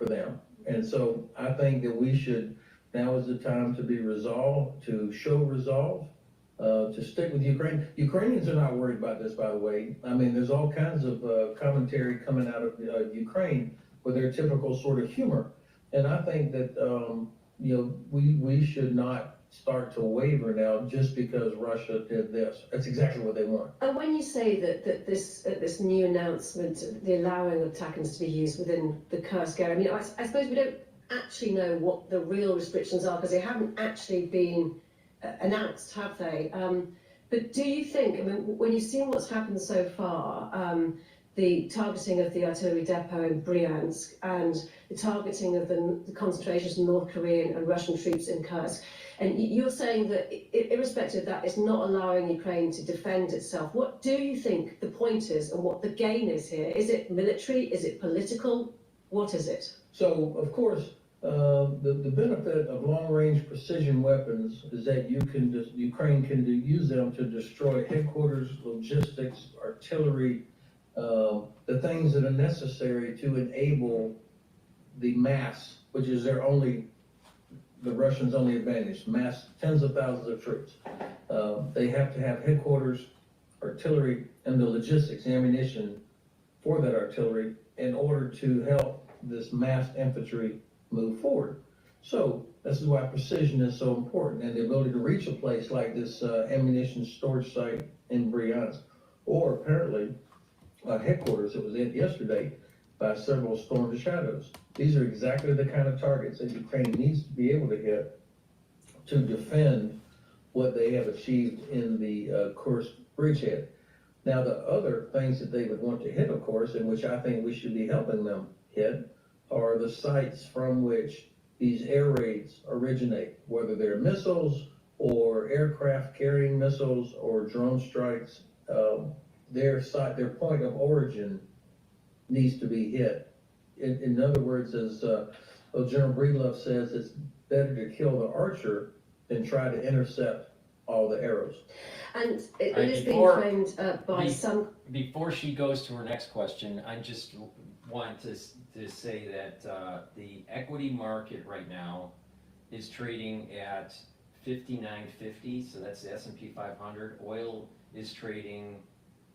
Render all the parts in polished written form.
for them. And so I think that we should, now is the time to be resolved, to show resolve, to stick with Ukraine. Ukrainians are not worried about this, by the way. I mean, there's all kinds of commentary coming out of Ukraine with their typical sort of humor. And I think that, we should not start to waver now just because Russia did this. That's exactly what they want. And when you say that this new announcement, the allowing of TACANs to be used within the Kursk area, I mean, I suppose we don't actually know what the real restrictions are because they haven't actually been announced, have they? But do you think, I mean, when you've seen what's happened so far, the targeting of the artillery depot in Bryansk and the targeting of the concentrations of North Korean and Russian troops in Kursk, and you're saying that irrespective of that, it's not allowing Ukraine to defend itself. What do you think the point is and what the gain is here? Is it military? Is it political? What is it? So, of course, the benefit of long-range precision weapons is that Ukraine can use them to destroy headquarters, logistics, artillery, the things that are necessary to enable the mass, which is the Russians' only advantage, mass, tens of thousands of troops. They have to have headquarters, artillery, and the logistics, ammunition for that artillery in order to help this massed infantry move forward. So this is why precision is so important, and the ability to reach a place like this ammunition storage site in Bryansk, or apparently headquarters that was hit yesterday by several storm shadows. These are exactly the kind of targets that Ukraine needs to be able to hit to defend what they have achieved in the Kursk bridgehead. Now, the other things that they would want to hit, of course, and which I think we should be helping them hit, are the sites from which these air raids originate, whether they're missiles or aircraft carrying missiles or drone strikes. Their point of origin needs to be hit. In other words, as General Breedlove says, it's better to kill the archer than try to intercept all the arrows. And it is being framed by some... Before she goes to her next question, I just want to say that the equity market right now is trading at 59.50, so that's the S&P 500. Oil is trading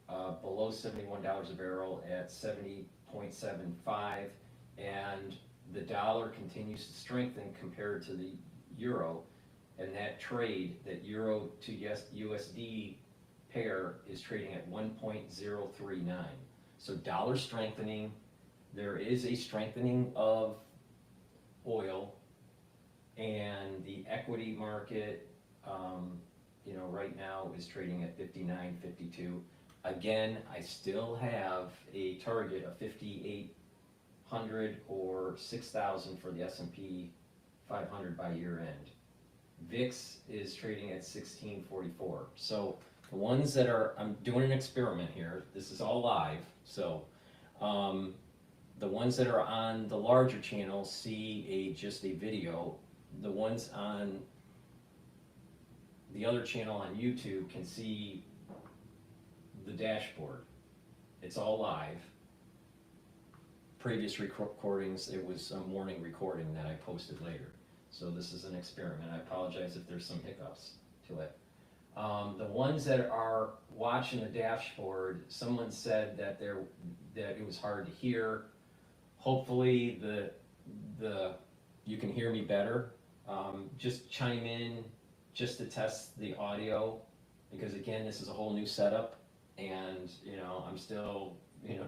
below $71 a barrel at 70.75, and the dollar continues to strengthen compared to the euro, and that trade, that euro to USD pair is trading at 1.039. So dollar strengthening, there is a strengthening of oil, and the equity market, right now is trading at 59.52. Again, I still have a target of 5,800 or 6,000 for the S&P 500 by year end. VIX is trading at 1644. So the ones that are, I'm doing an experiment here. This is all live. So the ones that are on the larger channel see just a video. The ones on the other channel on YouTube can see the dashboard. It's all live. Previous recordings, it was a morning recording that I posted later. So this is an experiment. I apologize if there's some hiccups to it. The ones that are watching the dashboard, someone said that it was hard to hear. Hopefully you can hear me better. Just chime in just to test the audio, because again, this is a whole new setup, and I'm still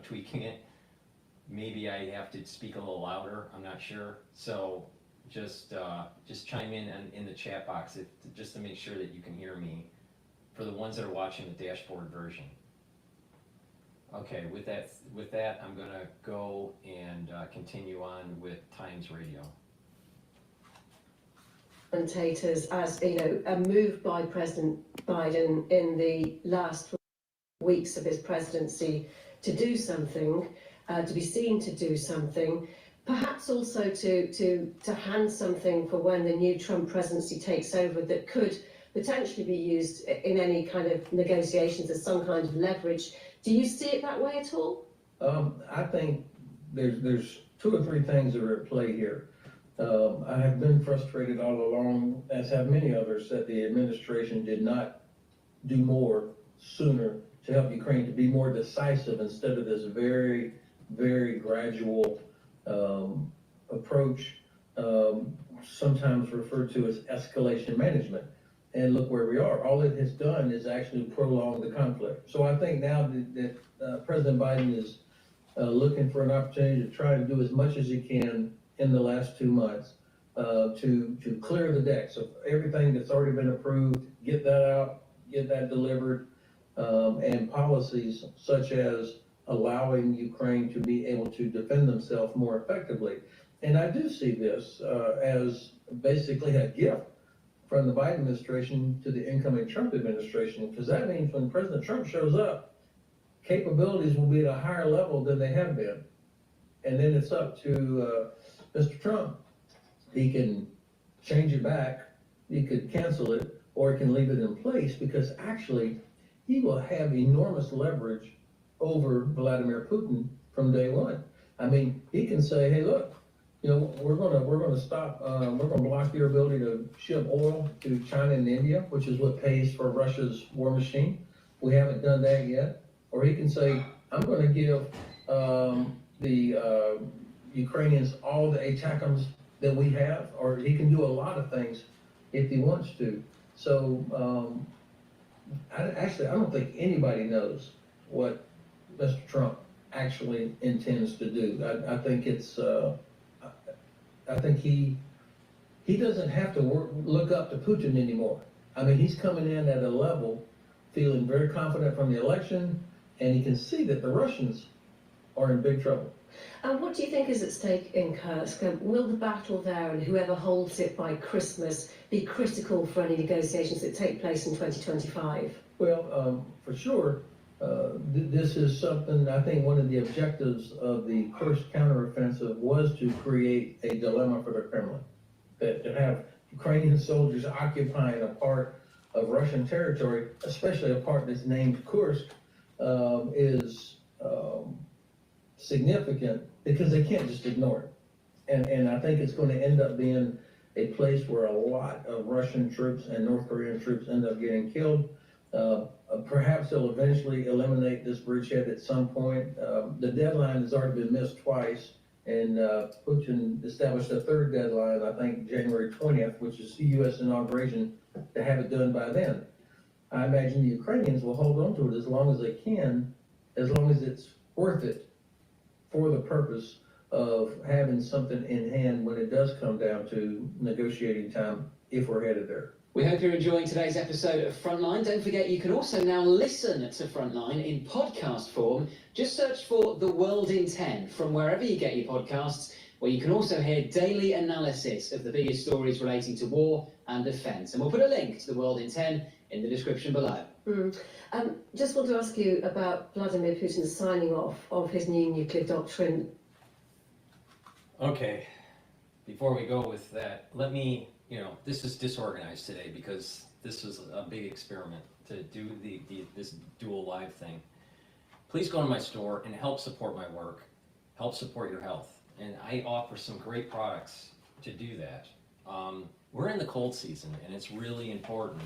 tweaking it. Maybe I have to speak a little louder. I'm not sure. So just chime in the chat box just to make sure that you can hear me for the ones that are watching the dashboard version. Okay, with that, I'm gonna go and continue on with Times Radio. Commentators, as a move by President Biden in the last weeks of his presidency to do something, to be seen to do something, perhaps also to hand something for when the new Trump presidency takes over that could potentially be used in any kind of negotiations as some kind of leverage. Do you see it that way at all? I think there's two or three things that are at play here. I have been frustrated all along, as have many others, that the administration did not do more sooner to help Ukraine to be more decisive instead of this very, very gradual approach, sometimes referred to as escalation management. And look where we are. All it has done is actually prolong the conflict. So I think now that President Biden is looking for an opportunity to try to do as much as he can in the last 2 months to clear the decks of everything that's already been approved, get that out, get that delivered, and policies such as allowing Ukraine to be able to defend themselves more effectively. And I do see this as basically a gift from the Biden administration to the incoming Trump administration, because that means when President Trump shows up, capabilities will be at a higher level than they have been. And then it's up to Mr. Trump. He can change it back, he could cancel it, or he can leave it in place, because actually he will have enormous leverage over Vladimir Putin from day one. I mean, he can say, hey, look, we're gonna stop, we're gonna block your ability to ship oil to China and India, which is what pays for Russia's war machine. We haven't done that yet. Or he can say, I'm gonna give the Ukrainians all the ATACMS that we have, or he can do a lot of things if he wants to. So I don't think anybody knows what Mr. Trump actually intends to do. I think it's I think he doesn't have to look up to Putin anymore. I mean, he's coming in at a level feeling very confident from the election, and he can see that the Russians are in big trouble. And what do you think is at stake in Kursk? Will the battle there and whoever holds it by Christmas be critical for any negotiations that take place in 2025? Well, for sure, this is something, I think one of the objectives of the Kursk counteroffensive was to create a dilemma for the Kremlin. That to have Ukrainian soldiers occupying a part of Russian territory, especially a part that's named Kursk, is significant because they can't just ignore it. And I think it's going to end up being a place where a lot of Russian troops and North Korean troops end up getting killed. Perhaps they'll eventually eliminate this bridgehead at some point. The deadline has already been missed twice, and Putin established a third deadline, I think January 20th, which is the U.S. inauguration, to have it done by then. I imagine the Ukrainians will hold on to it as long as they can, as long as it's worth it for the purpose of having something in hand when it does come down to negotiating time, if we're headed there. We hope you're enjoying today's episode of Frontline. Don't forget you can also now listen to Frontline in podcast form. Just search for The World in 10 from wherever you get your podcasts, where you can also hear daily analysis of the biggest stories relating to war and defence. And we'll put a link to The World in 10 in the description below. Just want to ask you about Vladimir Putin's signing off of his new nuclear doctrine. Okay, before we go with that, let me, this is disorganized today because this is a big experiment to do this dual live thing. Please go to my store and help support my work, help support your health. And I offer some great products to do that. We're in the cold season, and it's really important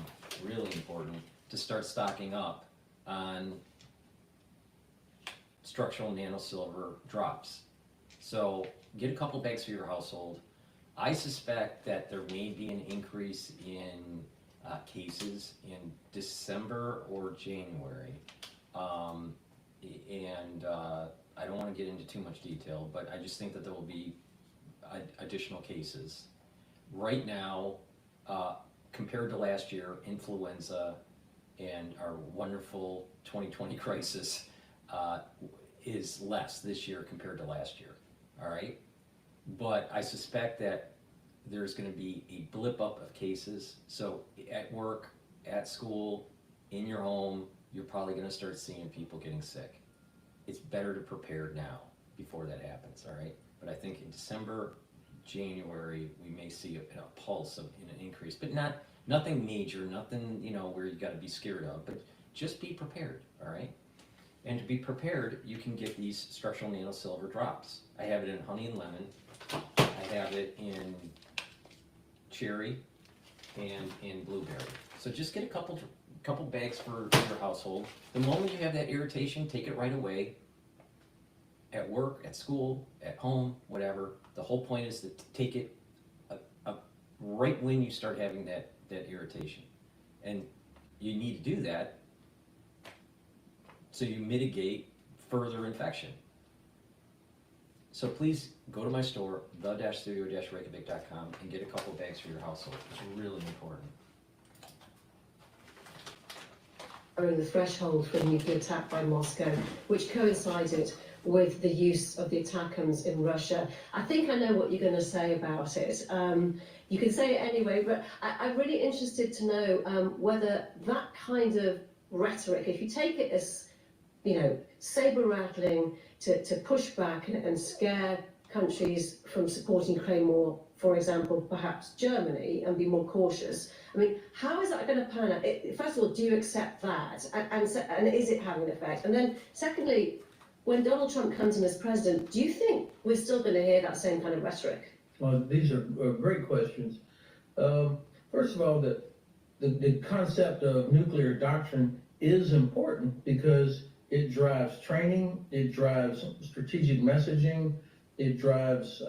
to start stocking up on structural nanosilver drops. So get a couple bags for your household. I suspect that there may be an increase in cases in December or January. I don't want to get into too much detail, but I just think that there will be additional cases. Right now, compared to last year, influenza and our wonderful 2020 crisis is less this year compared to last year, all right? But I suspect that there's going to be a blip up of cases. So at work, at school, in your home, you're probably going to start seeing people getting sick. It's better to prepare now before that happens, all right? But I think in December, January, we may see a pulse of an increase, but nothing major, nothing where you got to be scared of. But just be prepared, all right? And to be prepared, you can get these structural nanosilver drops. I have it in honey and lemon. I have it in cherry and in blueberry. So just get a couple bags for your household. The moment you have that irritation, take it right away. At work, at school, at home, whatever. The whole point is to take it right when you start having that irritation. And you need to do that so you mitigate further infection. So please go to my store, the-studio-reykjavik.com, and get a couple bags for your household. It's really important. The threshold for a nuclear attack by Moscow, which coincided with the use of the ATACMS in Russia. I think I know what you're going to say about it. You can say it anyway, but I'm really interested to know whether that kind of rhetoric, if you take it as, you know, saber rattling to push back and scare countries from supporting Ukraine more, for example, perhaps Germany, and be more cautious. I mean, how is that going to pan out? First of all, do you accept that? And is it having an effect? And then secondly, when Donald Trump comes in as president, do you think we're still going to hear that same kind of rhetoric? Well, these are great questions. First of all, the concept of nuclear doctrine is important because it drives training, it drives strategic messaging, it drives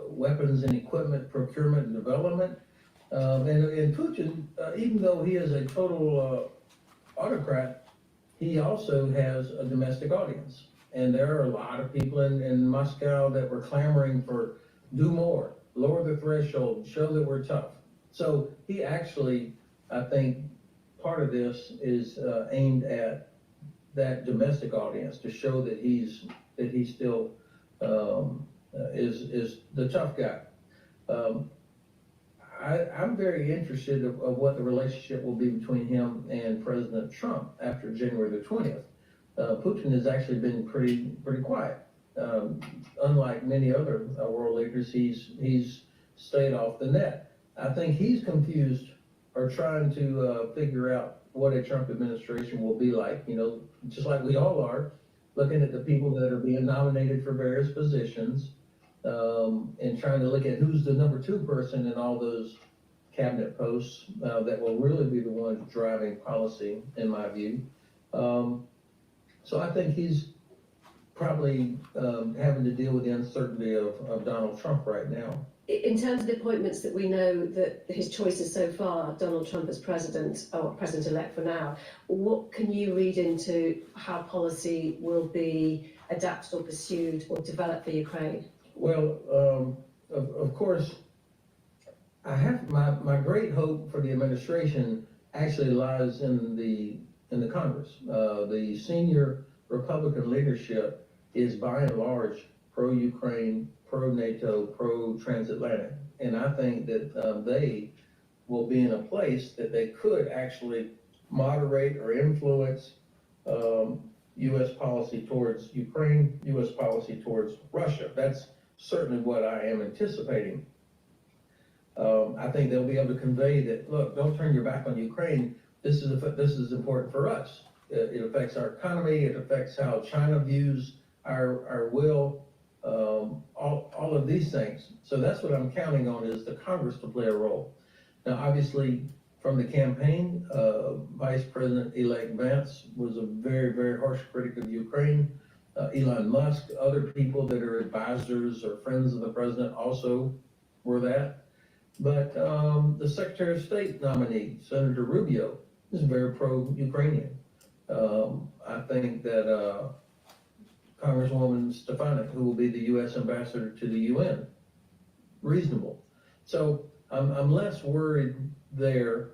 weapons and equipment procurement and development. And Putin, even though he is a total autocrat, he also has a domestic audience. And there are a lot of people in Moscow that were clamoring for do more, lower the threshold, show that we're tough. So he actually, I think, part of this is aimed at that domestic audience to show that he still is the tough guy. I'm very interested of what the relationship will be between him and President Trump after January the 20th. Putin has actually been pretty quiet. Unlike many other world leaders, he's stayed off the net. I think he's confused or trying to figure out what a Trump administration will be like, you know, just like we all are, looking at the people that are being nominated for various positions, and trying to look at who's the number 2 person in all those cabinet posts that will really be the ones driving policy, in my view. So I think he's probably having to deal with the uncertainty of Donald Trump right now. In terms of the appointments that we know that his choices so far, Donald Trump as president, or president-elect for now, what can you read into how policy will be adapted or pursued or developed for Ukraine? Well, of course, I have my great hope for the administration actually lies in the Congress. The senior Republican leadership is by and large pro-Ukraine, pro-NATO, pro-transatlantic. And I think that they will be in a place that they could actually moderate or influence U.S. policy towards Ukraine, U.S. policy towards Russia. That's certainly what I am anticipating. I think they'll be able to convey that, look, don't turn your back on Ukraine. This is important for us. It affects our economy. It affects how China views our will. All of these things. So that's what I'm counting on, is the Congress to play a role. Now, obviously, from the campaign, Vice President-elect Vance was a very, very harsh critic of Ukraine. Elon Musk, other people that are advisors or friends of the president also were that. But the Secretary of State nominee, Senator Rubio, is very pro-Ukrainian. I think that Congresswoman Stefanik, who will be the U.S. ambassador to the UN, reasonable. So I'm less worried there.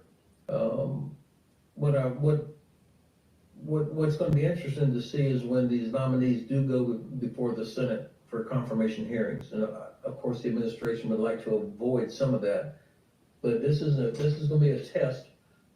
What's going to be interesting to see is when these nominees do go before the Senate for confirmation hearings. And of course, the administration would like to avoid some of that. But this is going to be a test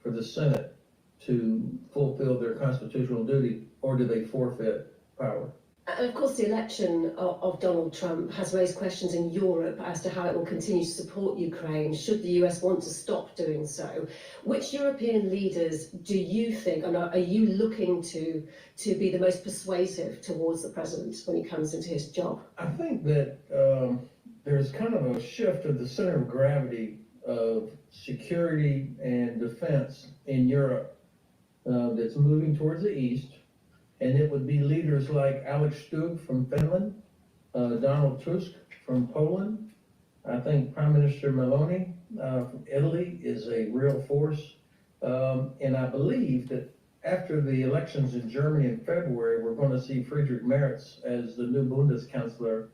for the Senate to fulfill their constitutional duty, or do they forfeit power? And of course, the election of Donald Trump has raised questions in Europe as to how it will continue to support Ukraine should the US want to stop doing so. Which European leaders do you think, and are you looking to be the most persuasive towards the president when he comes into his job? I think that there's kind of a shift of the center of gravity of security and defense in Europe that's moving towards the east. And it would be leaders like Alex Stubb from Finland, Donald Tusk from Poland. I think Prime Minister Meloni from Italy is a real force. And I believe that after the elections in Germany in February, we're going to see Friedrich Merz as the new Bundeskanzler.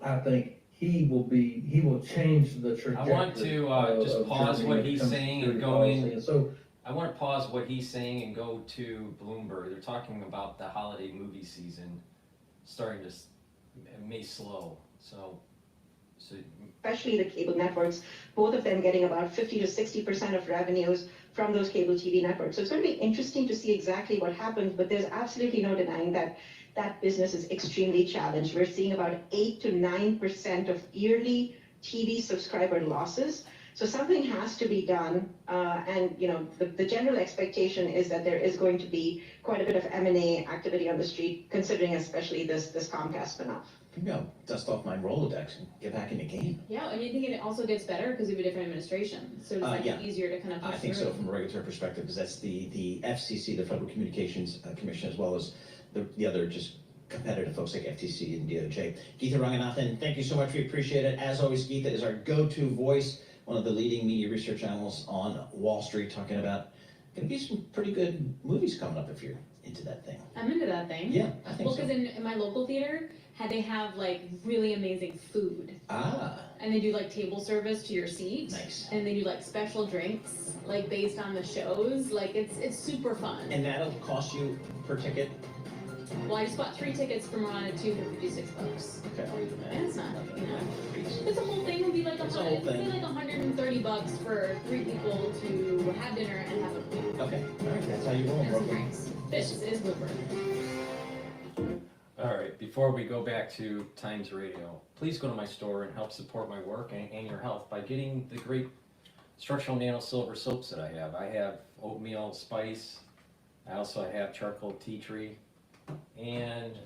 I think he will change the trajectory. I want to just pause what he's saying and go in. So I want to pause what he's saying and go to Bloomberg. They're talking about the holiday movie season starting to may slow. So especially the cable networks, both of them getting about 50 to 60% of revenues from those cable TV networks. So it's going to be interesting to see exactly what happens, but there's absolutely no denying that that business is extremely challenged. We're seeing about 8 to 9% of yearly TV subscriber losses. So something has to be done, and the general expectation is that there is going to be quite a bit of M&A activity on the street, considering especially this Comcast spinoff. Maybe I'll dust off my Rolodex and get back in the game. Yeah, and you think it also gets better because you have a different administration, so it's Yeah. easier to kind of push I think through. so from a regulatory perspective, because that's the FCC, the Federal Communications Commission, as well as the other just competitive folks like FTC and DOJ. Geetha Ranganathan, thank you so much. We appreciate it. As always, Geetha is our go-to voice, one of the leading media research analysts on Wall Street, talking about going to be some pretty good movies coming up if you're into that thing. I'm into that thing. Yeah, I think Well, so. because in my local theater, they have like really amazing food, Ah, and they do like table service to your seat, nice. and they do like special drinks, like based on the shows. Like it's super fun. And that'll cost you per ticket? Well, I just bought 3 tickets from around $2 for $56. Okay. And it's not, Fees. It's a whole thing would be like It's a whole it'd be thing. like $130 for 3 people to have dinner and have a food Okay, all right, that's how you roll, and some Brooklyn. drinks. This is Bloomberg. all right, before we go back to Times Radio, please go to my store and help support my work and your health by getting the great structural nano silver soaps that I have. I have oatmeal spice. I also have charcoal tea tree and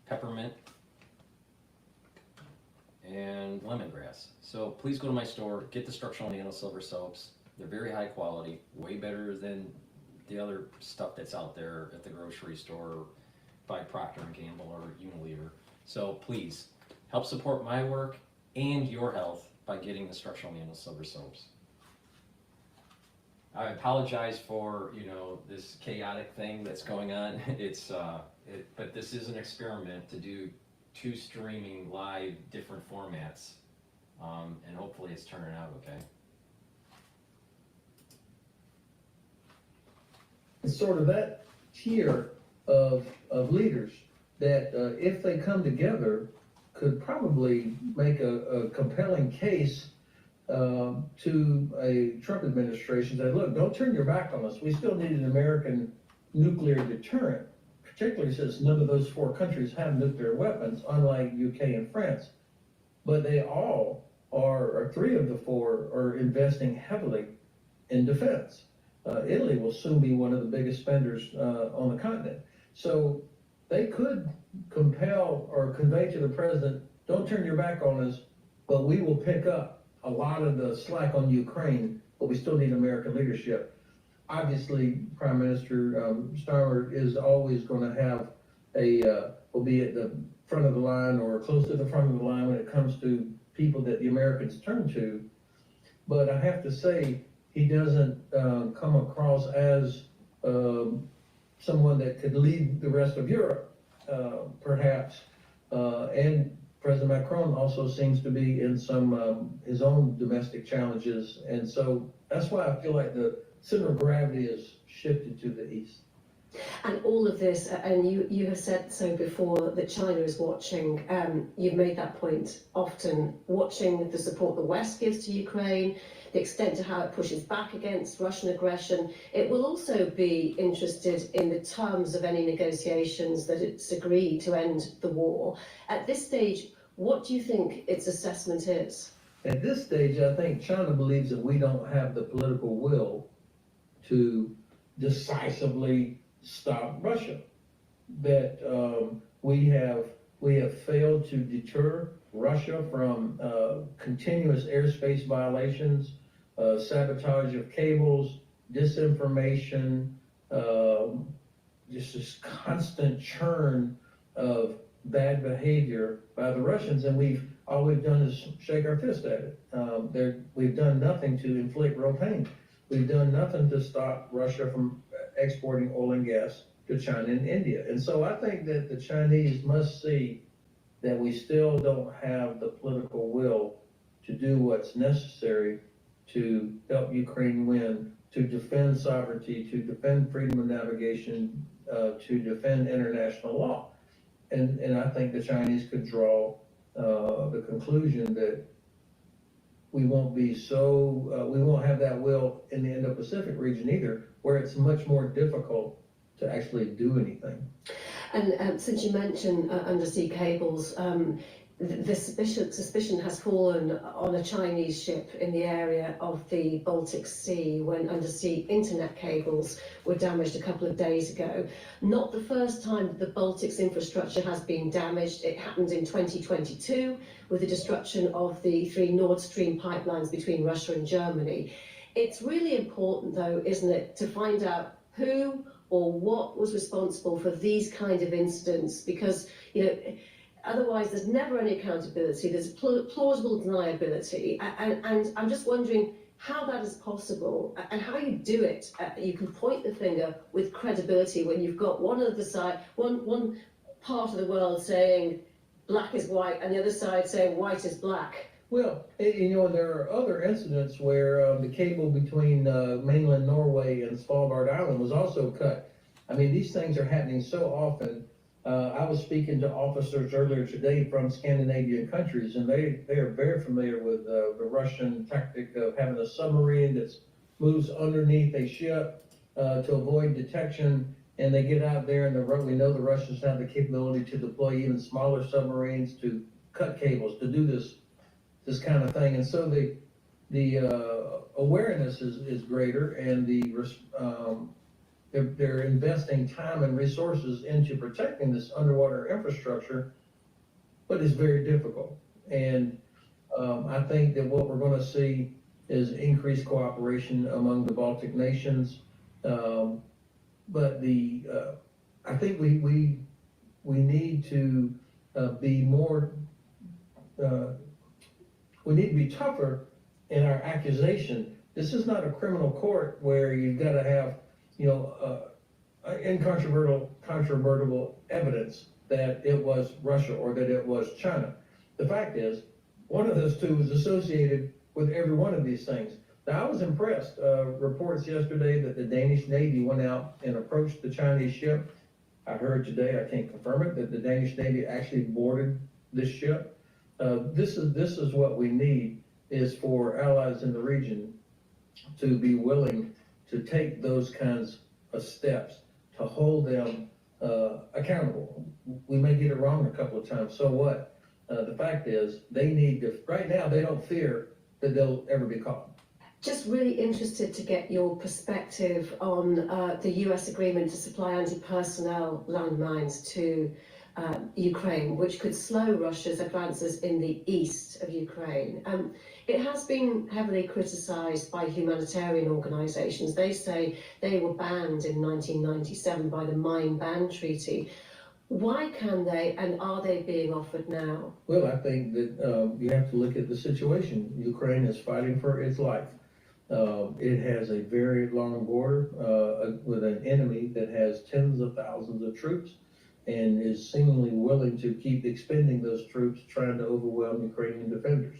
peppermint and lemongrass. So please go to my store, get the structural nano silver soaps. They're very high quality, way better than the other stuff that's out there at the grocery store by Procter & Gamble or Unilever. So please help support my work and your health by getting the structural nano silver soaps. I apologize for, this chaotic thing that's going on. But this is an experiment to do 2 streaming live different formats. And hopefully it's turning out okay. it's sort of that tier of leaders that if they come together could probably make a compelling case to a Trump administration that, look, don't turn your back on us. We still need an American nuclear deterrent, particularly since none of those 4 countries have nuclear weapons, unlike UK and France. But they all or 3 of the 4 are investing heavily in defense. Italy will soon be one of the biggest spenders on the continent. So they could compel or convey to the president, don't turn your back on us, but we will pick up a lot of the slack on Ukraine, but we still need American leadership. Obviously, Prime Minister Starmer is always going to have will be at the front of the line or close to the front of the line when it comes to people that the Americans turn to. But I have to say, he doesn't come across as someone that could lead the rest of Europe, perhaps. And President Macron also seems to be in some his own domestic challenges, and so that's why I feel like the center of gravity is shifted to the east. And all of this, and you have said so before, that China is watching, you've made that point often, watching the support the West gives to Ukraine, the extent to how it pushes back against Russian aggression. It will also be interested in the terms of any negotiations that it's agreed to end the war. At this stage, what do you think its assessment is? At this stage, I think China believes that we don't have the political will to decisively stop Russia. That we have failed to deter Russia from continuous airspace violations, sabotage of cables, disinformation, just this constant churn of bad behavior by the Russians, and all we've done is shake our fist at it. We've done nothing to inflict real pain. We've done nothing to stop Russia from exporting oil and gas to China and India. And so I think that the Chinese must see that we still don't have the political will to do what's necessary to help Ukraine win, to defend sovereignty, to defend freedom of navigation, to defend international law. And I think the Chinese could draw the conclusion that we won't have that will in the Indo-Pacific region either, where it's much more difficult to actually do anything. And since you mentioned undersea cables, the suspicion has fallen on a Chinese ship in the area of the Baltic Sea when undersea internet cables were damaged a couple of days ago. Not the first time that the Baltic's infrastructure has been damaged. It happened in 2022 with the destruction of the 3 Nord Stream pipelines between Russia and Germany. It's really important, though, isn't it, to find out who or what was responsible for these kind of incidents, because, otherwise there's never any accountability, there's plausible deniability, and I'm just wondering how that is possible and how you do it. You can point the finger with credibility when you've got one part of the world saying black is white and the other side saying white is black. Well, there are other incidents where the cable between mainland Norway and Svalbard Island was also cut. I mean, these things are happening so often. I was speaking to officers earlier today from Scandinavian countries, and they are very familiar with the Russian tactic of having a submarine that moves underneath a ship to avoid detection, and they get out there, and we know the Russians have the capability to deploy even smaller submarines to cut cables, to do this kind of thing. And so the awareness is greater, and they're investing time and resources into protecting this underwater infrastructure, but it's very difficult. And I think that what we're going to see is increased cooperation among the Baltic nations. But I think we need to be more. We need to be tougher in our accusation. This is not a criminal court where you've got to have, incontrovertible evidence that it was Russia or that it was China. The fact is, one of those two is associated with every one of these things. Now, I was impressed. Reports yesterday that the Danish Navy went out and approached the Chinese ship. I heard today, I can't confirm it, that the Danish Navy actually boarded this ship. This is what we need, is for allies in the region to be willing to take those kinds of steps, to hold them accountable. We may get it wrong a couple of times, so what? The fact is, they need to, right now, they don't fear that they'll ever be caught. Just really interested to get your perspective on the US agreement to supply anti-personnel landmines to Ukraine, which could slow Russia's advances in the east of Ukraine. It has been heavily criticised by humanitarian organisations. They say they were banned in 1997 by the Mine Ban Treaty. Why can they, and are they being offered now? Well, I think that you have to look at the situation. Ukraine is fighting for its life. It has a very long border with an enemy that has tens of thousands of troops and is seemingly willing to keep expending those troops, trying to overwhelm Ukrainian defenders.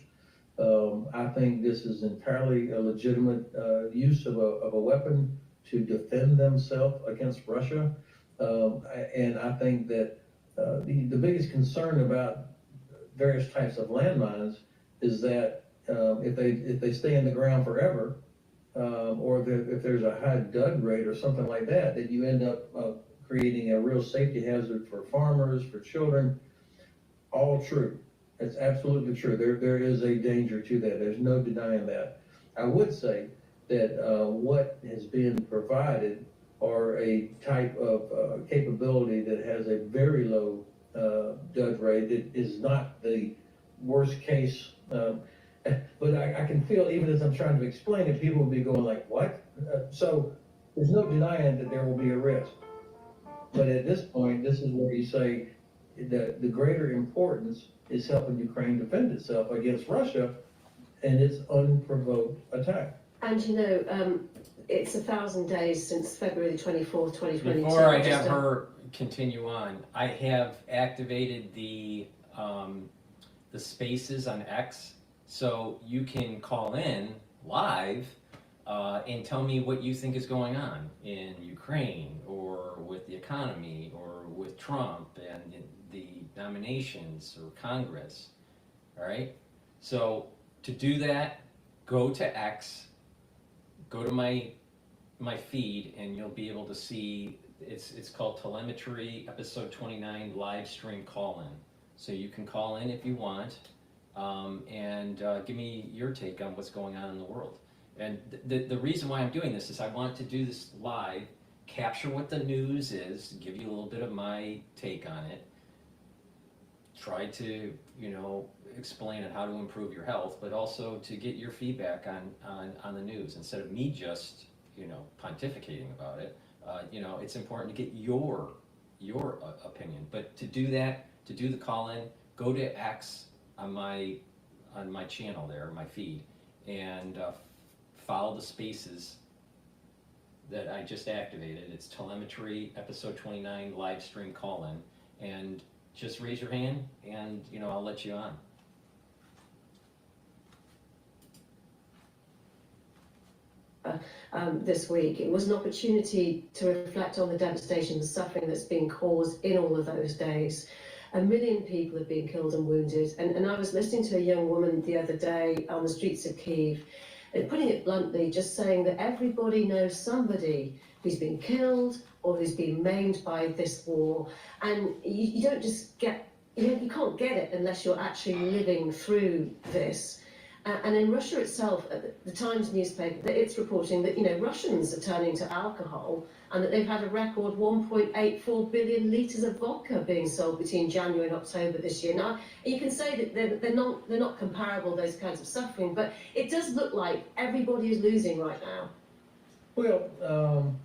I think this is entirely a legitimate use of a weapon to defend themselves against Russia. And I think that the biggest concern about various types of landmines is that if they stay in the ground forever, or if there's a high dud rate or something like that, that you end up creating a real safety hazard for farmers, for children. All true. It's absolutely true. There is a danger to that. There's no denying that. I would say that what has been provided are a type of capability that has a very low dud rate. It is not the worst case, but I can feel, even as I'm trying to explain it, people will be going like, what? So there's no denying that there will be a risk. But at this point, this is where you say that the greater importance is helping Ukraine defend itself against Russia and its unprovoked attack. And you know, it's 1,000 days since February the 24th, 2022. Before I have her continue on, I have activated the spaces on X, so you can call in live and tell me what you think is going on in Ukraine, or with the economy, or with Trump and the nominations, or Congress. All right? So to do that, go to X, go to my feed, and you'll be able to see, it's called Telemetry Episode 29 live stream call-in. So you can call in if you want, and give me your take on what's going on in the world. And the reason why I'm doing this is I want to do this live, capture what the news is, give you a little bit of my take on it, try to, explain on how to improve your health, but also to get your feedback on the news instead of me just, pontificating about it. It's important to get your opinion. But to do that, to do the call-in, go to X on my channel there, my feed, and follow the spaces that I just activated. It's Telemetry Episode 29 live stream call-in, and just raise your hand, and I'll let you on. This week, it was an opportunity to reflect on the devastation and suffering that's been caused in all of those days. 1 million people have been killed and wounded, and I was listening to a young woman the other day on the streets of Kyiv, and putting it bluntly, just saying that everybody knows somebody who's been killed or who's been maimed by this war, and you don't just get, you can't get it unless you're actually living through this. And in Russia itself, the Times newspaper, it's reporting that Russians are turning to alcohol, and that they've had a record 1.84 billion litres of vodka being sold between January and October this year. Now, you can say that they're not comparable, those kinds of suffering, but it does look like everybody is losing right now. Well,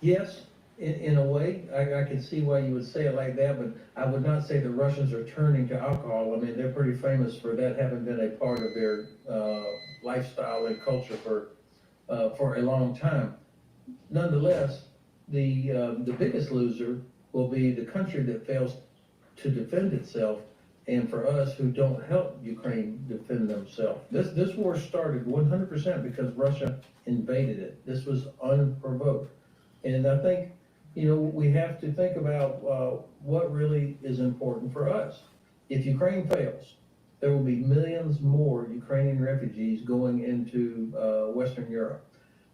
yes, in a way, I can see why you would say it like that, but I would not say the Russians are turning to alcohol. I mean, they're pretty famous for that having been a part of their lifestyle and culture for a long time. Nonetheless, the biggest loser will be the country that fails to defend itself, and for us who don't help Ukraine defend themselves. This war started 100% because Russia invaded it. This was unprovoked. And I think, we have to think about what really is important for us. If Ukraine fails, there will be millions more Ukrainian refugees going into Western Europe.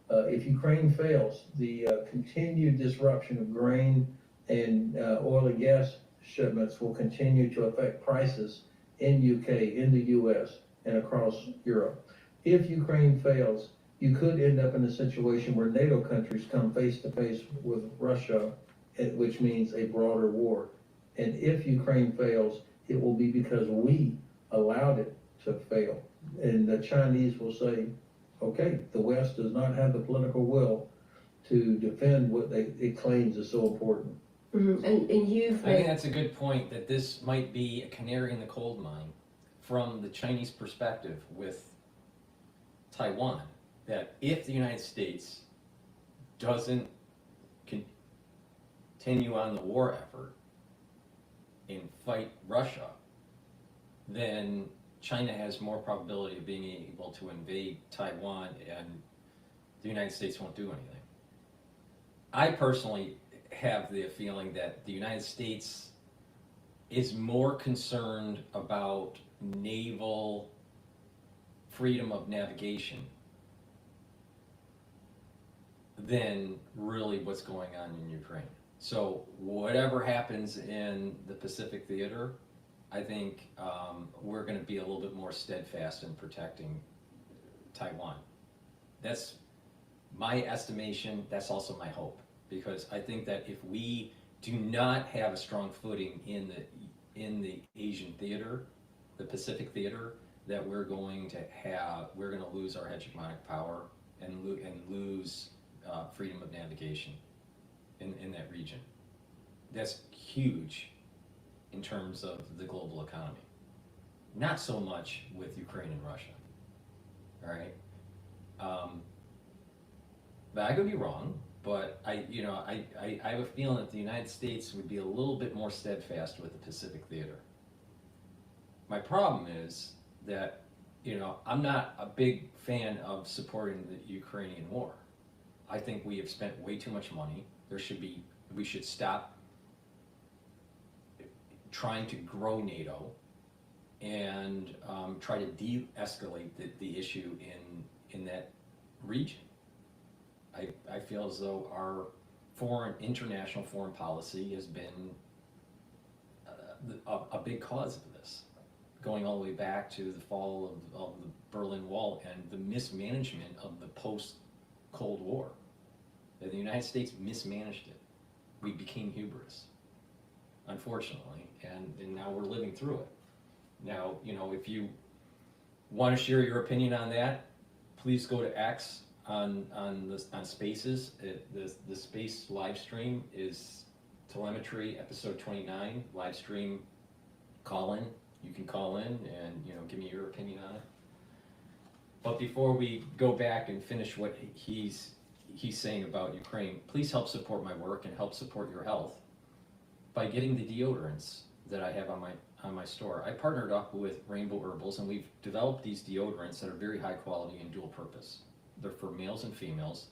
If Ukraine fails, the continued disruption of grain and oil and gas shipments will continue to affect prices in UK, in the US, and across Europe. If Ukraine fails, you could end up in a situation where NATO countries come face to face with Russia, which means a broader war. And if Ukraine fails, it will be because we allowed it to fail. And the Chinese will say, okay, the West does not have the political will to defend what it claims is so important. And I think that's a good point, that this might be a canary in the coal mine from the Chinese perspective with Taiwan. That if the United States doesn't continue on the war effort and fight Russia, then China has more probability of being able to invade Taiwan, and the United States won't do anything. I personally have the feeling that the United States is more concerned about naval freedom of navigation than really what's going on in Ukraine. So whatever happens in the Pacific Theater, I think we're going to be a little bit more steadfast in protecting Taiwan. That's my estimation. That's also my hope, because I think that if we do not have a strong footing in the Asian theater, the Pacific Theater, that we're going to lose our hegemonic power and lose freedom of navigation in that region. That's huge in terms of the global economy. Not so much with Ukraine and Russia. All right. But I could be wrong. But I have a feeling that the United States would be a little bit more steadfast with the Pacific Theater. My problem is that, I'm not a big fan of supporting the Ukrainian war. I think we have spent way too much money. We should stop trying to grow NATO and try to de-escalate the issue in that region. I feel as though our international foreign policy has been a big cause of this, going all the way back to the fall of the Berlin Wall and the mismanagement of the post-Cold War. The United States mismanaged it. We became hubris, unfortunately, and now we're living through it. Now, if you want to share your opinion on that, please go to X on Spaces. The Space live stream is Telemetry Ep29 live stream. Call in. You can call in and give me your opinion on it. But before we go back and finish what he's saying about Ukraine, please help support my work and help support your health by getting the deodorants that I have on my store. I partnered up with Rainbow Herbals, and we've developed these deodorants that are very high quality and dual purpose. They're for males and females.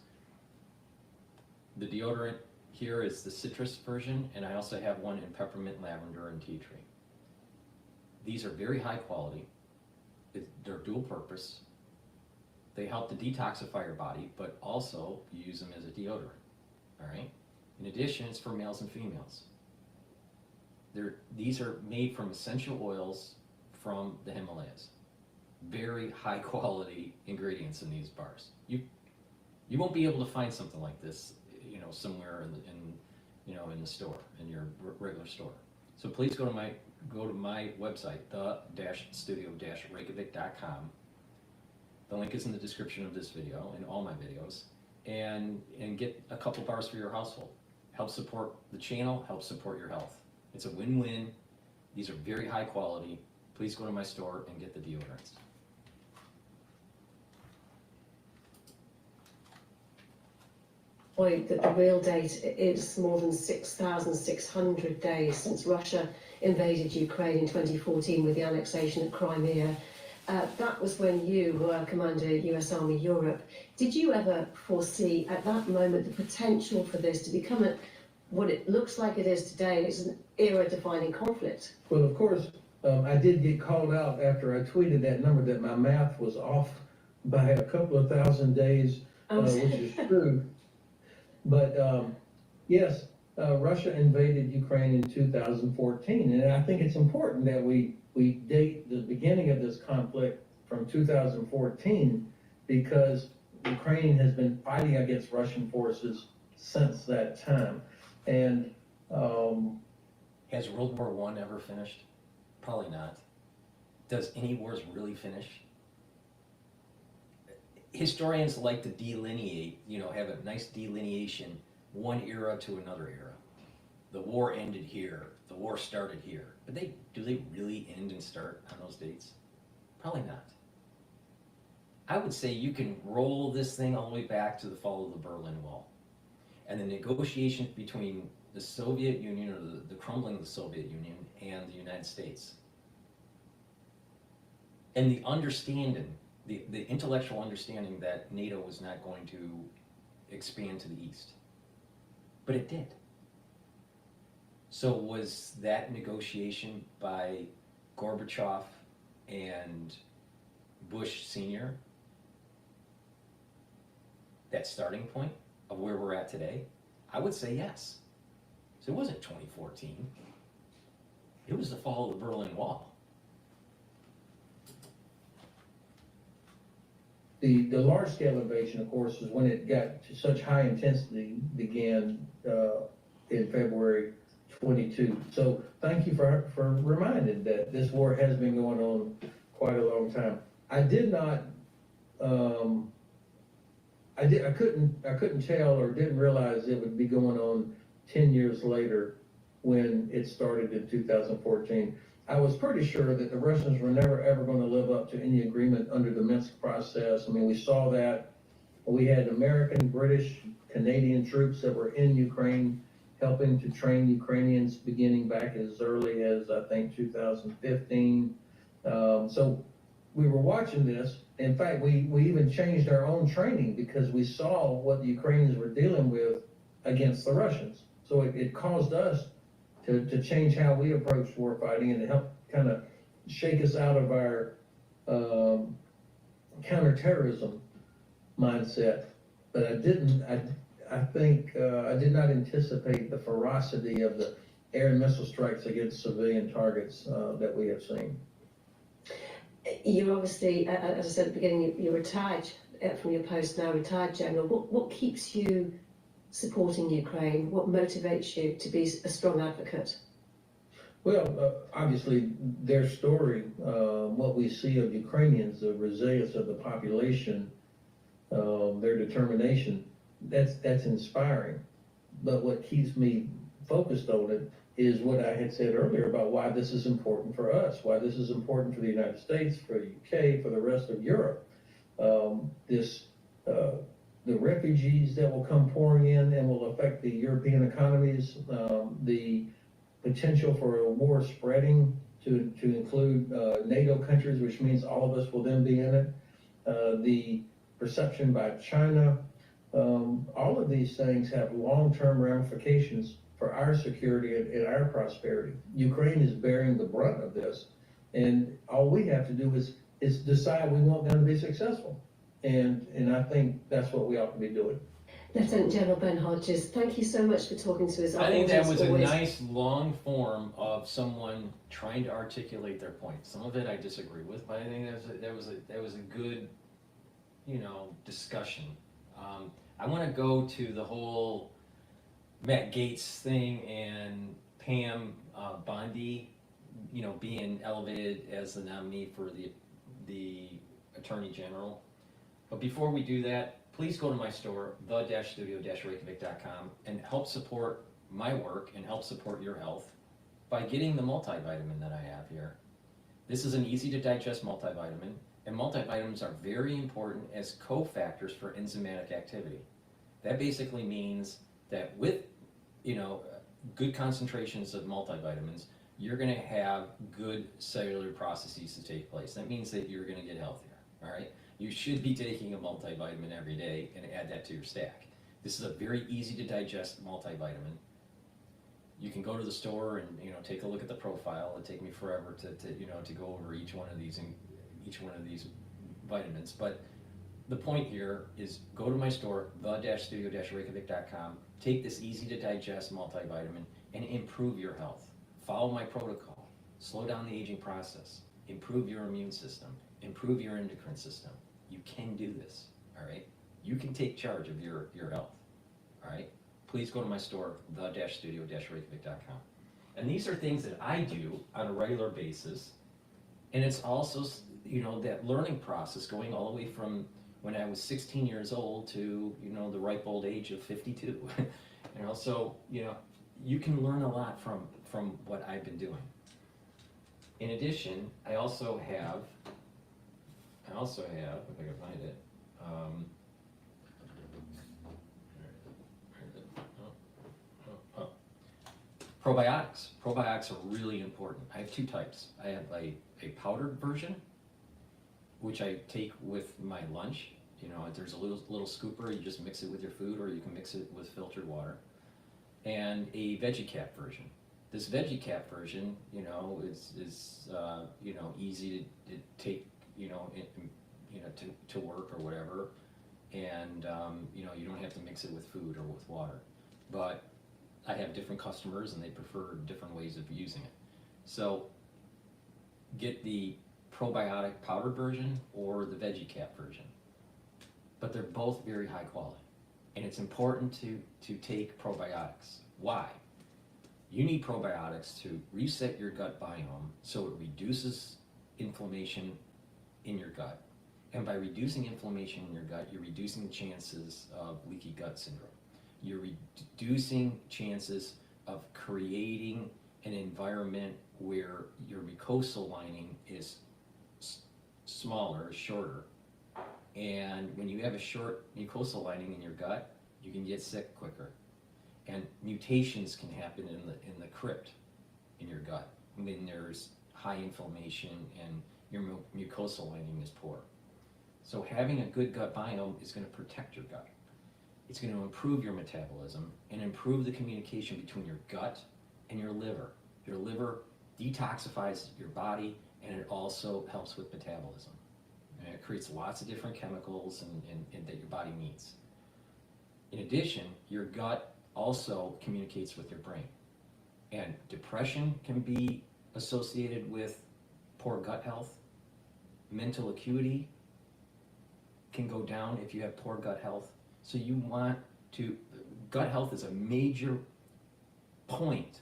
The deodorant here is the citrus version, and I also have one in peppermint, lavender, and tea tree. These are very high quality. They're dual purpose. They help to detoxify your body, but also you use them as a deodorant, all right? In addition, it's for males and females. These are made from essential oils from the Himalayas. Very high quality ingredients in these bars. You won't be able to find something like this, somewhere in the store, in your regular store. So please go to my website, the-studio-reykjavik.com. The link is in the description of this video and all my videos, and get a couple bars for your household. Help support the channel, help support your health. It's a win-win. These are very high quality. Please go to my store and get the deodorants. Point that the real date is more than 6,600 days since Russia invaded Ukraine in 2014 with the annexation of Crimea. That was when you were Commander US Army Europe. Did you ever foresee at that moment the potential for this to become what it looks like it is today? It's an era-defining conflict. Well, of course, I did get called out after I tweeted that number that my math was off by a couple of thousand days, which is true. But yes, Russia invaded Ukraine in 2014, and I think it's important that we date the beginning of this conflict from 2014, because Ukraine has been fighting against Russian forces since that time. And has World War I ever finished? Probably not. Does any wars really finish? Historians like to delineate, have a nice delineation, one era to another era. The war ended here, the war started here. But do they really end and start on those dates? Probably not. I would say you can roll this thing all the way back to the fall of the Berlin Wall. And the negotiations between the Soviet Union, or the crumbling of the Soviet Union, and the United States. And the understanding, the intellectual understanding that NATO was not going to expand to the east. but it did. So was that negotiation by Gorbachev and Bush Sr. that starting point of where we're at today? I would say yes. So it wasn't 2014. It was the fall of the Berlin Wall. The large-scale invasion, of course, is when it got to such high intensity, began in February 22. So thank you for reminding that this war has been going on quite a long time. I did not, I couldn't tell or didn't realize it would be going on 10 years later when it started in 2014. I was pretty sure that the Russians were never ever going to live up to any agreement under the Minsk process. I mean, we saw that. We had American, British, Canadian troops that were in Ukraine helping to train Ukrainians beginning back as early as, I think, 2015. So we were watching this. In fact, we even changed our own training because we saw what the Ukrainians were dealing with against the Russians. So it caused us to change how we approach war fighting and to help kind of shake us out of our counterterrorism mindset. But I think I did not anticipate the ferocity of the air and missile strikes against civilian targets that we have seen. You're obviously, as I said at the beginning, you're retired from your post now, retired general. What keeps you supporting Ukraine? What motivates you to be a strong advocate? Well, obviously, their story, what we see of Ukrainians, the resilience of the population, their determination, that's inspiring. But what keeps me focused on it is what I had said earlier about why this is important for us, why this is important for the United States, for the UK, for the rest of Europe. The refugees that will come pouring in and will affect the European economies, the potential for a war spreading to include NATO countries, which means all of us will then be in it, the perception by China, all of these things have long-term ramifications for our security and our prosperity. Ukraine is bearing the brunt of this, and all we have to do is decide we want them to be successful. And I think that's what we ought to be doing. Lieutenant General Ben Hodges, thank you so much for talking to us. I think that was a nice long form of someone trying to articulate their point. Some of it I disagree with, but I think that was a good, discussion. I want to go to the whole Matt Gaetz thing and Pam Bondi, being elevated as the nominee for the Attorney General. But before we do that, please go to my store, the-studio-reykjavik.com, and help support my work and help support your health by getting the multivitamin that I have here. This is an easy to digest multivitamin, and multivitamins are very important as cofactors for enzymatic activity. That basically means that with, good concentrations of multivitamins, you're gonna have good cellular processes to take place. That means that you're gonna get healthier, all right? You should be taking a multivitamin every day and add that to your stack. This is a very easy to digest multivitamin. You can go to the store and take a look at the profile. It'll take me forever to go over each one of these vitamins. But the point here is go to my store, the-studio-reykjavik.com. Take this easy to digest multivitamin and improve your health. Follow my protocol. Slow down the aging process. Improve your immune system. Improve your endocrine system. You can do this, all right? You can take charge of your health, all right? Please go to my store, the-studio-reykjavik.com. And these are things that I do on a regular basis. And it's also, that learning process going all the way from when I was 16 years old to, the ripe old age of 52. So, you can learn a lot from what I've been doing. In addition, I also have, if I can find it, probiotics. Probiotics are really important. I have two types. I have a powdered version, which I take with my lunch. There's a little scooper, you just mix it with your food, or you can mix it with filtered water. and a VeggieCap version. This VeggieCap version, you know, is you know, easy to take, you know, to work or whatever, and you know, you don't have to mix it with food or with water. But I have different customers and they prefer different ways of using it. So get the probiotic powder version or the VeggieCap version. But they're both very high quality. And it's important to take probiotics. Why? You need probiotics to reset your gut biome so it reduces inflammation in your gut. And by reducing inflammation in your gut, you're reducing the chances of leaky gut syndrome. You're reducing chances of creating an environment where your mucosal lining is smaller, shorter. And when you have a short mucosal lining in your gut, you can get sick quicker. And mutations can happen in the crypt in your gut when there's high inflammation and your mucosal lining is poor. So having a good gut biome is going to protect your gut. It's going to improve your metabolism and improve the communication between your gut and your liver. Your liver detoxifies your body, and it also helps with metabolism. And it creates lots of different chemicals and that your body needs. In addition, your gut also communicates with your brain. And depression can be associated with poor gut health. Mental acuity can go down if you have poor gut health. So you want to, gut health is a major point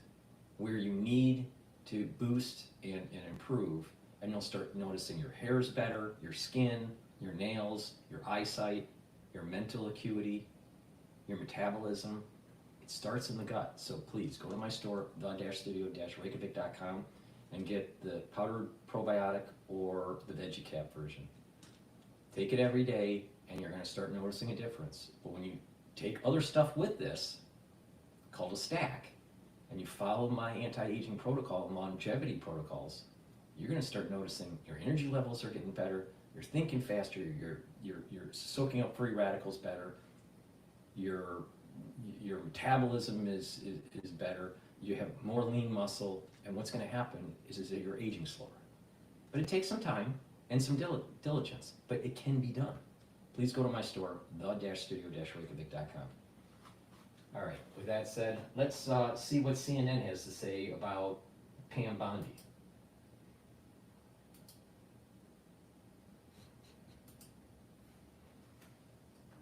where you need to boost and improve, and you'll start noticing your hair is better, your skin, your nails, your eyesight, your mental acuity, your metabolism. It starts in the gut. So please go to my store, the-studio-reykjavik.com, and get the powdered probiotic or the VeggieCap version. Take it every day and you're going to start noticing a difference. But when you take other stuff with this, called a stack, and you follow my anti-aging protocol and longevity protocols, you're going to start noticing your energy levels are getting better, you're thinking faster, you're soaking up free radicals better, your metabolism is better, you have more lean muscle, and what's going to happen is that you're aging slower. But it takes some time and some diligence, but it can be done. Please go to my store, the-studio-reykjavik.com. All right, with that said, let's see what CNN has to say about Pam Bondi.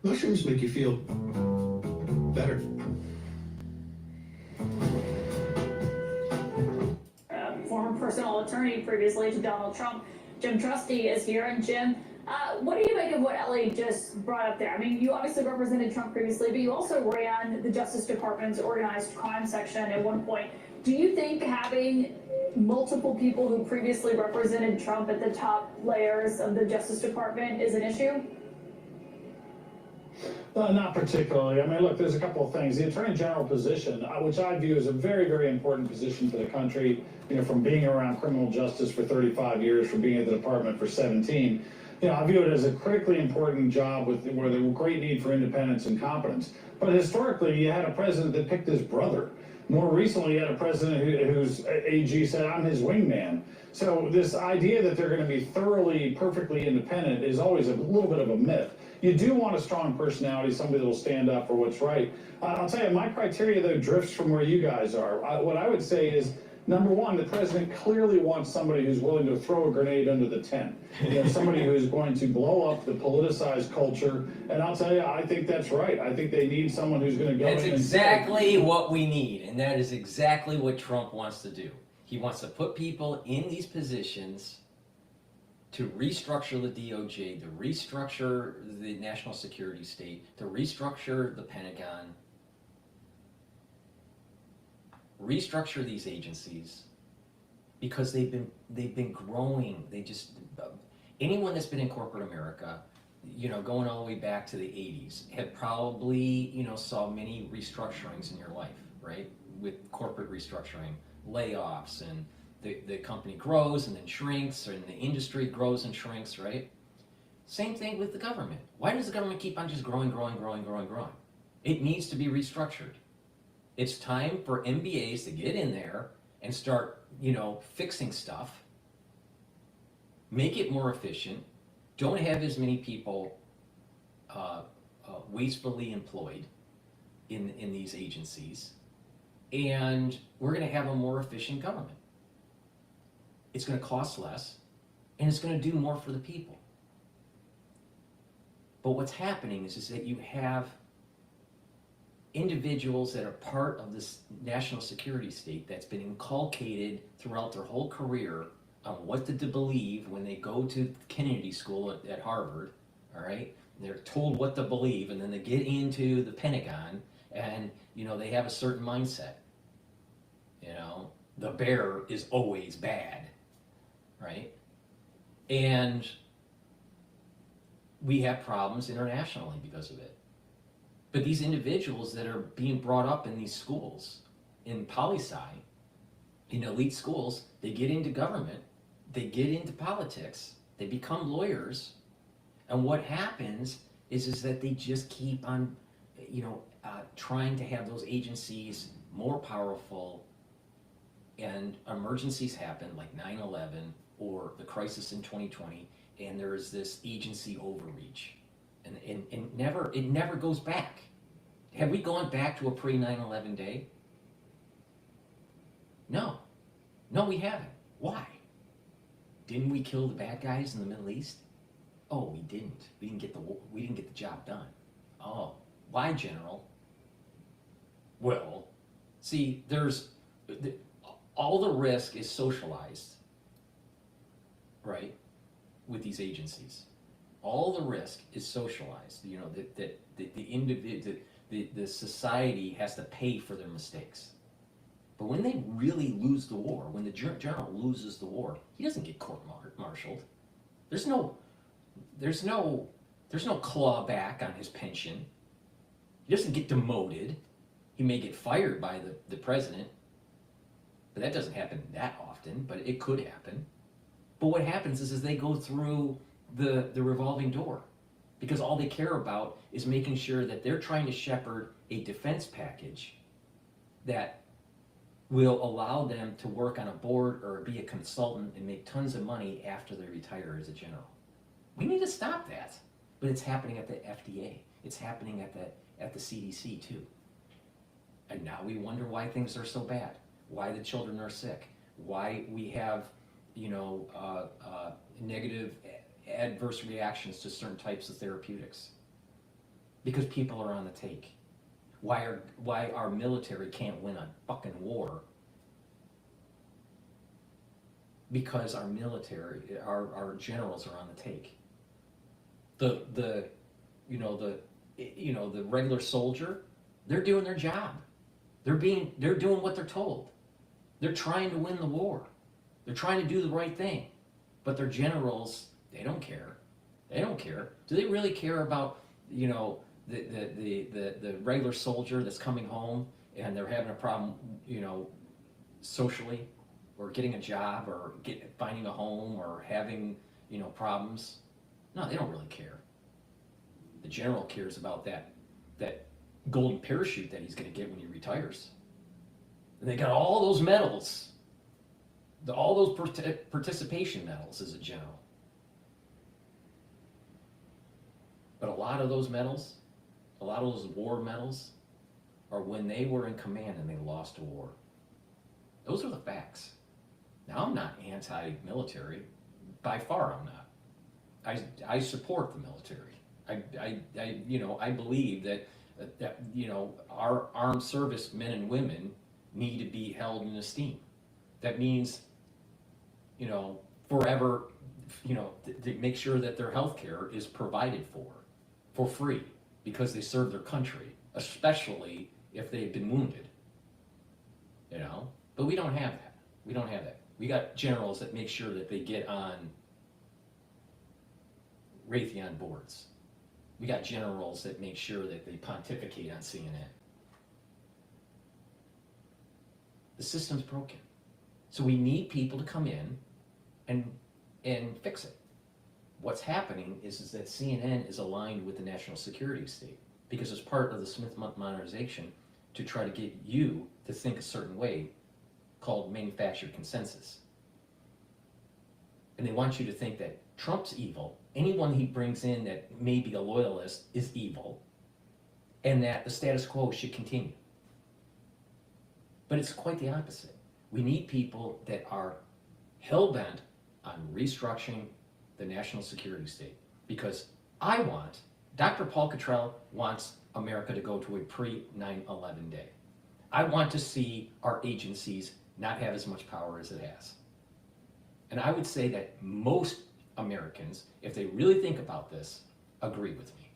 Mushrooms make you feel better. Former personal attorney previously to Donald Trump, Jim Trusty, is here. And Jim, what do you make of what Ellie just brought up there? I mean, you obviously represented Trump previously, but you also ran the Justice Department's organized crime section at one point. Do you think having multiple people who previously represented Trump at the top layers of the Justice Department is an issue? Not particularly. I mean, look, there's a couple of things. The Attorney General position, which I view as a very, very important position for the country, you know, from being around criminal justice for 35 years, from being at the department for 17, you know, I view it as a critically important job where there's a great need for independence and competence. But historically, you had a president that picked his brother. More recently, you had a president whose AG said, I'm his wingman. So this idea that they're going to be thoroughly, perfectly independent is always a little bit of a myth. You do want a strong personality, somebody that will stand up for what's right. I'll tell you, my criteria, though, drifts from where you guys are. What I would say is, number one, the president clearly wants somebody who's willing to throw a grenade under the tent. You know, somebody who is going to blow up the politicized culture. And I'll tell you, I think that's right. I think they need someone who's going to go in and... That's exactly what we need, and that is exactly what Trump wants to do. He wants to put people in these positions to restructure the DOJ, to restructure the national security state, to restructure the Pentagon, restructure these agencies, because they've been growing. They just, anyone that's been in corporate America, you know, going all the way back to the 80s, have probably, you know, saw many restructurings in your life, right? With corporate restructuring, layoffs, and the company grows and then shrinks, and the industry grows and shrinks, right? Same thing with the government. Why does the government keep on just growing? It needs to be restructured. It's time for MBAs to get in there and start, fixing stuff. Make it more efficient. Don't have as many people wastefully employed in these agencies. And we're going to have a more efficient government. It's going to cost less, and it's going to do more for the people. But what's happening is that you have individuals that are part of this national security state that's been inculcated throughout their whole career on what to believe when they go to Kennedy School at Harvard, all right? They're told what to believe, and then they get into the Pentagon, and, they have a certain mindset. The bear is always bad, right? And we have problems internationally because of it. But these individuals that are being brought up in these schools, in poli-sci, in elite schools, they get into government, they get into politics, they become lawyers, and what happens is that they just keep on, trying to have those agencies more powerful, and emergencies happen like 9/11 or the crisis in 2020, and there's this agency overreach, and it never goes back. Have we gone back to a pre-9/11 day? No, we haven't. Why? Didn't we kill the bad guys in the Middle East? Oh, we didn't. We didn't get the job done. Oh, why, General? Well, see, all the risk is socialized, right, with these agencies. All the risk is socialized. That the individual, the society has to pay for their mistakes. But when they really lose the war, when the general loses the war, he doesn't get court-martialed. There's no clawback on his pension. He doesn't get demoted. He may get fired by the president, but that doesn't happen that often, but it could happen. But what happens is they go through the revolving door, because all they care about is making sure that they're trying to shepherd a defense package that will allow them to work on a board or be a consultant and make tons of money after they retire as a general. We need to stop that. But it's happening at the FDA. It's happening at the CDC too. And now we wonder why things are so bad, why the children are sick, why we have, negative adverse reactions to certain types of therapeutics. Because people are on the take. Why our military can't win a fucking war? Because our military, our generals are on the take. The regular soldier, they're doing their job. They're doing what they're told. They're trying to win the war. They're trying to do the right thing. But their generals, they don't care. They don't care. Do they really care about, the regular soldier that's coming home and they're having a problem, socially, or getting a job, or finding a home, or having, problems? No, they don't really care. The general cares about that golden parachute that he's going to get when he retires. And they got all those medals, all those participation medals as a general. But a lot of those medals, a lot of those war medals, are when they were in command and they lost a war. Those are the facts. Now, I'm not anti-military. By far, I'm not. I support the military. I believe that our armed service men and women need to be held in esteem. That means, forever, to make sure that their health care is provided for free, because they serve their country, especially if they've been wounded. But we don't have that. We don't have that. We got generals that make sure that they get on Raytheon boards. We got generals that make sure that they pontificate on CNN. The system's broken. So we need people to come in and fix it. What's happening is that CNN is aligned with the national security state, because as part of the Smith Modernization, to try to get you to think a certain way called manufactured consensus. And they want you to think that Trump's evil, anyone he brings in that may be a loyalist is evil, and that the status quo should continue. But it's quite the opposite. We need people that are hell-bent on restructuring the national security state. Because Dr. Paul Cottrell wants America to go to a pre-9/11 day. I want to see our agencies not have as much power as it has. And I would say that most Americans, if they really think about this, agree with me.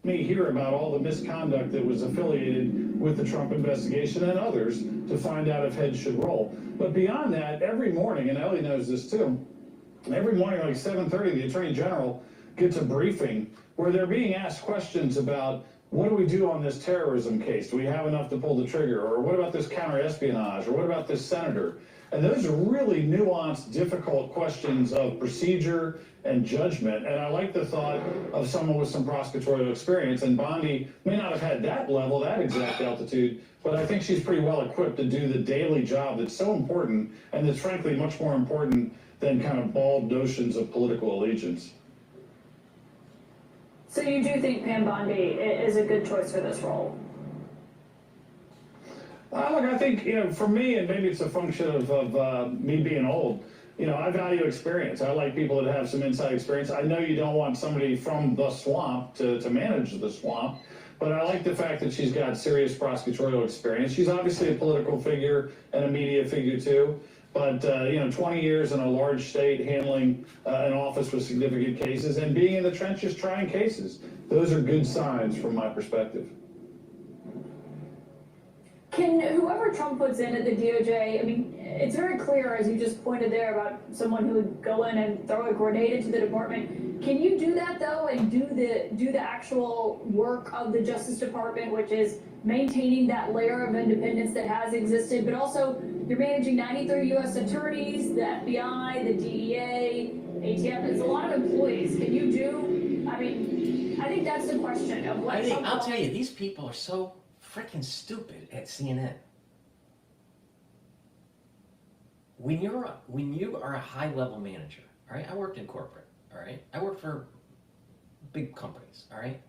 Me hear about all the misconduct that was affiliated with the Trump investigation and others to find out if heads should roll. But beyond that, every morning, and Ellie knows this too, every morning like 7:30, the Attorney General gets a briefing where they're being asked questions about what do we do on this terrorism case? Do we have enough to pull the trigger? Or what about this counter-espionage? Or what about this senator? And those are really nuanced, difficult questions of procedure and judgment. And I like the thought of someone with some prosecutorial experience. And Bondi may not have had that level, that exact altitude, but I think she's pretty well equipped to do the daily job that's so important and that's frankly much more important than kind of bald notions of political allegiance. So you do think Pam Bondi is a good choice for this role? Look, I think, for me, and maybe it's a function of me being old, I value experience. I like people that have some inside experience. I know you don't want somebody from the swamp to manage the swamp, but I like the fact that she's got serious prosecutorial experience. She's obviously a political figure and a media figure too. But, 20 years in a large state handling an office with significant cases and being in the trenches trying cases, those are good signs from my perspective. Can whoever Trump puts in at the DOJ, I mean, it's very clear, as you just pointed there, about someone who would go in and throw a grenade into the department. Can you do that, though, and do the actual work of the Justice Department, which is maintaining that layer of independence that has existed, but also you're managing 93 U.S. attorneys, the FBI, the DEA, ATF, it's a lot of employees. Can you do, I mean, I think that's the question of what I'll tell you, these people are so freaking stupid at CNN. When you are a high-level manager, all right, I worked in corporate, all right, I worked for big companies, all right.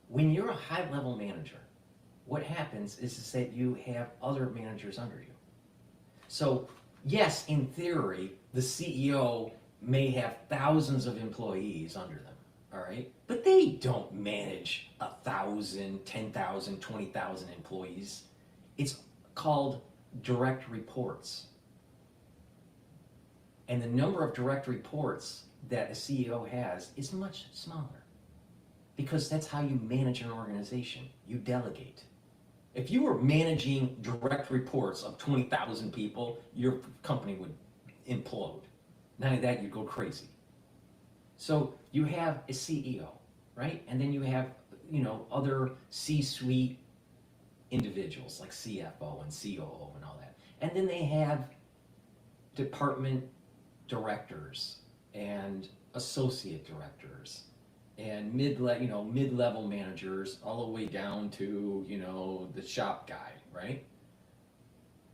When you're a high-level manager, what happens is that you have other managers under you. So yes, in theory, the CEO may have thousands of employees under them, all right? But they don't manage 1,000, 10,000, 20,000 employees. It's called direct reports. And the number of direct reports that a CEO has is much smaller, because that's how you manage an organization. You delegate. If you were managing direct reports of 20,000 people, your company would implode. Not only that, you'd go crazy. So you have a CEO, right? And then you have, other C-suite individuals like CFO and COO and all that. And then they have department directors and associate directors and mid-level managers all the way down to, the shop guy, right?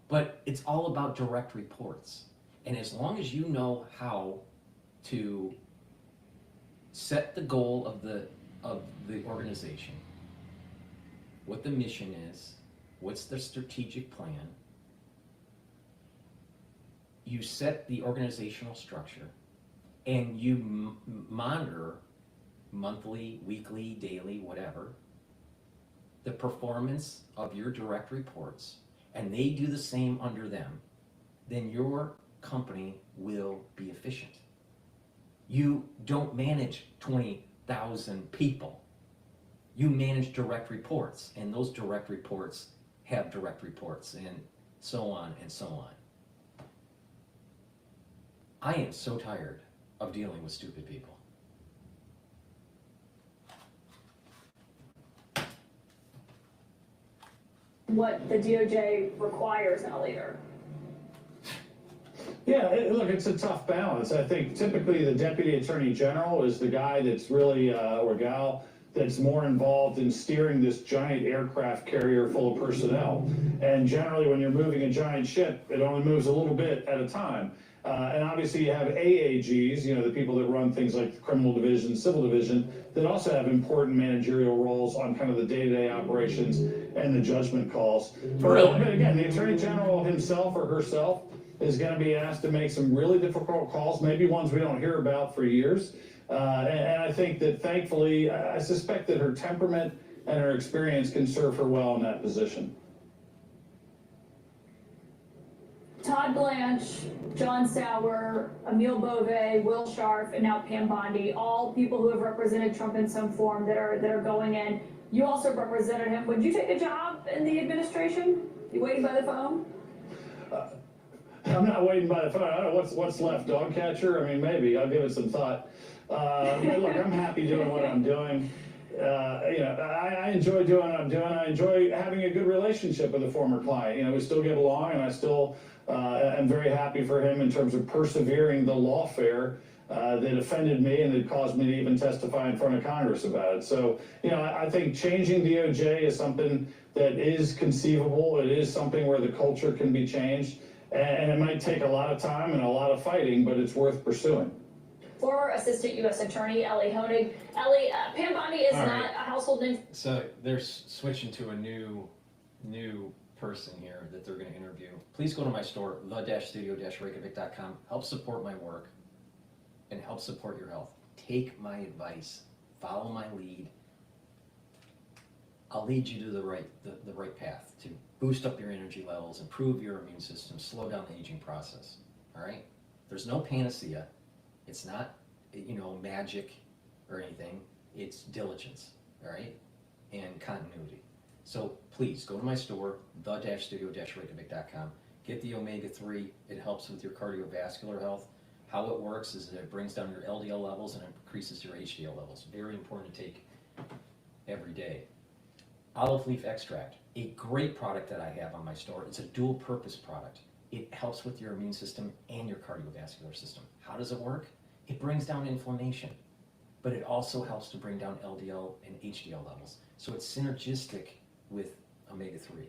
But it's all about direct reports. And as long as you know how to set the goal of the organization, what the mission is, what's the strategic plan, you set the organizational structure, and you monitor monthly, weekly, daily, whatever, the performance of your direct reports, and they do the same under them, then your company will be efficient. You don't manage 20,000 people. You manage direct reports, and those direct reports have direct reports, and so on and so on. I am so tired of dealing with stupid people. What the DOJ requires in a leader. Yeah, look, it's a tough balance. I think typically the Deputy Attorney General is the guy that's really, or gal, that's more involved in steering this giant aircraft carrier full of personnel. And generally, when you're moving a giant ship, it only moves a little bit at a time. And obviously you have AAGs, the people that run things like the criminal division, civil division, that also have important managerial roles on kind of the day-to-day operations and the judgment calls. But again, the Attorney General himself or herself is going to be asked to make some really difficult calls, maybe ones we don't hear about for years. And I think that thankfully, I suspect that her temperament and her experience can serve her well in that position. Todd Blanche, John Sauer, Emil Bove, Will Scharf, and now Pam Bondi, all people who have represented Trump in some form that are going in. You also represented him. Would you take a job in the administration? You waiting by the phone? I'm not waiting by the phone. I don't know what's left. Dog catcher? I mean, maybe. I'll give it some thought. Look, I'm happy doing what I'm doing. I enjoy doing what I'm doing. I enjoy having a good relationship with a former client. We still get along, and I still am very happy for him in terms of persevering the lawfare that offended me and that caused me to even testify in front of Congress about it. So, I think changing DOJ is something that is conceivable. It is something where the culture can be changed. And it might take a lot of time and a lot of fighting, but it's worth pursuing. Former Assistant U.S. Attorney Ellie Honig. Ellie, Pam Bondi is not a household name. So they're switching to a new person here that they're going to interview. Please go to my store, the-studio-reykjavik.com. Help support my work and help support your health. Take my advice. Follow my lead. I'll lead you to the right path to boost up your energy levels, improve your immune system, slow down the aging process. All right? There's no panacea. It's not, magic or anything. It's diligence. All right? And continuity. So please go to my store, the-studio-reykjavik.com. Get the omega-3. It helps with your cardiovascular health. How it works is that it brings down your LDL levels and increases your HDL levels. Very important to take every day. Olive leaf extract, a great product that I have on my store. It's a dual purpose product. It helps with your immune system and your cardiovascular system. How does it work? It brings down inflammation, but it also helps to bring down LDL and HDL levels. So it's synergistic with omega-3.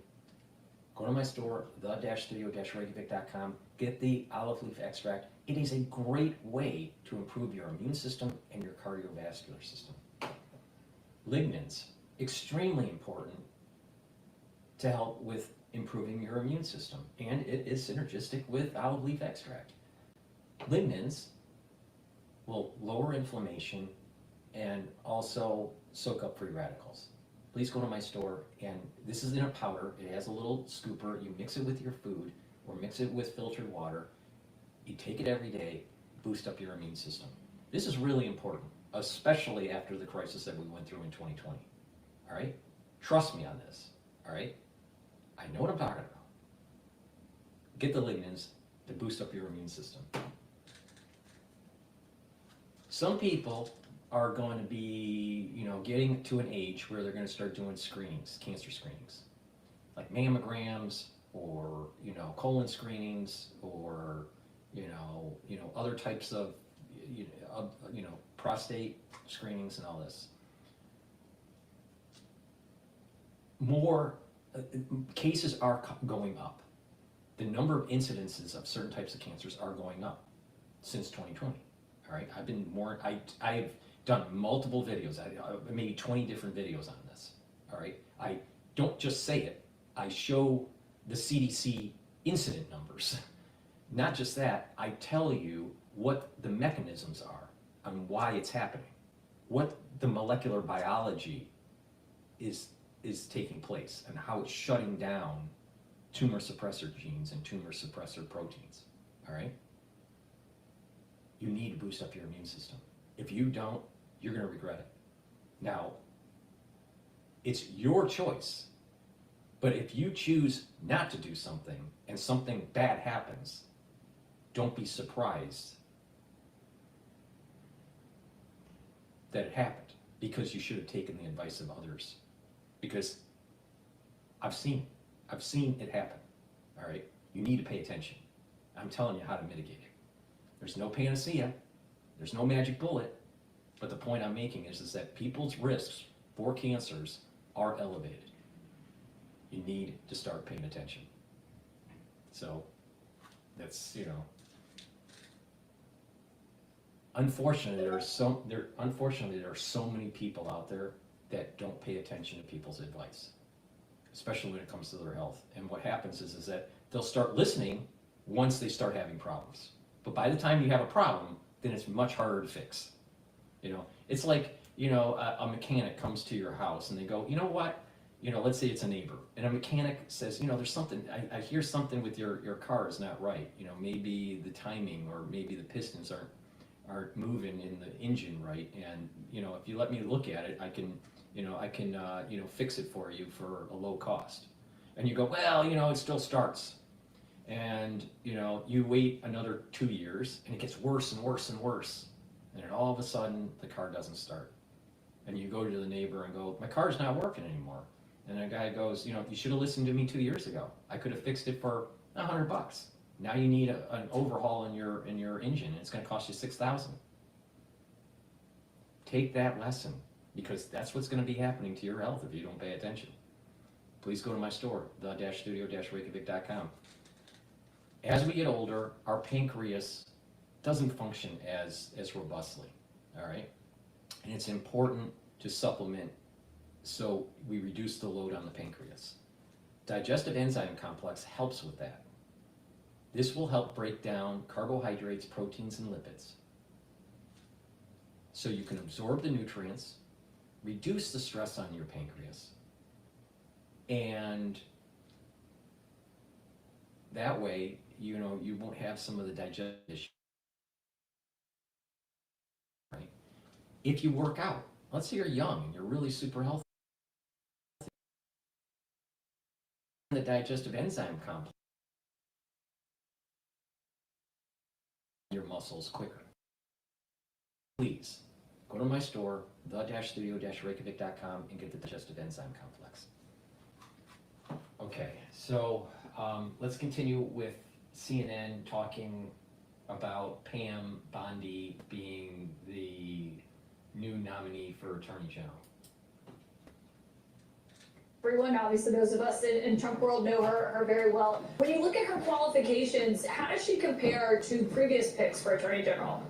Go to my store, the-studio-reykjavik.com. Get the olive leaf extract. It is a great way to improve your immune system and your cardiovascular system. Lignans, extremely important to help with improving your immune system, and it is synergistic with olive leaf extract. Lignans will lower inflammation and also soak up free radicals. Please go to my store, and this is in a powder. It has a little scooper. You mix it with your food or mix it with filtered water. You take it every day, boost up your immune system. This is really important, especially after the crisis that we went through in 2020. All right? Trust me on this. All right? I know what I'm talking about. Get the lignans to boost up your immune system. Some people are going to be, getting to an age where they're going to start doing screenings, cancer screenings, like mammograms or, colon screenings or, other types of, prostate screenings and all this. More cases are going up. The number of incidences of certain types of cancers are going up since 2020. All right, I've done multiple videos, maybe 20 different videos on this. All right, I don't just say it. I show the CDC incident numbers. Not just that, I tell you what the mechanisms are and why it's happening, what the molecular biology is taking place and how it's shutting down tumor suppressor genes and tumor suppressor proteins. All right? You need to boost up your immune system. If you don't, you're going to regret it. Now, it's your choice. But if you choose not to do something and something bad happens, don't be surprised that it happened, because you should have taken the advice of others. Because I've seen it happen. All right? You need to pay attention. I'm telling you how to mitigate it. There's no panacea, there's no magic bullet, but the point I'm making is that people's risks for cancers are elevated. You need to start paying attention. So that's, unfortunately, there are so many people out there that don't pay attention to people's advice, especially when it comes to their health. And what happens is that they'll start listening once they start having problems. But by the time you have a problem, then it's much harder to fix. It's like, a mechanic comes to your house and they go, you know what? Let's say it's a neighbor, and a mechanic says, there's something, I hear something with your car is not right. Maybe the timing, or maybe the pistons aren't moving in the engine right. And, if you let me look at it, I can fix it for you for a low cost. And you go, well, it still starts. And, you wait another 2 years and it gets worse and worse and worse. And then all of a sudden the car doesn't start. And you go to the neighbor and go, my car's not working anymore. And the guy goes, you should have listened to me 2 years ago. I could have fixed it for $100. Now you need an overhaul in your engine, and it's going to cost you $6,000. Take that lesson, because that's what's going to be happening to your health if you don't pay attention. Please go to my store, the-studio-reykjavik.com. As we get older, our pancreas doesn't function as robustly, all right? And it's important to supplement so we reduce the load on the pancreas. Digestive enzyme complex helps with that. This will help break down carbohydrates, proteins, and lipids, so you can absorb the nutrients, reduce the stress on your pancreas, and that way, you won't have some of the digestive issues. Right? If you work out, let's say you're young and you're really super healthy, the digestive enzyme complex your muscles quicker. Please go to my store, the-studio-reykjavik.com, and get the digestive enzyme complex. Okay, so let's continue with CNN talking about Pam Bondi being the new nominee for Attorney General. Everyone, obviously those of us in Trump world know her very well. When you look at her qualifications, how does she compare to previous picks for Attorney General?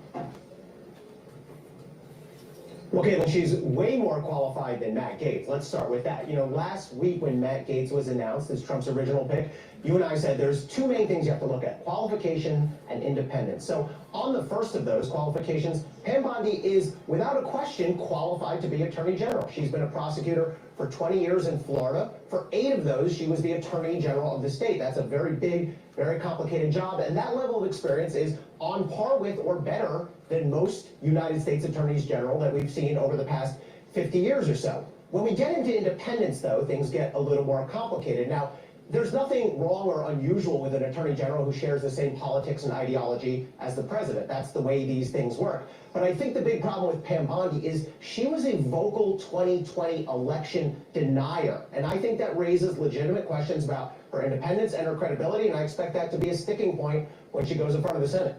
Well, Caitlin, she's way more qualified than Matt Gaetz. Let's start with that. Last week when Matt Gaetz was announced as Trump's original pick, you and I said there's two main things you have to look at: qualification and independence. So on the first of those qualifications, Pam Bondi is, without a question, qualified to be Attorney General. She's been a prosecutor for 20 years in Florida. For 8 of those, she was the Attorney General of the state. That's a very big, very complicated job, and that level of experience is on par with or better than most United States Attorneys General that we've seen over the past 50 years or so. When we get into independence, though, things get a little more complicated. Now, there's nothing wrong or unusual with an Attorney General who shares the same politics and ideology as the president. That's the way these things work. But I think the big problem with Pam Bondi is she was a vocal 2020 election denier. And I think that raises legitimate questions about her independence and her credibility, and I expect that to be a sticking point when she goes in front of the Senate.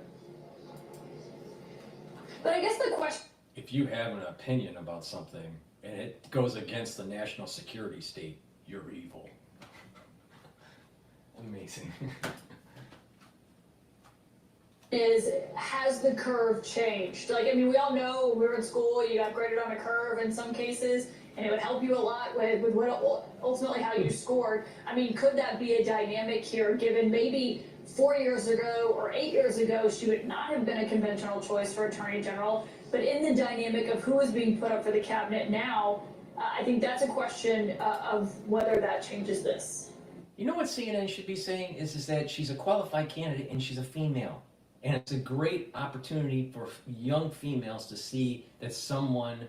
But I guess the question... If you have an opinion about something and it goes against the national security state, you're evil. Amazing. Has the curve changed? We all know when we were in school, you got graded on a curve in some cases, and it would help you a lot with what ultimately how you scored. Could that be a dynamic here, given maybe 4 years ago or 8 years ago, she would not have been a conventional choice for Attorney General, but in the dynamic of who is being put up for the cabinet now, I think that's a question of whether that changes this. You know what CNN should be saying is that she's a qualified candidate and she's a female. And it's a great opportunity for young females to see that someone,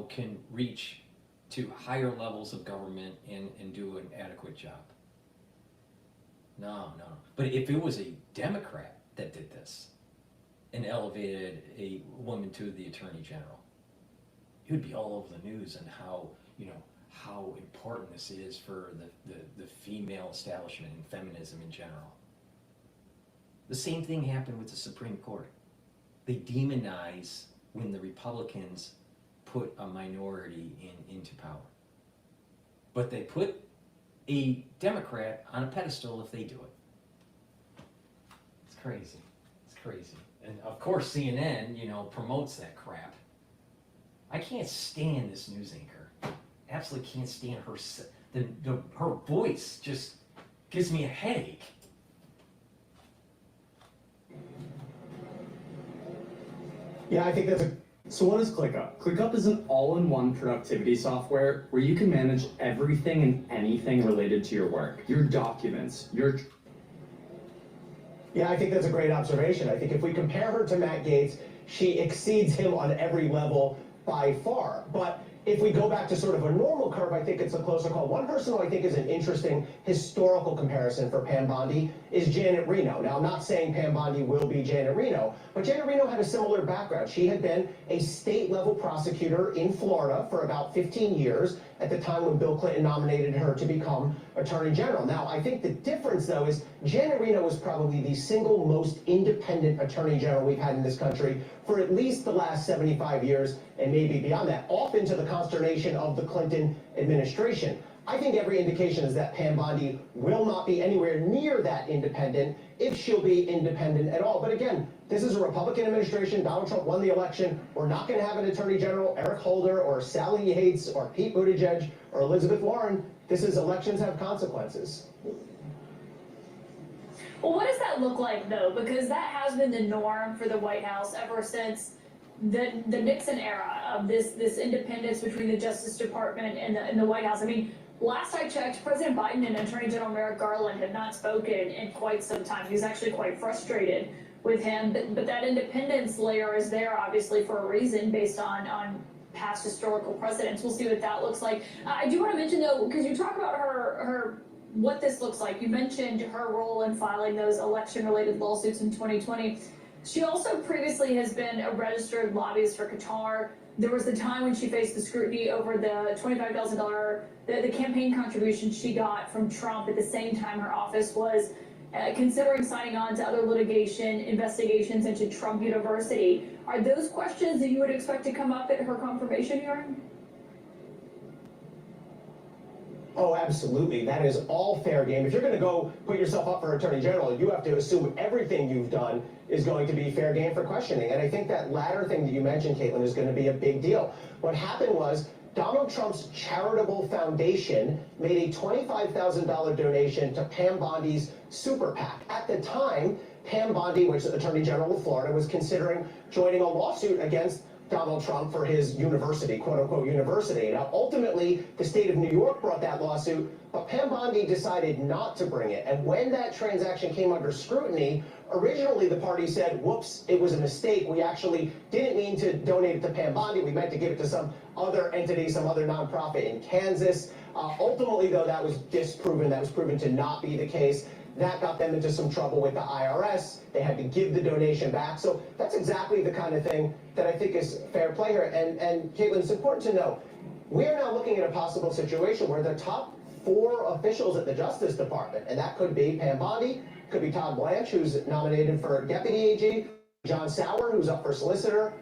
can reach to higher levels of government and do an adequate job. No. But if it was a Democrat that did this and elevated a woman to the Attorney General, it would be all over the news and how important this is for the female establishment and feminism in general. The same thing happened with the Supreme Court. They demonize when the Republicans put a minority into power. But they put a Democrat on a pedestal if they do it. It's crazy. It's crazy. And of course CNN, promotes that crap. I can't stand this news anchor. Absolutely can't stand her. Her voice just gives me a headache. Yeah, I think that's a... So what is ClickUp? ClickUp is an all-in-one productivity software where you can manage everything and anything related to your work. Your documents, your... Yeah, I think that's a great observation. I think if we compare her to Matt Gaetz, she exceeds him on every level by far. But if we go back to sort of a normal curve, I think it's a closer call. One person who I think is an interesting historical comparison for Pam Bondi is Janet Reno. Now, I'm not saying Pam Bondi will be Janet Reno, but Janet Reno had a similar background. She had been a state-level prosecutor in Florida for about 15 years at the time when Bill Clinton nominated her to become Attorney General. Now, I think the difference, though, is Janet Reno was probably the single most independent Attorney General we've had in this country for at least the last 75 years, and maybe beyond that, often to the consternation of the Clinton administration. I think every indication is that Pam Bondi will not be anywhere near that independent, if she'll be independent at all. But again, this is a Republican administration. Donald Trump won the election. We're not going to have an Attorney General, Eric Holder, or Sally Yates, or Pete Buttigieg, or Elizabeth Warren. This is elections have consequences. Well, what does that look like, though? Because that has been the norm for the White House ever since the Nixon era of this independence between the Justice Department and the White House. I mean, last I checked, President Biden and Attorney General Merrick Garland had not spoken in quite some time. He was actually quite frustrated with him. But that independence layer is there, obviously, for a reason, based on past historical precedents. We'll see what that looks like. I do want to mention, though, because you talk about her what this looks like. You mentioned her role in filing those election-related lawsuits in 2020. She also previously has been a registered lobbyist for Qatar. There was the time when she faced the scrutiny over the $25,000, the campaign contribution she got from Trump at the same time her office was considering signing on to other litigation investigations into Trump University. Are those questions that you would expect to come up at her confirmation hearing? Oh, absolutely. That is all fair game. If you're going to go put yourself up for Attorney General, you have to assume everything you've done is going to be fair game for questioning. And I think that latter thing that you mentioned, Caitlin, is going to be a big deal. What happened was Donald Trump's charitable foundation made a $25,000 donation to Pam Bondi's super PAC. At the time, Pam Bondi, which is Attorney General of Florida, was considering joining a lawsuit against Donald Trump for his university, quote-unquote university. Now, ultimately, the state of New York brought that lawsuit, but Pam Bondi decided not to bring it. And when that transaction came under scrutiny, originally the party said, whoops, it was a mistake. We actually didn't mean to donate it to Pam Bondi. We meant to give it to some other entity, some other nonprofit in Kansas. Ultimately, though, that was disproven. That was proven to not be the case. That got them into some trouble with the IRS. They had to give the donation back. So that's exactly the kind of thing that I think is fair play here. And Caitlin, it's important to know, we are now looking at a possible situation where the top 4 officials at the Justice Department, and that could be Pam Bondi, could be Todd Blanche, who's nominated for Deputy AG, John Sauer, who's up for Solicitor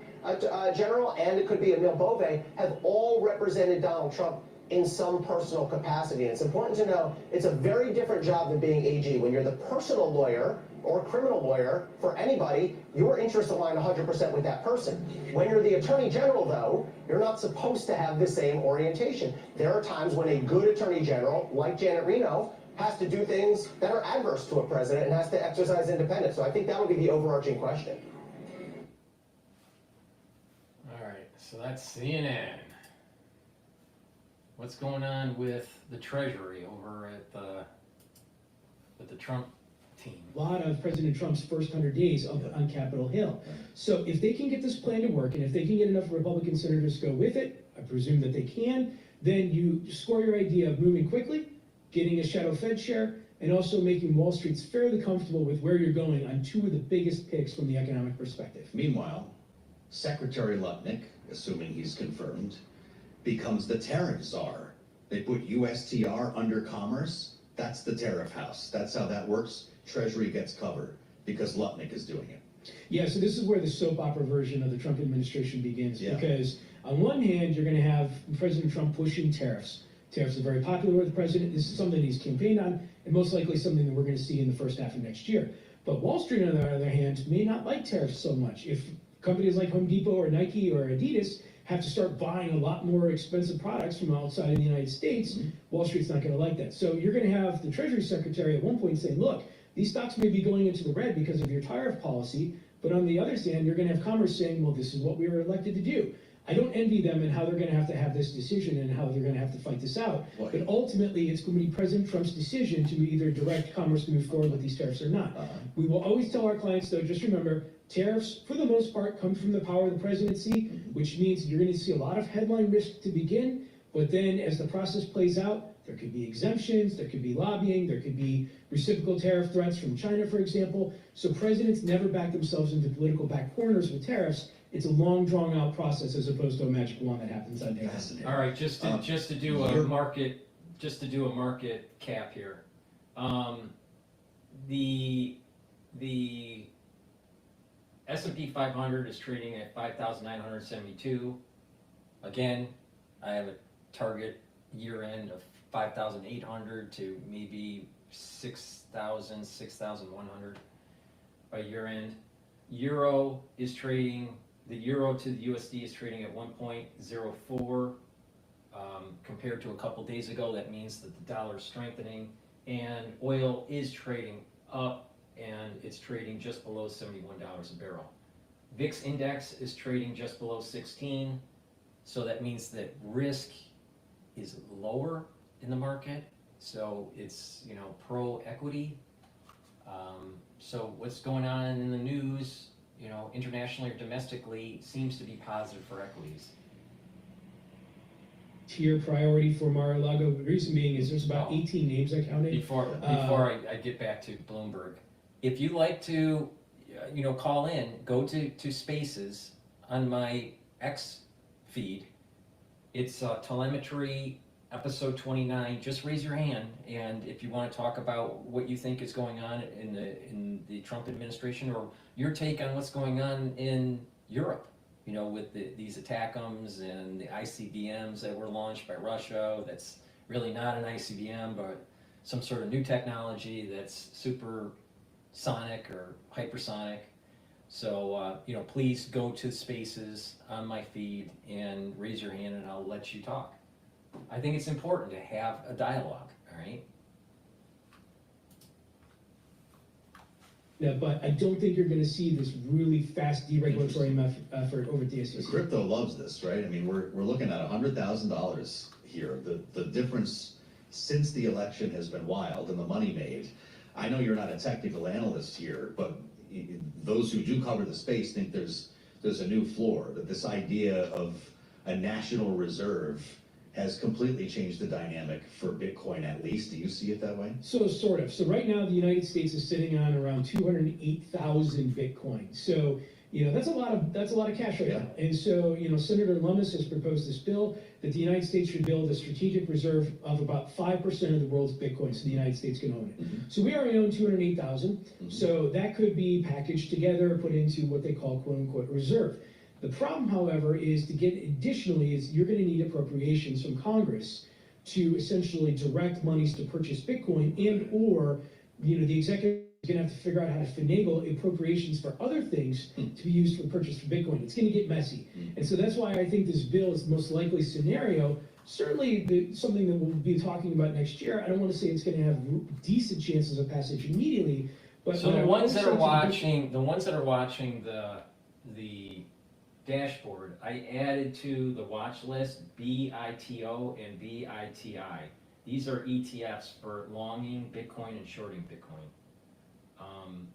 General, and it could be Emil Bove, have all represented Donald Trump in some personal capacity. And it's important to know it's a very different job than being AG. When you're the personal lawyer or criminal lawyer for anybody, your interests align 100% with that person. When you're the Attorney General, though, you're not supposed to have the same orientation. There are times when a good Attorney General, like Janet Reno, has to do things that are adverse to a president and has to exercise independence. So I think that would be the overarching question. All right, so that's CNN. What's going on with the Treasury over at the Trump team? A lot of President Trump's first 100 days on Capitol Hill. So if they can get this plan to work, and if they can get enough Republican senators to go with it, I presume that they can, then you score your idea of moving quickly, getting a shadow Fed share, and also making Wall Street fairly comfortable with where you're going on 2 of the biggest picks from the economic perspective. Meanwhile, Secretary Lutnick, assuming he's confirmed, becomes the tariff czar. They put USTR under commerce. That's the tariff house. That's how that works. Treasury gets covered. because Lutnick is doing it. Yeah, so this is where the soap opera version of the Trump administration begins, Yeah. because on one hand, you're going to have President Trump pushing tariffs. Tariffs are very popular with the president. This is something he's campaigned on, and most likely something that we're going to see in the first half of next year. But Wall Street, on the other hand, may not like tariffs so much. If companies like Home Depot or Nike or Adidas have to start buying a lot more expensive products from outside of the United States, Wall Street's not going to like that. So you're going to have the Treasury Secretary at one point saying, look, these stocks may be going into the red because of your tariff policy, but on the other hand, you're going to have Commerce saying, well, this is what we were elected to do. I don't envy them and how they're going to have this decision and how they're going to have to fight this out. Right. But ultimately, it's going to be President Trump's decision to either direct Commerce to move forward with these tariffs or not. We will always tell our clients, though, just remember, tariffs, for the most part, come from the power of the presidency, which means you're going to see a lot of headline risk to begin, but then as the process plays out, there could be exemptions, there could be lobbying, there could be reciprocal tariff threats from China, for example. So presidents never back themselves into political back corners with tariffs. It's a long, drawn-out process as opposed to a magic wand that happens on day one. All right, just to do a market cap here. The S&P 500 is trading at 5,972. Again, I have a target year end of 5,800 to maybe 6,000, 6,100 by year end. Euro is trading, the euro to the USD is trading at 1.04. Compared to a couple days ago, that means that the dollar is strengthening, and oil is trading up, and it's trading just below $71 a barrel. VIX index is trading just below 16, so that means that risk is lower in the market, so it's, you know, pro-equity. So what's going on in the news, you know, internationally or domestically, seems to be positive for equities. Tier priority for Mar-a-Lago. The reason being is there's about 18 names I counted. Before I get back to Bloomberg, if you like to, you know, call in, go to Spaces on my X feed. It's Telemetry episode 29. Just raise your hand, and if you want to talk about what you think is going on in the Trump administration, or your take on what's going on in Europe, you know, with these ATACMS and the ICBMs that were launched by Russia. That's really not an ICBM, but some sort of new technology that's supersonic or hypersonic. So, you know, please go to Spaces on my feed and raise your hand, and I'll let you talk. I think it's important to have a dialogue, all right? Yeah, but I don't think you're going to see this really fast deregulatory effort over at the SEC. Crypto loves this, right? I mean, we're looking at $100,000 here. The difference since the election has been wild, and the money made. I know you're not a technical analyst here, but those who do cover the space think there's a new floor, that this idea of a national reserve has completely changed the dynamic for Bitcoin, at least. Do you see it that way? So sort of. So right now the United States is sitting on around 208,000 Bitcoin. So, you know, that's a lot of cash right now. And so, you know, Senator Lummis has proposed this bill that the United States should build a strategic reserve of about 5% of the world's Bitcoin, so the United States can own it. So we already own 208,000. So that could be packaged together, put into what they call quote unquote reserve. The problem, however, is to get additionally is you're going to need appropriations from Congress to essentially direct monies to purchase Bitcoin, and or, you know, the executive is going to have to figure out how to finagle appropriations for other things to be used for purchase for Bitcoin. It's going to get messy. And so that's why I think this bill is the most likely scenario. Certainly something that we'll be talking about next year. I don't want to say it's going to have decent chances of passage immediately, but so the ones that are watching, the dashboard, I added to the watch list BITO and BITI. These are ETFs for longing Bitcoin and shorting Bitcoin.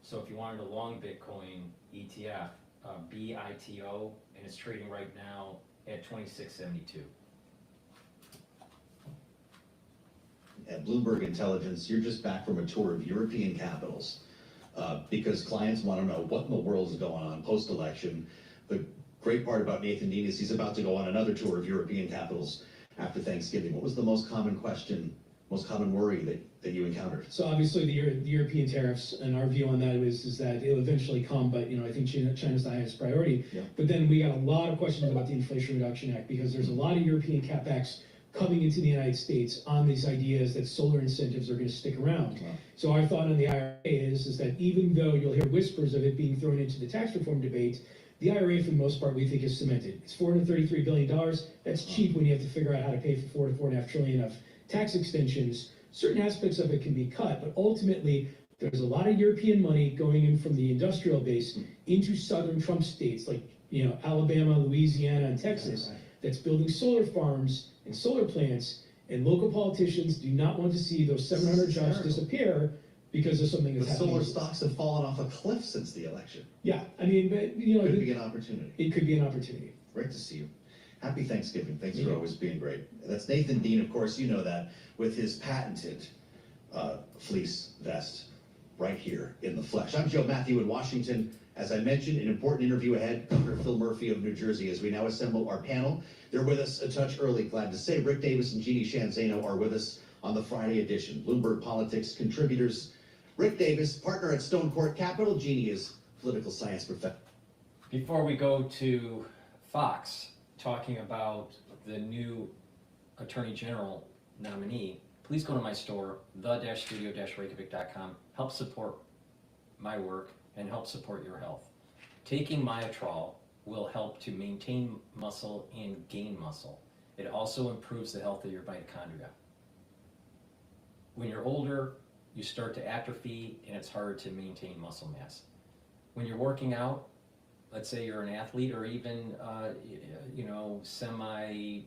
So if you wanted a long Bitcoin ETF, BITO, and it's trading right now at 26.72. At Bloomberg Intelligence, you're just back from a tour of European capitals because clients want to know what in the world is going on post-election. The great part about Nathan Dean is he's about to go on another tour of European capitals after Thanksgiving. What was the most common question most common worry that you encountered? So obviously the European tariffs, and our view on that is that it'll eventually come, but I think China's the highest priority. Yeah. But then we got a lot of questions about the Inflation Reduction Act, because there's a lot of European capex coming into the United States on these ideas that solar incentives are going to stick around. Wow. So our thought on the IRA is that even though you'll hear whispers of it being thrown into the tax reform debate, the IRA for the most part we think is cemented. It's $433 billion. That's cheap when you have to figure out how to pay for $4 to $4.5 trillion of tax extensions. Certain aspects of it can be cut, but ultimately there's a lot of European money going in from the industrial base into southern Trump states like Alabama, Louisiana, and Texas, that's building solar farms and solar plants, and local politicians do not want to see those 700 jobs disappear because of something that's The happening. solar stocks have fallen off a cliff since the election. Yeah, I mean, but Could be an opportunity. it could be an opportunity. Great to see you. Happy Thanksgiving. Thanks for always being great. That's Nathan Dean, of course, you know that, with his patented fleece vest right here in the flesh. I'm Joe Matthew in Washington. As I mentioned, an important interview ahead. Governor Phil Murphy of New Jersey, as we now assemble our panel. They're with us a touch early, glad to say. Rick Davis and Jeannie Shanzano are with us on the Friday edition. Bloomberg Politics contributors. Rick Davis, partner at Stone Court Capital. Jeannie is political science professor. Before we go to Fox, talking about the new Attorney General nominee, please go to my store, the-studio-reykjavik.com. Help support my work and help support your health. Taking Myotrol will help to maintain muscle and gain muscle. It also improves the health of your mitochondria. When you're older, you start to atrophy and it's hard to maintain muscle mass. When you're working out, let's say you're an athlete or even semi-pro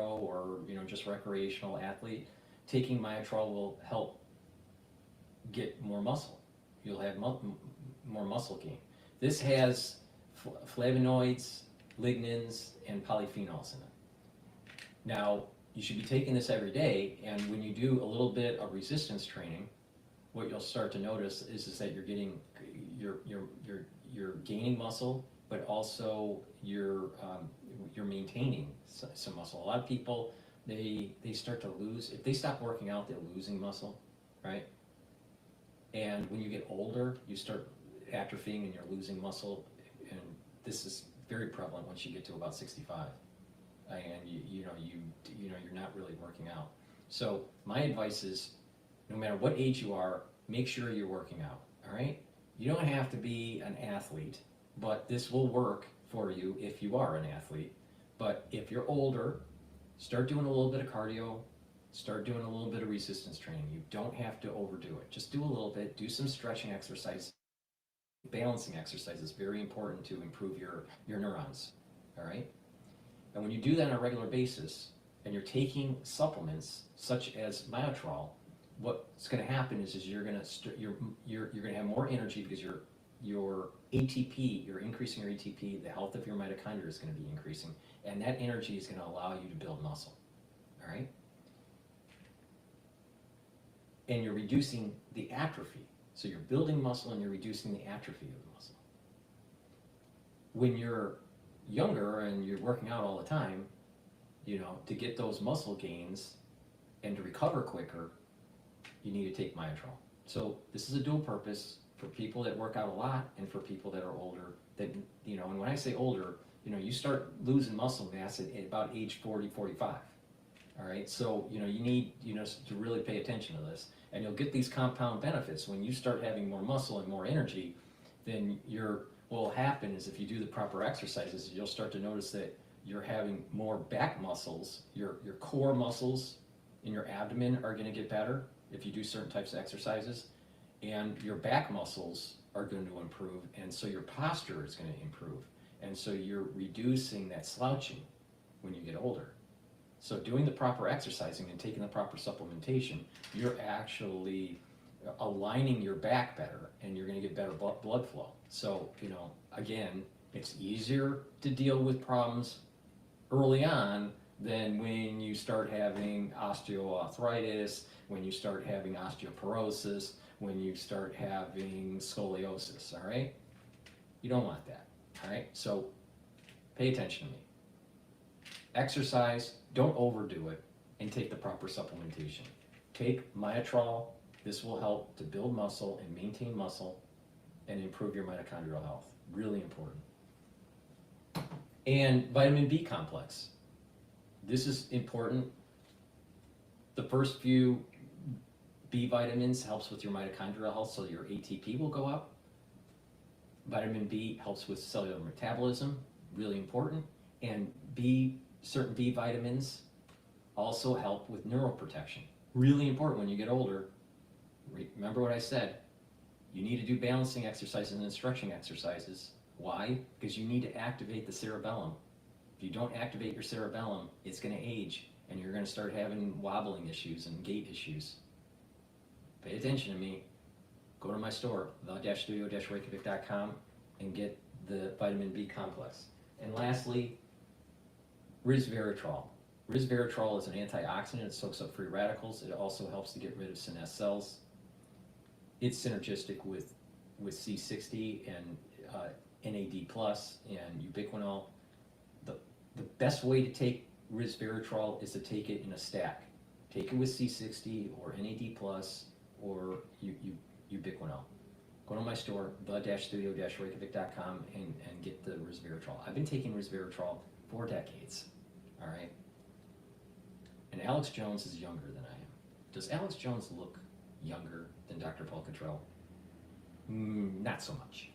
or just recreational athlete, taking Myotrol will help get more muscle. You'll have more muscle gain. This has flavonoids, lignans, and polyphenols in it. Now, you should be taking this every day, and when you do a little bit of resistance training, what you'll start to notice is that you're gaining muscle, but also you're maintaining some muscle. A lot of people they start to lose, if they stop working out, they're losing muscle, right? And when you get older, you start atrophying and you're losing muscle, and this is very prevalent once you get to about 65, and you're not really working out. So my advice is, no matter what age you are, make sure you're working out. All right, you don't have to be an athlete, but this will work for you if you are an athlete. But if you're older, start doing a little bit of cardio. Start doing a little bit of resistance training. You don't have to overdo it. Just do a little bit. Do some stretching exercise. Balancing exercise is very important to improve your neurons. All right? And when you do that on a regular basis, and you're taking supplements such as Myotrol, what's going to happen is you're going to have more energy because your ATP, you're increasing your ATP. The health of your mitochondria is going to be increasing, and that energy is going to allow you to build muscle. All right? And you're reducing the atrophy. So you're building muscle and you're reducing the atrophy of the muscle. When you're younger and you're working out all the time, to get those muscle gains and to recover quicker, you need to take Myotrol. So this is a dual purpose for people that work out a lot and for people that are older. And when I say older, you start losing muscle mass at about age 40, 45. All right, so you need to really pay attention to this, and you'll get these compound benefits when you start having more muscle and more energy. Then what will happen is, if you do the proper exercises, you'll start to notice that you're having more back muscles. Your core muscles in your abdomen are going to get better if you do certain types of exercises, and your back muscles are going to improve, and so your posture is going to improve, and so you're reducing that slouching when you get older. So doing the proper exercising and taking the proper supplementation, you're actually aligning your back better, and you're going to get better blood flow. So, again, it's easier to deal with problems early on than when you start having osteoarthritis, when you start having osteoporosis, when you start having scoliosis, all right? You don't want that, all right? So pay attention to me. Exercise, don't overdo it. and take the proper supplementation. Take Myotrol. This will help to build muscle and maintain muscle and improve your mitochondrial health. Really important. And vitamin B complex. This is important. The first few B vitamins helps with your mitochondrial health, so your ATP will go up. Vitamin B helps with cellular metabolism, really important. And certain B vitamins also help with neuroprotection. Really important when you get older. Remember what I said. You need to do balancing exercises and stretching exercises. Why? Because you need to activate the cerebellum. If you don't activate your cerebellum, it's going to age, and you're going to start having wobbling issues and gait issues. Pay attention to me. Go to my store, the-studio-reykjavik.com, and get the vitamin B complex. And lastly, resveratrol. Resveratrol is an antioxidant. It soaks up free radicals. It also helps to get rid of senesced cells. It's synergistic with C60 and NAD+ and ubiquinol. The best way to take resveratrol is to take it in a stack. Take it with C60 or NAD+ or ubiquinol. Go to my store, the-studio-reykjavik.com, and get the resveratrol. I've been taking resveratrol for decades, all right? And Alex Jones is younger than I am. Does Alex Jones look younger than Dr. Paul Cottrell? Not so much.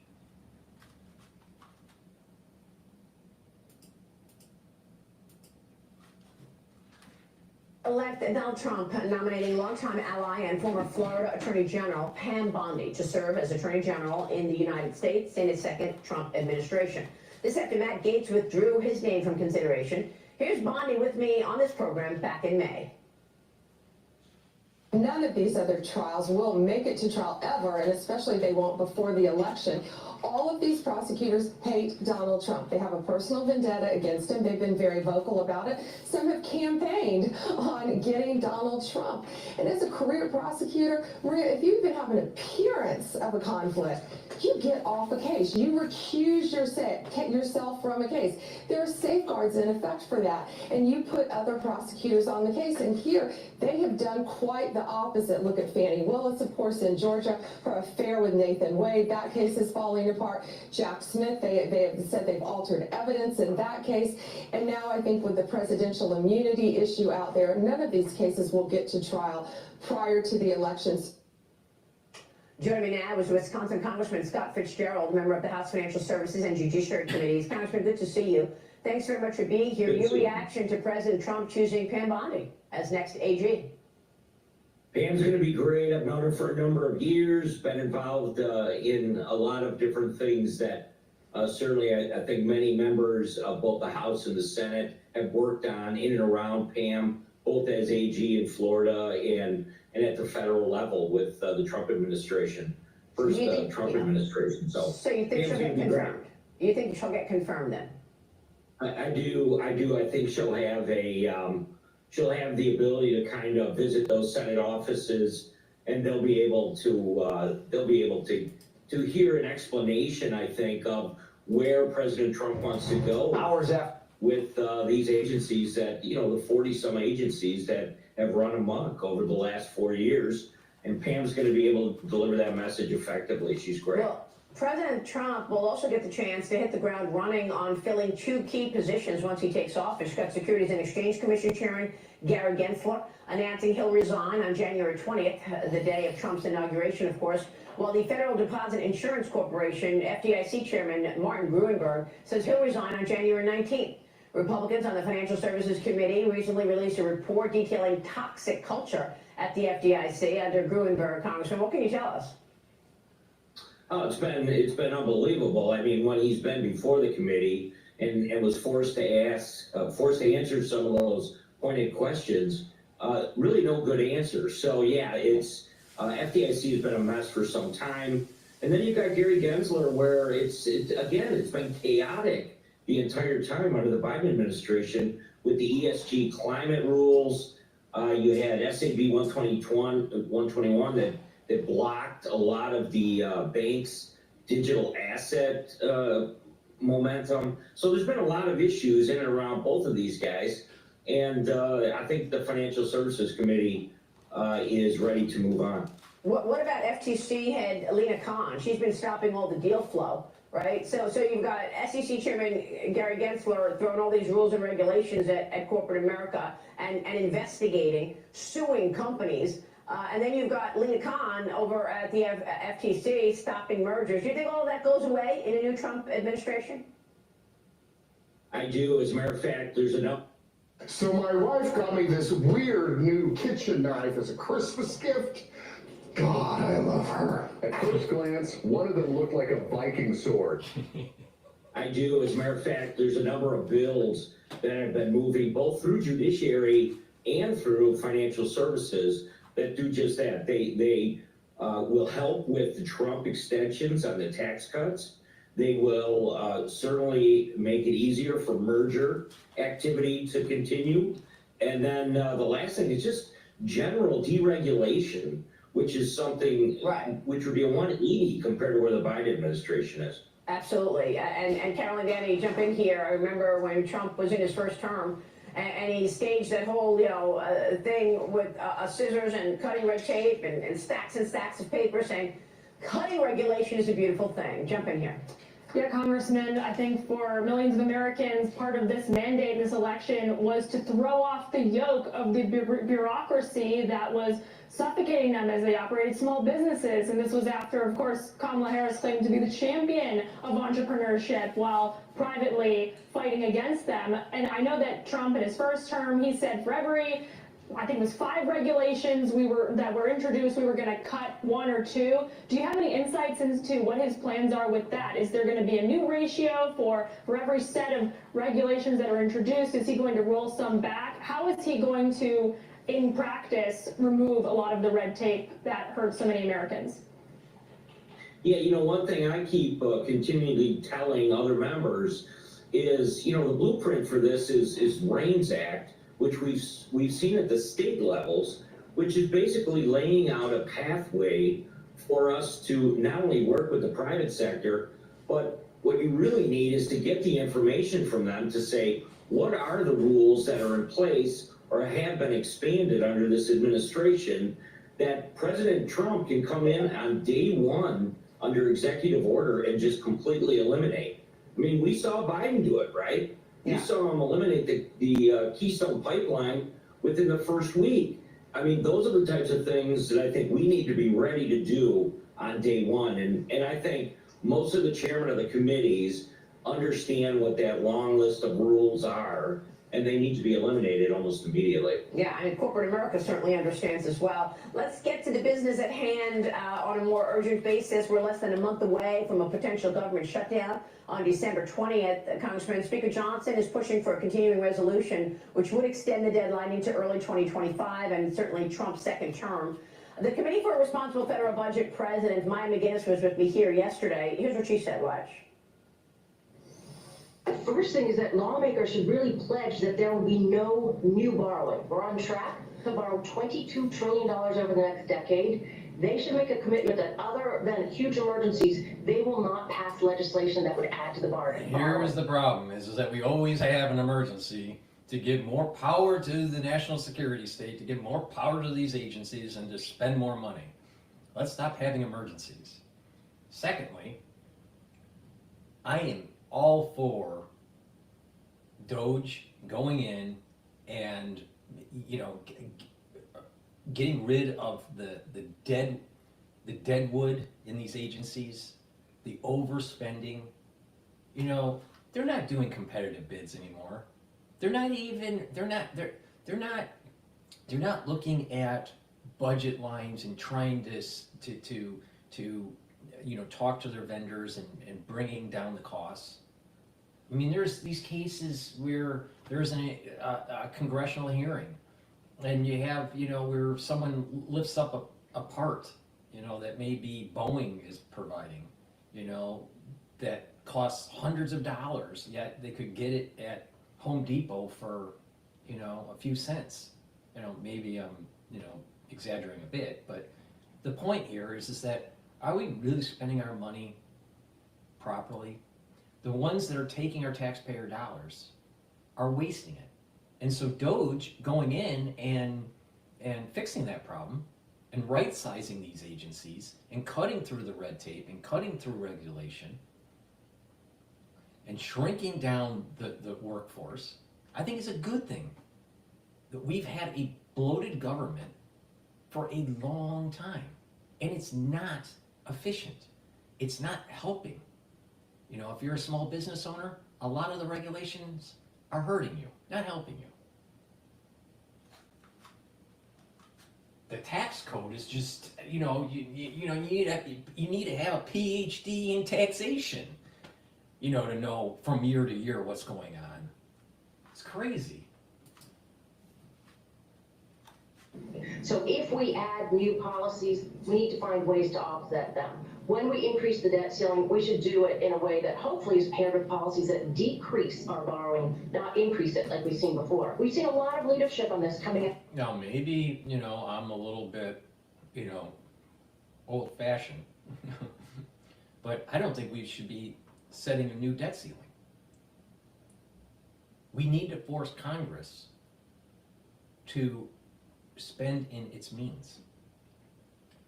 Elect Donald Trump nominating longtime ally and former Florida Attorney General Pam Bondi to serve as Attorney General in the United States in his second Trump administration. This after Matt Gaetz withdrew his name from consideration. Here's Bondi with me on this program back in May. None of these other trials will make it to trial ever, and especially they won't before the election. All of these prosecutors hate Donald Trump. They have a personal vendetta against him. They've been very vocal about it. Some have campaigned on getting Donald Trump. And as a career prosecutor, Maria, if you even have an appearance of a conflict, you get off a case. You recuse yourself from a case. There are safeguards in effect for that. And you put other prosecutors on the case. And here, they have done quite the opposite. Look at Fannie Willis, of course, in Georgia, her affair with Nathan Wade. That case is falling apart. Jack Smith, they have said they've altered evidence in that case. And now I think with the presidential immunity issue out there, none of these cases will get to trial prior to the elections. Joining me now is Wisconsin Congressman Scott Fitzgerald, member of the House Financial Services and Judiciary Committees. Congressman, good to see you. Thanks very much for being here. Your reaction to President Trump choosing Pam Bondi as next AG? Pam's going to be great. I've known her for a number of years, been involved in a lot of different things that certainly I think many members of both the House and the Senate have worked on in and around Pam, both as AG in Florida and at the federal level with the Trump administration, first Trump administration. So you think she'll get confirmed? You think she'll get confirmed then? I do. I think she'll have she'll have the ability to kind of visit those Senate offices, and they'll be able to hear an explanation, I think, of where President Trump wants to go with these agencies that, the 40-some agencies that have run amok over the last 4 years. And Pam's going to be able to deliver that message effectively. She's great. Well, President Trump will also get the chance to hit the ground running on filling two key positions once he takes office. Got Securities and Exchange Commission Chairman Gary Gensler announcing he'll resign on January 20th, the day of Trump's inauguration, of course, while the Federal Deposit Insurance Corporation FDIC Chairman Martin Gruenberg says he'll resign on January 19th. Republicans on the Financial Services Committee recently released a report detailing toxic culture at the FDIC under Gruenberg. Congressman, what can you tell us? Oh, it's been unbelievable. I mean, when he's been before the committee and was forced to answer some of those pointed questions, really no good answers. So yeah, it's FDIC has been a mess for some time. And then you've got Gary Gensler, where it's been chaotic the entire time under the Biden administration with the ESG climate rules. You had SAB 121 that blocked a lot of the banks' digital asset momentum. So there's been a lot of issues in and around both of these guys. And I think the Financial Services Committee is ready to move on. What about FTC head Lena Khan? She's been stopping all the deal flow, right? So you've got SEC Chairman Gary Gensler throwing all these rules and regulations at corporate America and investigating, suing companies. And then you've got Lena Khan over at the FTC stopping mergers. Do you think all of that goes away in a new Trump administration? I do. As a matter of fact, there's enough. So my wife got me this weird new kitchen knife as a Christmas gift. God, I love her. At first glance, one of them looked like a Viking sword. I do. As a matter of fact, there's a number of bills that have been moving both through judiciary and through financial services that do just that. They will help with the Trump extensions on the tax cuts. They will certainly make it easier for merger activity to continue. And then the last thing is just general deregulation, which is something which would be a 180 compared to where the Biden administration is. Absolutely. And Carolyn, Danny, jump in here. I remember when Trump was in his first term and he staged that whole, thing with scissors and cutting red tape and stacks of paper saying, cutting regulation is a beautiful thing. Jump in here. Yeah, Congressman, I think for millions of Americans, part of this mandate in this election was to throw off the yoke of the bureaucracy that was suffocating them as they operated small businesses. And this was after, of course, Kamala Harris claimed to be the champion of entrepreneurship while privately fighting against them. And I know that Trump in his first term, he said for every, I think it was 5 regulations that were introduced, we were going to cut 1 or 2. Do you have any insights into what his plans are with that? Is there going to be a new ratio for every set of regulations that are introduced? Is he going to roll some back? How is he going to, in practice, remove a lot of the red tape that hurts so many Americans? Yeah, one thing I keep continually telling other members is, the blueprint for this is REINS Act, which we've seen at the state levels, which is basically laying out a pathway for us to not only work with the private sector, but what you really need is to get the information from them to say, what are the rules that are in place or have been expanded under this administration that President Trump can come in on day one under executive order and just completely eliminate. I mean, we saw Biden do it, right? You saw him eliminate the Keystone Pipeline within the first week. I mean, those are the types of things that I think we need to be ready to do on day one. And I think most of the chairmen of the committees understand what that long list of rules are, and they need to be eliminated almost immediately. Yeah, and corporate America certainly understands as well. Let's get to the business at hand on a more urgent basis. We're less than a month away from a potential government shutdown on December 20th. Congressman, Speaker Johnson is pushing for a continuing resolution, which would extend the deadline into early 2025 and certainly Trump's second term. The Committee for a Responsible Federal Budget President Maya McGinnis was with me here yesterday. Here's what she said, watch. The first thing is that lawmakers should really pledge that there will be no new borrowing. We're on track to borrow $22 trillion over the next decade. They should make a commitment that other than huge emergencies, they will not pass legislation that would add to the burden. Here is the problem, is that we always have an emergency to give more power to the national security state, to give more power to these agencies, and to spend more money. Let's stop having emergencies. Secondly, I am all for DOGE going in and, getting rid of the deadwood in these agencies, the overspending. They're not doing competitive bids anymore. They're not looking at budget lines and trying to talk to their vendors and bringing down the costs. I mean, there's these cases where there's a congressional hearing, and you have, where someone lifts up a part, that maybe Boeing is providing, that costs hundreds of dollars, yet they could get it at Home Depot for, a few cents. Maybe I'm, exaggerating a bit, but the point here is that are we really spending our money properly? The ones that are taking our taxpayer dollars are wasting it. And so Doge going in and fixing that problem and right-sizing these agencies and cutting through the red tape and cutting through regulation and shrinking down the workforce, I think is a good thing. That we've had a bloated government for a long time, and it's not efficient. It's not helping. You know, if you're a small business owner, a lot of the regulations are hurting you, not helping you. The tax code is just, you need to have a Ph.D. in taxation, to know from year to year what's going on. It's crazy. So if we add new policies, we need to find ways to offset them. When we increase the debt ceiling, we should do it in a way that hopefully is paired with policies that decrease our borrowing, not increase it like we've seen before. We've seen a lot of leadership on this coming in. Now, maybe, I'm a little bit, old-fashioned, but I don't think we should be setting a new debt ceiling. We need to force Congress to spend in its means.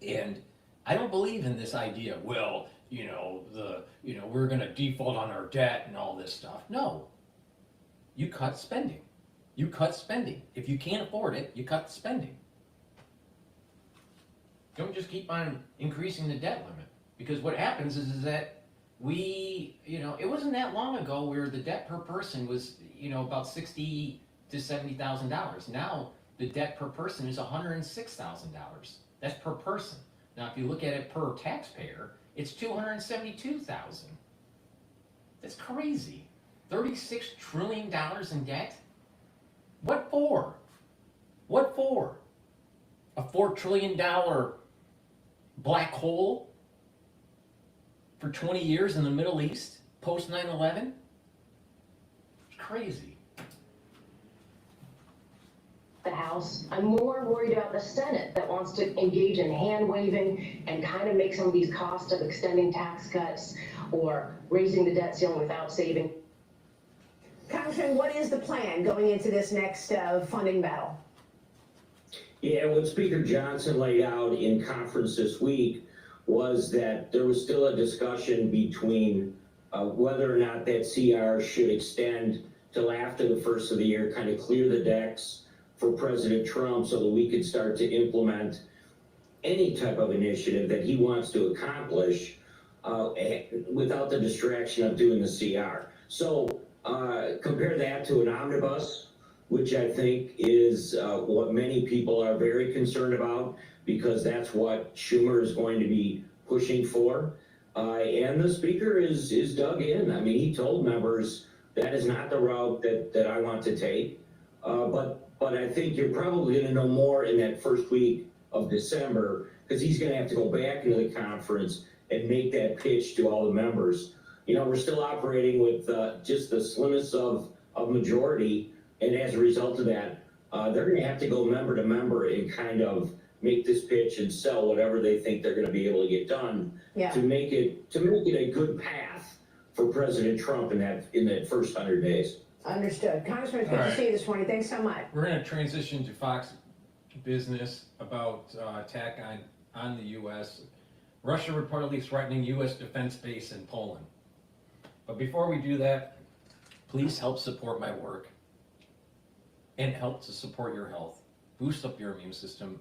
And I don't believe in this idea, we're gonna default on our debt and all this stuff. No. You cut spending. You cut spending. If you can't afford it, you cut the spending. Don't just keep on increasing the debt limit. Because what happens is that it wasn't that long ago where the debt per person was, about $60,000 to $70,000. Now, the debt per person is $106,000. That's per person. Now, if you look at it per taxpayer, it's $272,000. That's crazy. $36 trillion in debt? What for? What for? A $4 trillion black hole for 20 years in the Middle East, post 9/11? It's crazy. The House. I'm more worried about the Senate that wants to engage in hand waving and kind of make some of these costs of extending tax cuts or raising the debt ceiling without saving. Congressman, what is the plan going into this next funding battle? Yeah, what Speaker Johnson laid out in conference this week was that there was still a discussion between whether or not that CR should extend till after the first of the year, kind of clear the decks for President Trump so that we could start to implement any type of initiative that he wants to accomplish without the distraction of doing the CR. So compare that to an omnibus, which I think is what many people are very concerned about, because that's what Schumer is going to be pushing for. And the speaker is dug in. I mean, he told members that is not the route that I want to take. But I think you're probably going to know more in that first week of December, because he's going to have to go back into the conference and make that pitch to all the members. We're still operating with just the slimmest of majority, and as a result of that, they're going to have to go member to member and kind of make this pitch and sell whatever they think they're going to be able to get done to make it a good path for President Trump in that first 100 days. Understood. Congressman, it's good to see you this morning. Thanks so much. We're going to transition to Fox Business about attack on the U.S. Russia reportedly threatening U.S. defense base in Poland. But before we do that, please help support my work and help to support your health, boost up your immune system,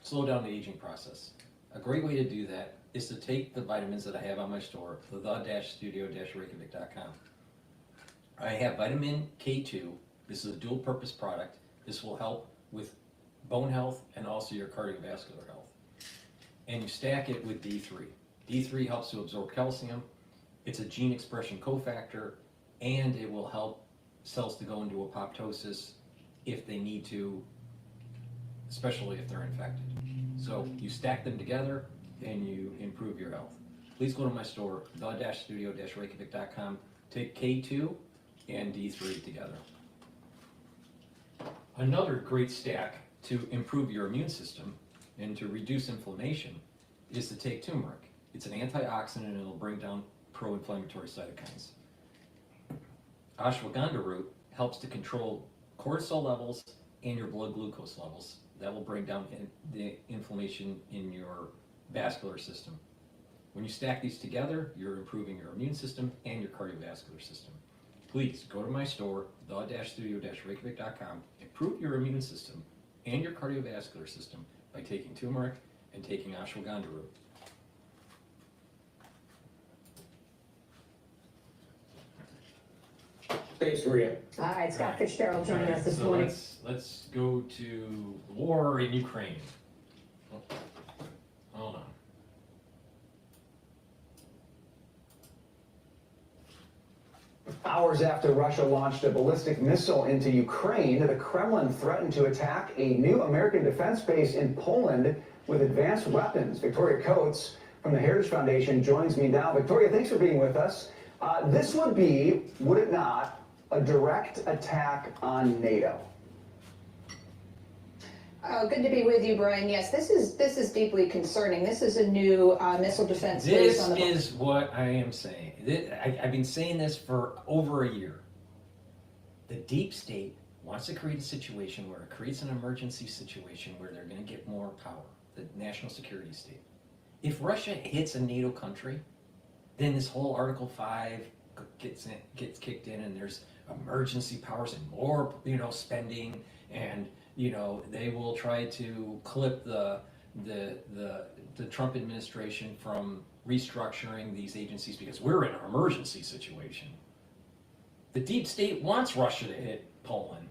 slow down the aging process. A great way to do that is to take the vitamins that I have on my store, the-studio-reykjavik.com. I have vitamin K2. This is a dual purpose product. This will help with bone health and also your cardiovascular health. And you stack it with D3. D3 helps to absorb calcium. It's a gene expression cofactor, and it will help cells to go into apoptosis if they need to, especially if they're infected. So you stack them together and you improve your health. Please go to my store, the-studio-reykjavik.com. Take K2 and D3 together. Another great stack to improve your immune system and to reduce inflammation is to take turmeric. It's an antioxidant and it'll bring down pro-inflammatory cytokines. Ashwagandha root helps to control cortisol levels and your blood glucose levels. That will bring down the inflammation in your vascular system. When you stack these together, you're improving your immune system and your cardiovascular system. Please go to my store, the-studio-reykjavik.com, improve your immune system and your cardiovascular system by taking turmeric and taking ashwagandha root. Thanks, Maria. All right, Scott Fitzgerald joining us this morning. Let's go to war in Ukraine. Hold on. Hours after Russia launched a ballistic missile into Ukraine, the Kremlin threatened to attack a new American defense base in Poland with advanced weapons. Victoria Coates from the Heritage Foundation joins me now. Victoria, thanks for being with us. This would be, would it not, a direct attack on NATO? Good to be with you, Brian. Yes, this is deeply concerning. This is a new missile defense base on the. This is what I am saying. I've been saying this for over a year. The deep state wants to create a situation where it creates an emergency situation where they're going to get more power, the national security state. If Russia hits a NATO country, then this whole Article 5 gets kicked in, and there's emergency powers and more, spending, and they will try to clip the Trump administration from restructuring these agencies because we're in an emergency situation. The deep state wants Russia to hit Poland.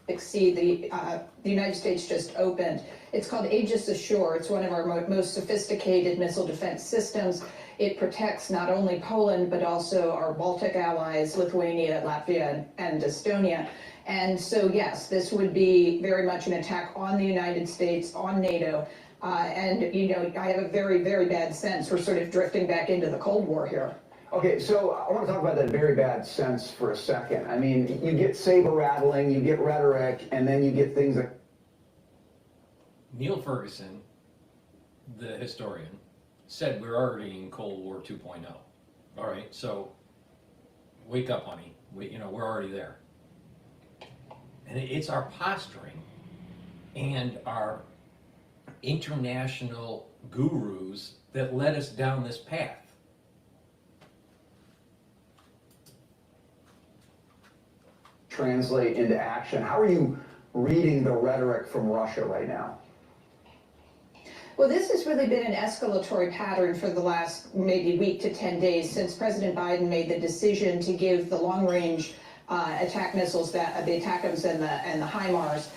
Exceed the United States just opened. It's called Aegis Ashore. It's one of our most sophisticated missile defense systems. It protects not only Poland, but also our Baltic allies, Lithuania, Latvia, and Estonia. And so, yes, this would be very much an attack on the United States, on NATO. And I have a very, very bad sense we're sort of drifting back into the Cold War here. Okay, so I want to talk about that very bad sense for a second. I mean, you get saber rattling, you get rhetoric, and then you get things like. Neil Ferguson, the historian, said we're already in Cold War 2.0. All right, so wake up, honey. We're already there. And it's our posturing and our international gurus that led us down this path. Translate into action. How are you reading the rhetoric from Russia right now? Well, this has really been an escalatory pattern for the last maybe week to 10 days since President Biden made the decision to give the long-range attack missiles, the ATACMS and the HIMARS,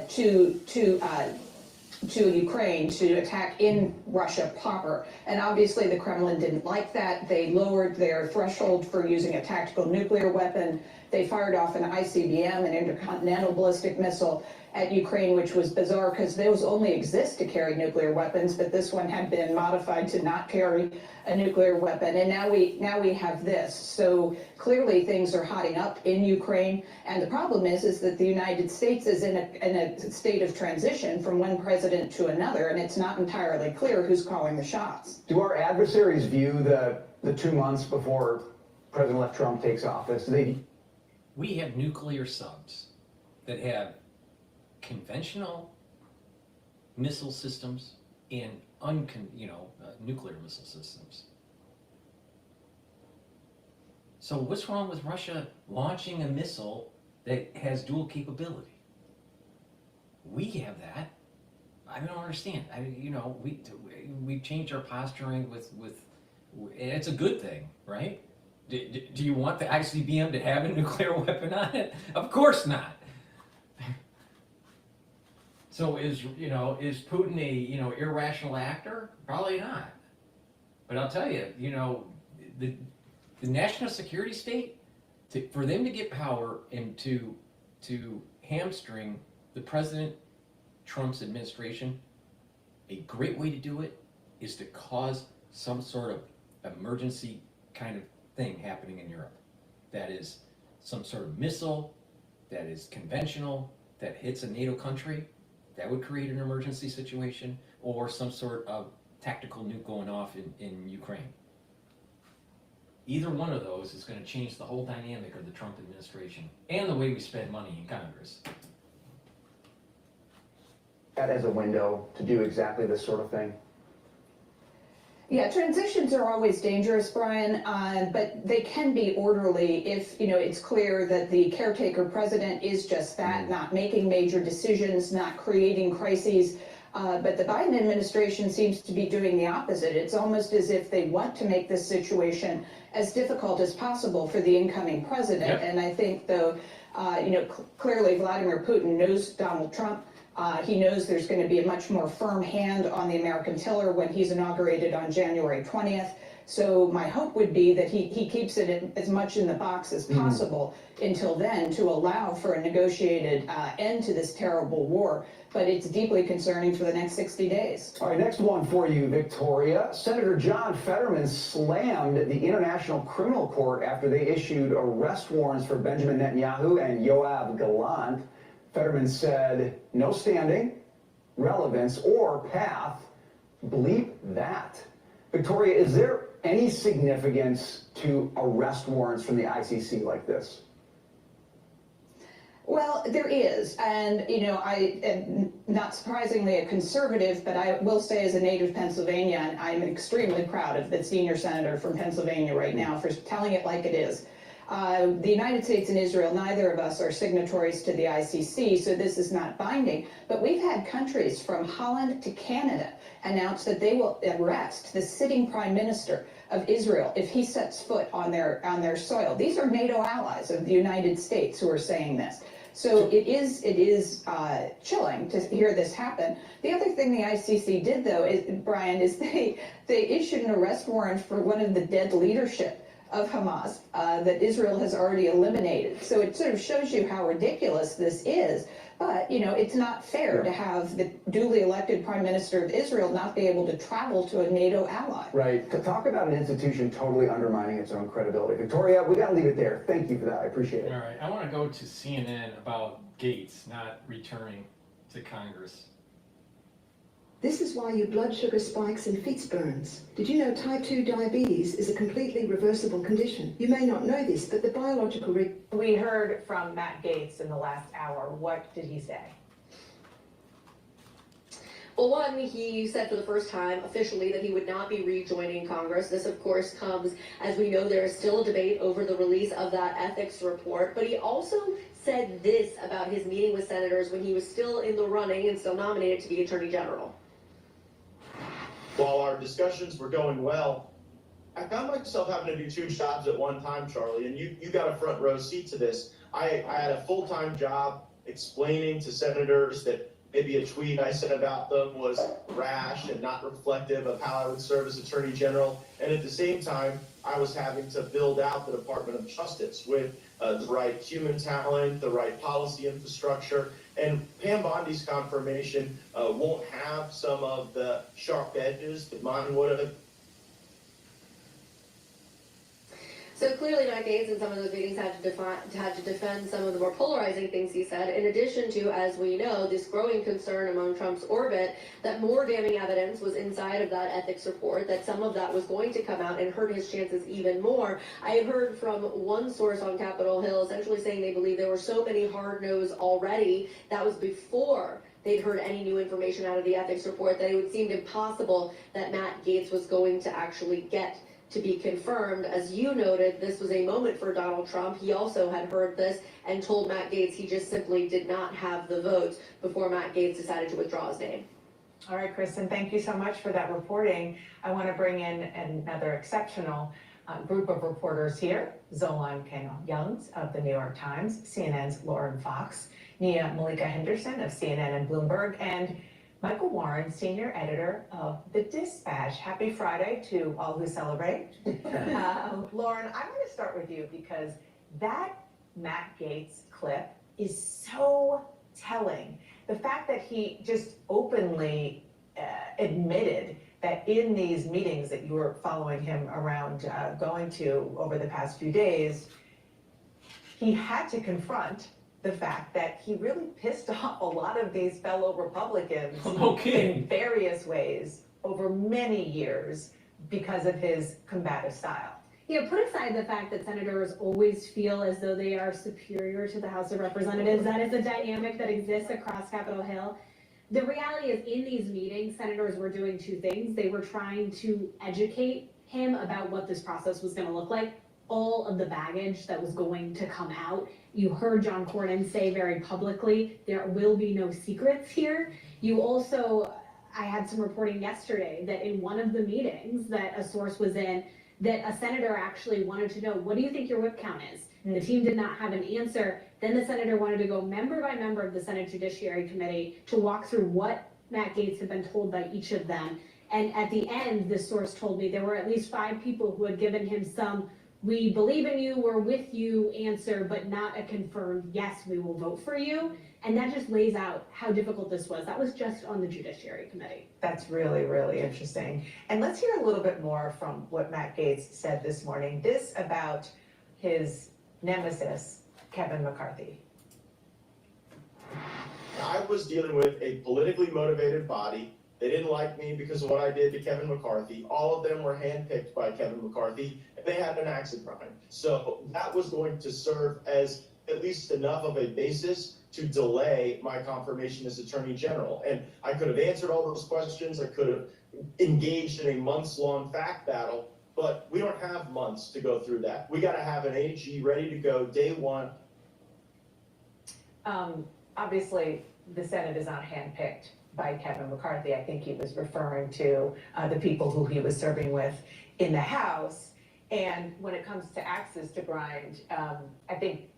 to Ukraine to attack in Russia proper. And obviously the Kremlin didn't like that. They lowered their threshold for using a tactical nuclear weapon. They fired off an ICBM, an intercontinental ballistic missile, at Ukraine, which was bizarre because those only exist to carry nuclear weapons, but this one had been modified to not carry a nuclear weapon. And now we have this. So clearly things are hotting up in Ukraine. And the problem is that the United States is in a state of transition from one president to another, and it's not entirely clear who's calling the shots. Do our adversaries view the 2 months before President-elect Trump takes office? We have nuclear subs that have conventional missile systems and nuclear missile systems. So what's wrong with Russia launching a missile that has dual capability? We have that. I don't understand. We changed our posturing with it's a good thing, right? Do you want the ICBM to have a nuclear weapon on it? Of course not. So is Putin a irrational actor? Probably not. But I'll tell you, the national security state, for them to get power and to hamstring the President Trump's administration, a great way to do it is to cause some sort of emergency kind of thing happening in Europe. That is some sort of missile that is conventional, that hits a NATO country. That would create an emergency situation, or some sort of tactical nuke going off in Ukraine. Either one of those is gonna change the whole dynamic of the Trump administration and the way we spend money in Congress. That as a window to do exactly this sort of thing? Yeah, transitions are always dangerous, Brian, but they can be orderly if, it's clear that the caretaker president is just that, not making major decisions, not creating crises. But the Biden administration seems to be doing the opposite. It's almost as if they want to make this situation as difficult as possible for the incoming president. Yep. And I think, though, clearly Vladimir Putin knows Donald Trump. He knows there's going to be a much more firm hand on the American tiller when he's inaugurated on January 20th. So my hope would be that he keeps it as much in the box as possible until then to allow for a negotiated end to this terrible war. But it's deeply concerning for the next 60 days. All right, next one for you, Victoria. Senator John Fetterman slammed the International Criminal Court after they issued arrest warrants for Benjamin Netanyahu and Yoav Gallant. Fetterman said, no standing, relevance, or path. Bleep that. Victoria, is there any significance to arrest warrants from the ICC like this? Well, there is, and I am not surprisingly a conservative, but I will say as a native Pennsylvanian, I'm extremely proud of the senior senator from Pennsylvania right now for telling it like it is. The United States and Israel, neither of us are signatories to the ICC, so this is not binding, but we've had countries from Holland to Canada announce that they will arrest the sitting prime minister of Israel if he sets foot on their soil. These are NATO allies of the United States who are saying this. So it is chilling to hear this happen. The other thing the ICC did, though, Brian, is they issued an arrest warrant for one of the dead leadership of Hamas that Israel has already eliminated. So it sort of shows you how ridiculous this is. But, it's not fair to have the duly elected prime minister of Israel not be able to travel to a NATO ally. Right. To talk about an institution totally undermining its own credibility. Victoria, we got to leave it there. Thank you for that. I appreciate it. All right, I want to go to CNN about Gaetz not returning to Congress. This is why your blood sugar spikes and feet burns. Did you know type 2 diabetes is a completely reversible condition? You may not know this, but the biological... We heard from Matt Gaetz in the last hour. What did he say? Well, one, he said for the first time officially that he would not be rejoining Congress. This, of course, comes as we know there is still a debate over the release of that ethics report. But he also said this about his meeting with senators when he was still in the running and still nominated to be Attorney General. While our discussions were going well, I found myself having to do two jobs at one time, Charlie, and you got a front row seat to this. I had a full-time job explaining to senators that maybe a tweet I said about them was rash and not reflective of how I would serve as Attorney General. And at the same time, I was having to build out the Department of Justice with the right human talent, the right policy infrastructure. And Pam Bondi's confirmation won't have some of the sharp edges that mine would have. So clearly, Matt Gaetz in some of those meetings had to defend some of the more polarizing things he said, in addition to, as we know, this growing concern among Trump's orbit that more damning evidence was inside of that ethics report, that some of that was going to come out and hurt his chances even more. I heard from one source on Capitol Hill essentially saying they believe there were so many hard no's already. That was before they'd heard any new information out of the ethics report, that it would seem impossible that Matt Gaetz was going to actually get to be confirmed. As you noted, this was a moment for Donald Trump. He also had heard this and told Matt Gaetz he just simply did not have the votes before Matt Gaetz decided to withdraw his name. All right, Kristen, thank you so much for that reporting. I want to bring in another exceptional group of reporters here. Zolan Kano-Youngs of the New York Times, CNN's Lauren Fox, Nia Malika Henderson of CNN and Bloomberg, and Michael Warren, senior editor of The Dispatch. Happy Friday to all who celebrate. Lauren, I want to start with you because that Matt Gaetz clip is so telling. The fact that he just openly admitted that in these meetings that you were following him around going to over the past few days, he had to confront the fact that he really pissed off a lot of these fellow Republicans in various ways over many years because of his combative style. Yeah, put aside the fact that senators always feel as though they are superior to the House of Representatives. That is a dynamic that exists across Capitol Hill. The reality is, in these meetings, senators were doing two things. They were trying to educate him about what this process was going to look like, all of the baggage that was going to come out. You heard John Cornyn say very publicly, there will be no secrets here. You also, I had some reporting yesterday that in one of the meetings that a source was in, that a senator actually wanted to know, what do you think your whip count is? The team did not have an answer. Then the senator wanted to go member by member of the Senate Judiciary Committee to walk through what Matt Gaetz had been told by each of them. And at the end, this source told me there were at least 5 people who had given him some, we believe in you, we're with you answer, but not a confirmed, yes, we will vote for you. And that just lays out how difficult this was. That was just on the Judiciary Committee. That's really, really interesting. And let's hear a little bit more from what Matt Gaetz said this morning. This about his nemesis, Kevin McCarthy. I was dealing with a politically motivated body. They didn't like me because of what I did to Kevin McCarthy. All of them were handpicked by Kevin McCarthy, and they had an axe to grind. So that was going to serve as at least enough of a basis to delay my confirmation as Attorney General. And I could have answered all those questions. I could have engaged in a months-long fact battle, but we don't have months to go through that. We got to have an AG ready to go day one. Obviously, the Senate is not handpicked by Kevin McCarthy. I think he was referring to the people who he was serving with in the House. And when it comes to axes to grind, I think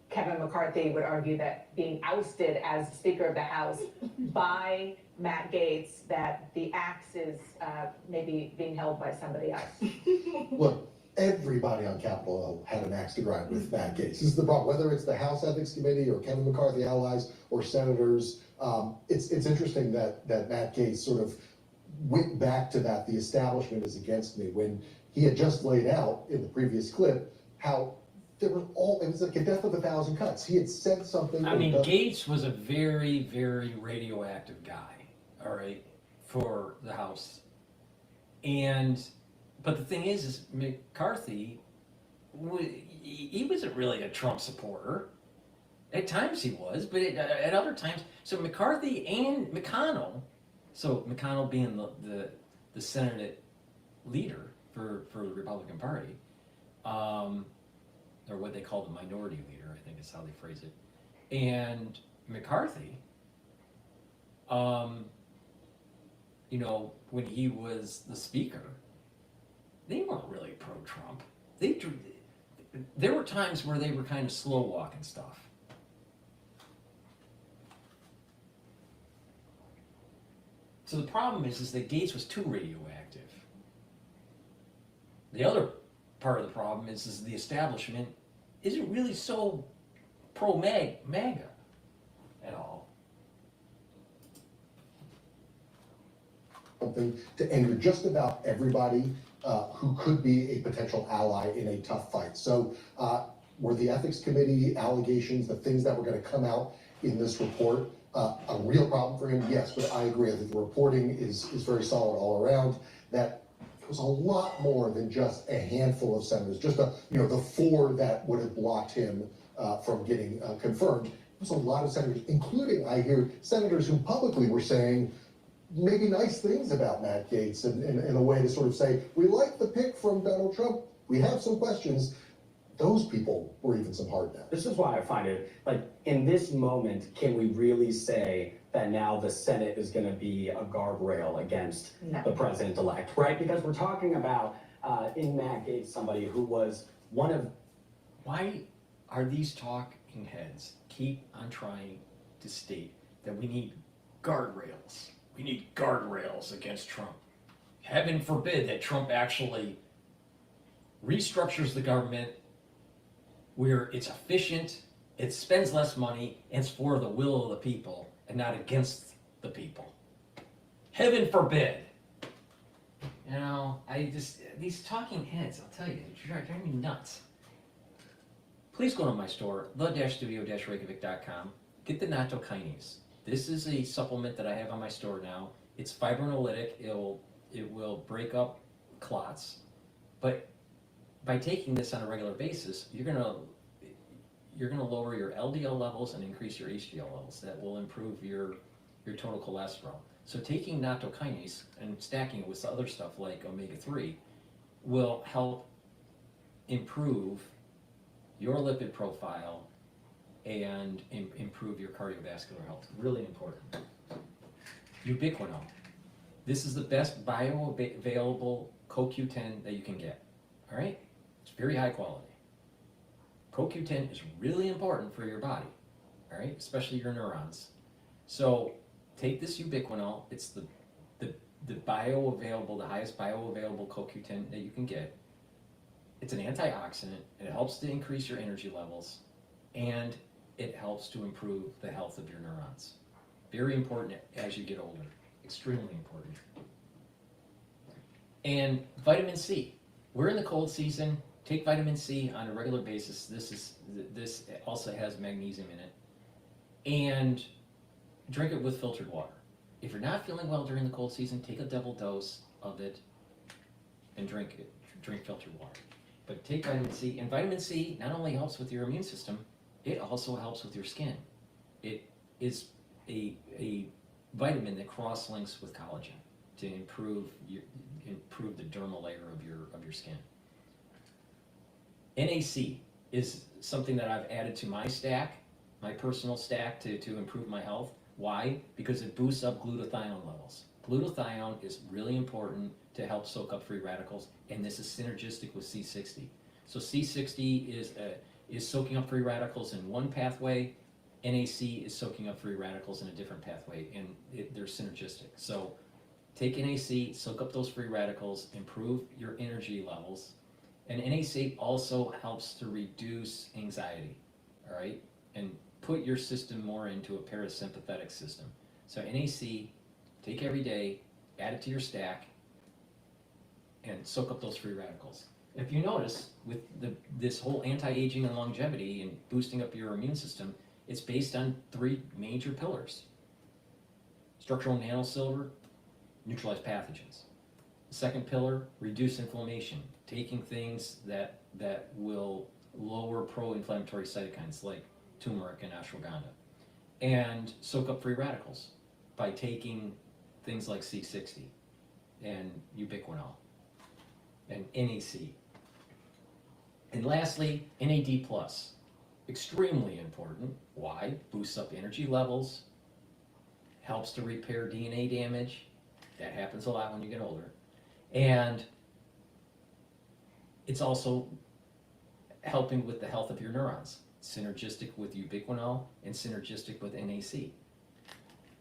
Kevin McCarthy would argue that being ousted as Speaker of the House by Matt Gaetz, that the axe is maybe being held by somebody else. Look, everybody on Capitol Hill had an axe to grind with Matt Gaetz. This is the problem, whether it's the House Ethics Committee or Kevin McCarthy allies or senators. It's interesting that Matt Gaetz sort of went back to that, the establishment is against me, when he had just laid out in the previous clip how it was like a death of 1,000 cuts. He had said something. I mean, Gaetz was a very, very radioactive guy, all right, for the House. But the thing is McCarthy, he wasn't really a Trump supporter. At times he was, but at other times, so McCarthy and McConnell, so McConnell being the Senate leader for the Republican Party, or what they call the minority leader, I think is how they phrase it, and McCarthy, when he was the Speaker, they weren't really pro-Trump. There were times where they were kind of slow walking stuff. So the problem is that Gaetz was too radioactive. The other part of the problem is the establishment isn't really so pro-MAGA at all. Something to anger just about everybody who could be a potential ally in a tough fight. So were the Ethics Committee allegations, the things that were going to come out in this report, a real problem for him? Yes, but I agree that the reporting is very solid all around, that it was a lot more than just a handful of senators, just the 4 that would have blocked him from getting confirmed. It was a lot of senators, including, I hear, senators who publicly were saying maybe nice things about Matt Gaetz in a way to sort of say, we like the pick from Donald Trump, we have some questions. Those people were even some hard now. This is why I find it, like, in this moment, can we really say that now the Senate is going to be a guardrail against the president-elect, right? Because we're talking about, in Matt Gaetz, somebody who was one of... Why are these talking heads keep on trying to state that we need guardrails? We need guardrails against Trump. Heaven forbid that Trump actually restructures the government where it's efficient, it spends less money, and it's for the will of the people and not against the people. Heaven forbid. These talking heads, I'll tell you, they drive me nuts. Please go to my store, the-studio-reykjavik.com. Get the natto kinase. This is a supplement that I have on my store now. It's fibrinolytic. It will break up clots, but by taking this on a regular basis, you're gonna lower your LDL levels and increase your HDL levels. That will improve your total cholesterol. So taking natto kinase and stacking it with other stuff like omega-3 will help improve your lipid profile and improve your cardiovascular health. Really important. Ubiquinol. This is the best bioavailable CoQ10 that you can get. All right? It's very high quality. CoQ10 is really important for your body, all right? Especially your neurons. So take this ubiquinol. It's the bioavailable, the highest bioavailable CoQ10 that you can get. It's an antioxidant. It helps to increase your energy levels, and it helps to improve the health of your neurons. Very important as you get older. Extremely important. And vitamin C. We're in the cold season. Take vitamin C on a regular basis. This also has magnesium in it. And drink it with filtered water. If you're not feeling well during the cold season, take a double dose of it and drink it. Drink filtered water. But take vitamin C. And vitamin C not only helps with your immune system, it also helps with your skin. It is a vitamin that cross-links with collagen to improve the dermal layer of your skin. NAC is something that I've added to my stack, my personal stack, to improve my health. Why? Because it boosts up glutathione levels. Glutathione is really important to help soak up free radicals, and this is synergistic with C60. So C60 is soaking up free radicals in one pathway. NAC is soaking up free radicals in a different pathway, and they're synergistic. So take NAC, soak up those free radicals, improve your energy levels. And NAC also helps to reduce anxiety, all right? And put your system more into a parasympathetic system. So NAC, take every day, add it to your stack, and soak up those free radicals. If you notice, with this whole anti-aging and longevity and boosting up your immune system, it's based on 3 major pillars. Structural nanosilver, neutralize pathogens. The second pillar, reduce inflammation, taking things that will lower pro-inflammatory cytokines like turmeric and ashwagandha. And soak up free radicals by taking things like C60 and ubiquinol and NAC. And lastly, NAD+. Extremely important. Why? Boosts up energy levels, helps to repair DNA damage. That happens a lot when you get older. And it's also helping with the health of your neurons. Synergistic with ubiquinol and synergistic with NAC.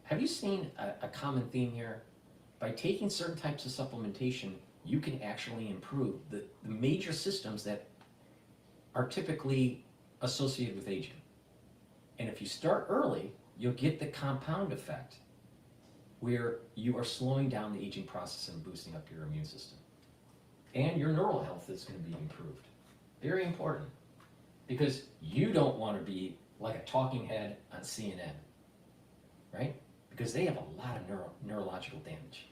Have you seen a common theme here? By taking certain types of supplementation, you can actually improve the major systems that are typically associated with aging. And if you start early, you'll get the compound effect where you are slowing down the aging process and boosting up your immune system. And your neural health is going to be improved. Very important. Because you don't want to be like a talking head on CNN, right? Because they have a lot of neurological damage.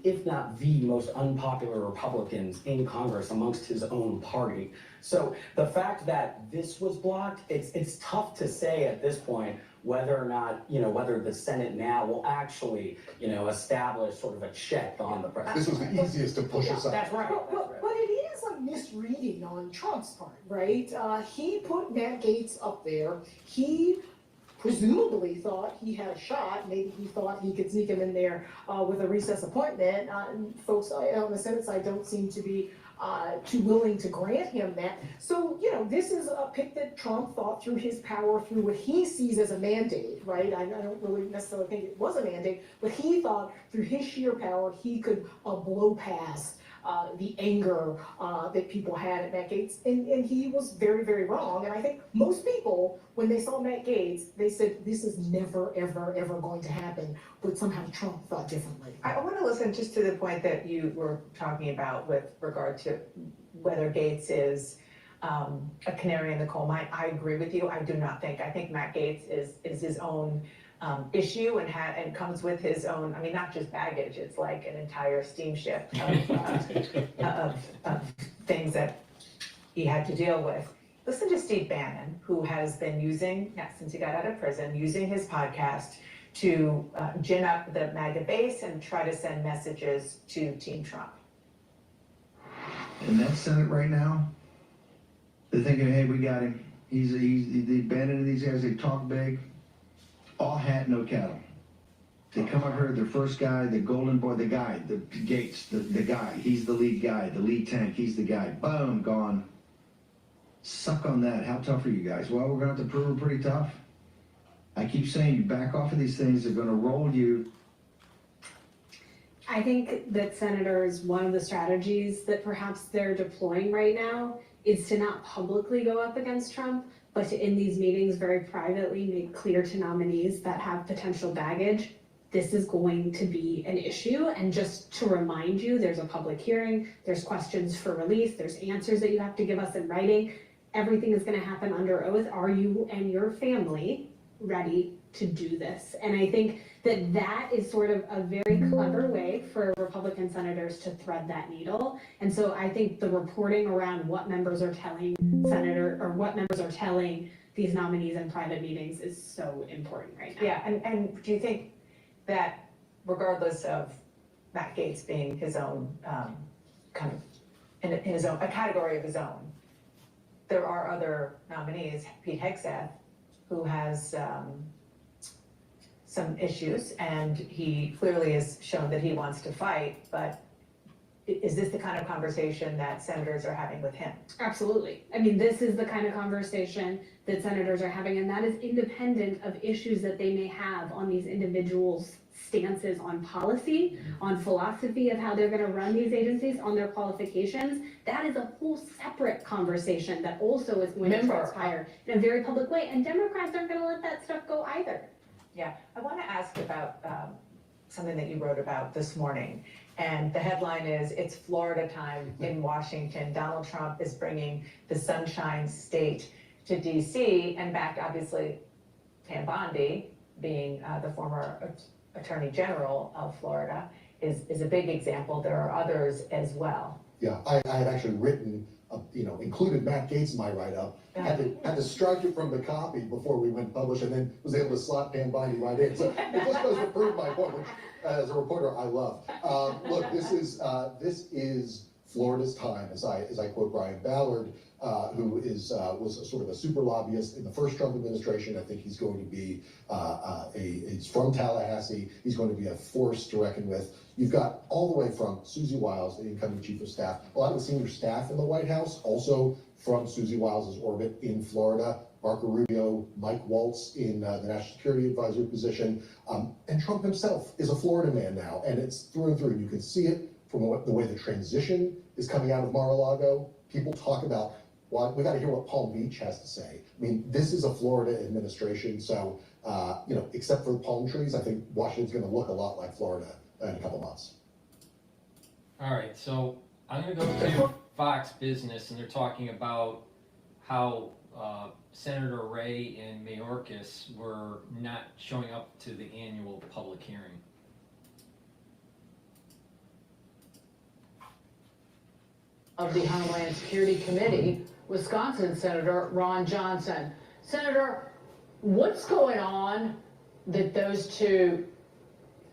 If not the most unpopular Republicans in Congress amongst his own party. So the fact that this was blocked, it's tough to say at this point whether or not, whether the Senate now will actually, establish sort of a check on the president. This was the easiest to push aside. That's right. But it is a misreading on Trump's part, right? He put Matt Gaetz up there. He presumably thought he had a shot. Maybe he thought he could sneak him in there with a recess appointment. Folks on the Senate side don't seem to be too willing to grant him that. So, this is a pick that Trump thought through his power, through what he sees as a mandate, right? I don't really necessarily think it was a mandate, but he thought through his sheer power, he could blow past the anger that people had at Matt Gaetz, and he was very, very wrong. And I think most people, when they saw Matt Gaetz, they said, this is never, ever, ever going to happen, but somehow Trump thought differently. I want to listen just to the point that you were talking about with regard to whether Gaetz is a canary in the coal mine. I agree with you. I think Matt Gaetz is his own issue and comes with his own, I mean, not just baggage, it's like an entire steamship of things that he had to deal with. Listen to Steve Bannon, who has been using, since he got out of prison, using his podcast to gin up the MAGA base and try to send messages to Team Trump. In that Senate right now, they're thinking, hey, we got him. He's the Bannon and these guys, they talk big. All hat, no cattle. They come up here, their first guy, the golden boy, the guy, the Gaetz, the guy. He's the lead guy, the lead tank, he's the guy. Boom, gone. Suck on that. How tough are you guys? Well, we're going to have to prove we're pretty tough. I keep saying, you back off of these things, they're going to roll you. I think that, senators, one of the strategies that perhaps they're deploying right now is to not publicly go up against Trump, but to, in these meetings, very privately make clear to nominees that have potential baggage, this is going to be an issue. And just to remind you, there's a public hearing, there's questions for release, there's answers that you have to give us in writing. Everything is going to happen under oath. Are you and your family ready to do this? And I think that that is sort of a very clever way for Republican senators to thread that needle. And so I think the reporting around what members are telling these nominees in private meetings is so important right now. Yeah, and do you think that regardless of Matt Gaetz being his own kind of in his own, a category of his own, there are other nominees, Pete Hegseth, who has some issues, and he clearly has shown that he wants to fight, but is this the kind of conversation that senators are having with him? Absolutely. I mean, this is the kind of conversation that senators are having, and that is independent of issues that they may have on these individuals' stances on policy, on philosophy of how they're going to run these agencies, on their qualifications. That is a whole separate conversation that also is going to transpire in a very public way, and Democrats aren't going to let that stuff go either. Yeah, I want to ask about something that you wrote about this morning. And the headline is, it's Florida time in Washington. Donald Trump is bringing the Sunshine State to DC, and back, obviously, Pam Bondi, being the former Attorney General of Florida, is a big example. There are others as well. Yeah, I had actually written, included Matt Gaetz in my write-up, had to strike it from the copy before we went publish, and then was able to slot Pam Bondi right in. So it just goes to prove my point, which as a reporter I love. Look, this is Florida's time, as I quote Brian Ballard, who was sort of a super lobbyist in the first Trump administration. I think he's going to be he's from Tallahassee. He's going to be a force to reckon with. You've got all the way from Susie Wiles, the incoming chief of staff, a lot of the senior staff in the White House, also from Susie Wiles' orbit in Florida. Marco Rubio, Mike Waltz in the National Security Advisor position, and Trump himself is a Florida man now, and it's through and through. You can see it from the way the transition is coming out of Mar-a-Lago. People talk about, well, we got to hear what Palm Beach has to say. I mean, this is a Florida administration, so except for the palm trees, I think Washington's going to look a lot like Florida in a couple months. All right, so I'm going to go to Fox Business, and they're talking about how Senator Ray and Mayorkas were not showing up to the annual public hearing. Of the Homeland Security Committee, Wisconsin Senator Ron Johnson. Senator, what's going on that those two,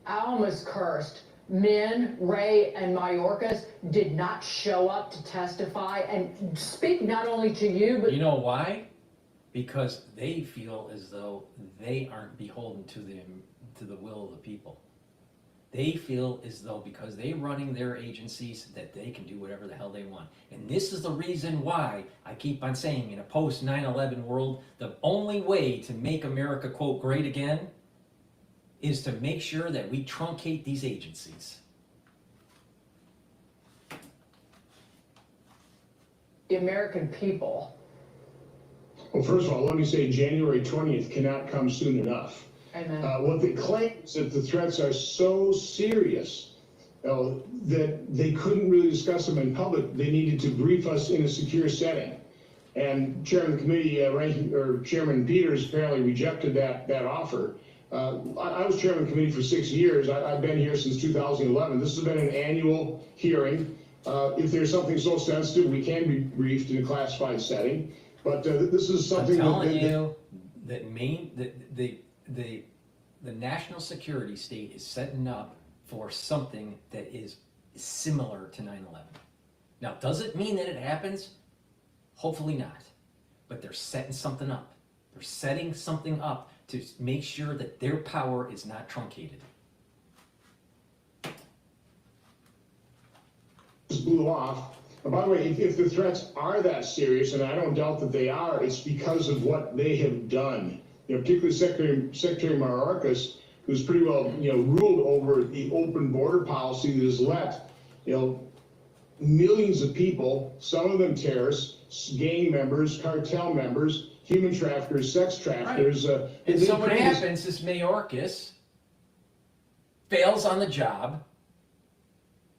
I almost cursed, men, Ray and Mayorkas, did not show up to testify and speak not only to you, but... You know why? Because they feel as though they aren't beholden to the will of the people. They feel as though because they're running their agencies that they can do whatever the hell they want. And this is the reason why I keep on saying in a post 9/11 world, the only way to make America, quote, great again is to make sure that we truncate these agencies. the American people. Well, first of all, let me say January 20th cannot come soon enough. Amen. What they claim is that the threats are so serious that they couldn't really discuss them in public. They needed to brief us in a secure setting. And Chairman of the committee, Chairman Peters, apparently rejected that offer. I was chairman of the committee for 6 years. I've been here since 2011. This has been an annual hearing. If there's something so sensitive, we can be briefed in a classified setting. But this is something I'm telling you that the national security state is setting up for something that is similar to 9/11. Now, does it mean that it happens? Hopefully not. But they're setting something up. They're setting something up to make sure that their power is not truncated. Just blew off. And by the way, if the threats are that serious, and I don't doubt that they are, it's because of what they have done. You know, particularly Secretary Mayorkas, who's pretty well, ruled over the open border policy that has let, millions of people, some of them terrorists, gang members, cartel members, human traffickers, sex traffickers. Right. And so what happens is Mayorkas fails on the job,